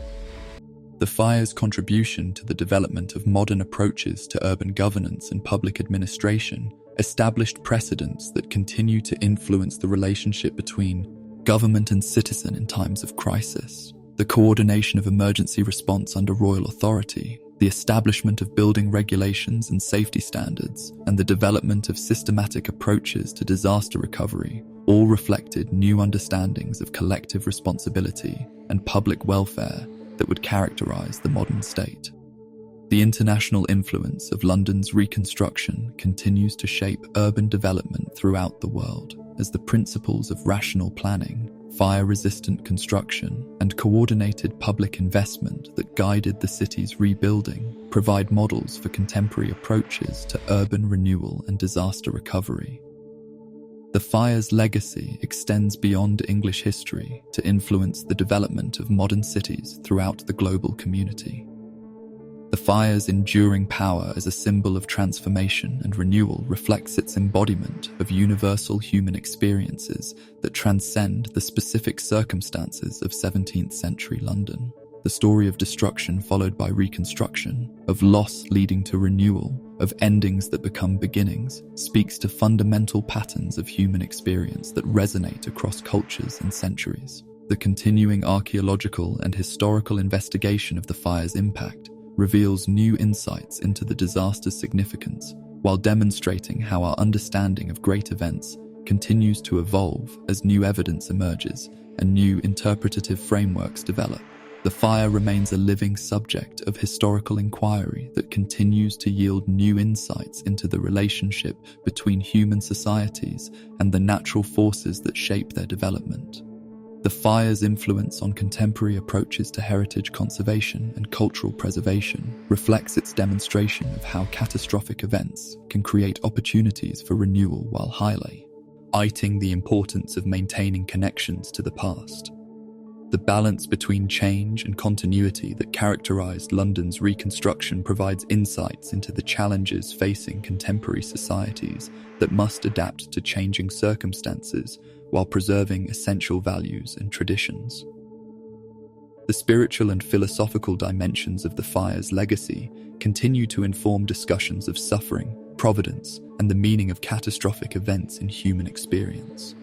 The fire's contribution to the development of modern approaches to urban governance and public administration established precedents that continue to influence the relationship between government and citizen in times of crisis, the coordination of emergency response under royal authority, the establishment of building regulations and safety standards, and the development of systematic approaches to disaster recovery all reflected new understandings of collective responsibility and public welfare that would characterize the modern state. The international influence of London's reconstruction continues to shape urban development throughout the world, as the principles of rational planning, fire-resistant construction, and coordinated public investment that guided the city's rebuilding provide models for contemporary approaches to urban renewal and disaster recovery. The fire's legacy extends beyond English history to influence the development of modern cities throughout the global community. The fire's enduring power as a symbol of transformation and renewal reflects its embodiment of universal human experiences that transcend the specific circumstances of 17th century London. The story of destruction followed by reconstruction, of loss leading to renewal, of endings that become beginnings, speaks to fundamental patterns of human experience that resonate across cultures and centuries. The continuing archaeological and historical investigation of the fire's impact reveals new insights into the disaster's significance, while demonstrating how our understanding of great events continues to evolve as new evidence emerges and new interpretative frameworks develop. The fire remains a living subject of historical inquiry that continues to yield new insights into the relationship between human societies and the natural forces that shape their development. The fire's influence on contemporary approaches to heritage conservation and cultural preservation reflects its demonstration of how catastrophic events can create opportunities for renewal while highlighting the importance of maintaining connections to the past. The balance between change and continuity that characterized London's reconstruction provides insights into the challenges facing contemporary societies that must adapt to changing circumstances while preserving essential values and traditions. The spiritual and philosophical dimensions of the fire's legacy continue to inform discussions of suffering, providence, and the meaning of catastrophic events in human experience.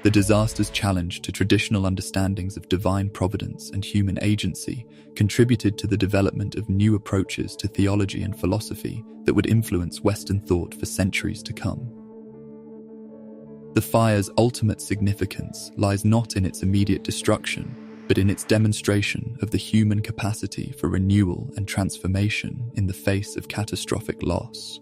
The disaster's challenge to traditional understandings of divine providence and human agency contributed to the development of new approaches to theology and philosophy that would influence Western thought for centuries to come. The fire's ultimate significance lies not in its immediate destruction, but in its demonstration of the human capacity for renewal and transformation in the face of catastrophic loss.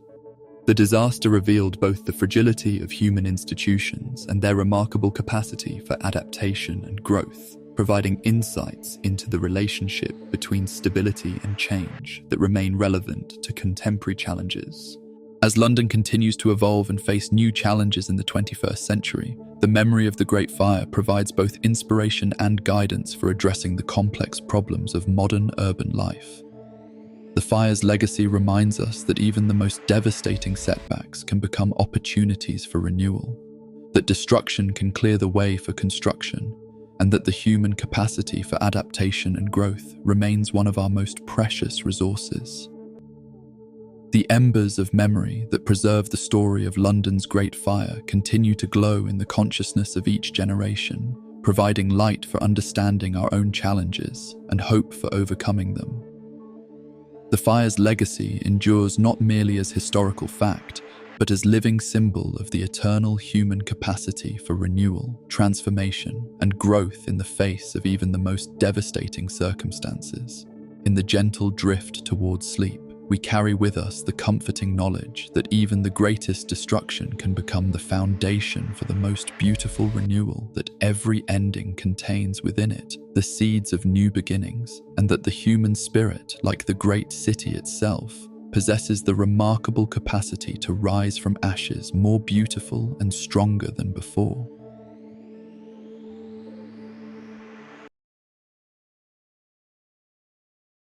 The disaster revealed both the fragility of human institutions and their remarkable capacity for adaptation and growth, providing insights into the relationship between stability and change that remain relevant to contemporary challenges. As London continues to evolve and face new challenges in the 21st century, the memory of the Great Fire provides both inspiration and guidance for addressing the complex problems of modern urban life. The fire's legacy reminds us that even the most devastating setbacks can become opportunities for renewal, that destruction can clear the way for construction, and that the human capacity for adaptation and growth remains one of our most precious resources. The embers of memory that preserve the story of London's Great Fire continue to glow in the consciousness of each generation, providing light for understanding our own challenges and hope for overcoming them. The fire's legacy endures not merely as historical fact, but as living symbol of the eternal human capacity for renewal, transformation, and growth in the face of even the most devastating circumstances. In the gentle drift towards sleep, we carry with us the comforting knowledge that even the greatest destruction can become the foundation for the most beautiful renewal, that every ending contains within it the seeds of new beginnings, and that the human spirit, like the great city itself, possesses the remarkable capacity to rise from ashes more beautiful and stronger than before.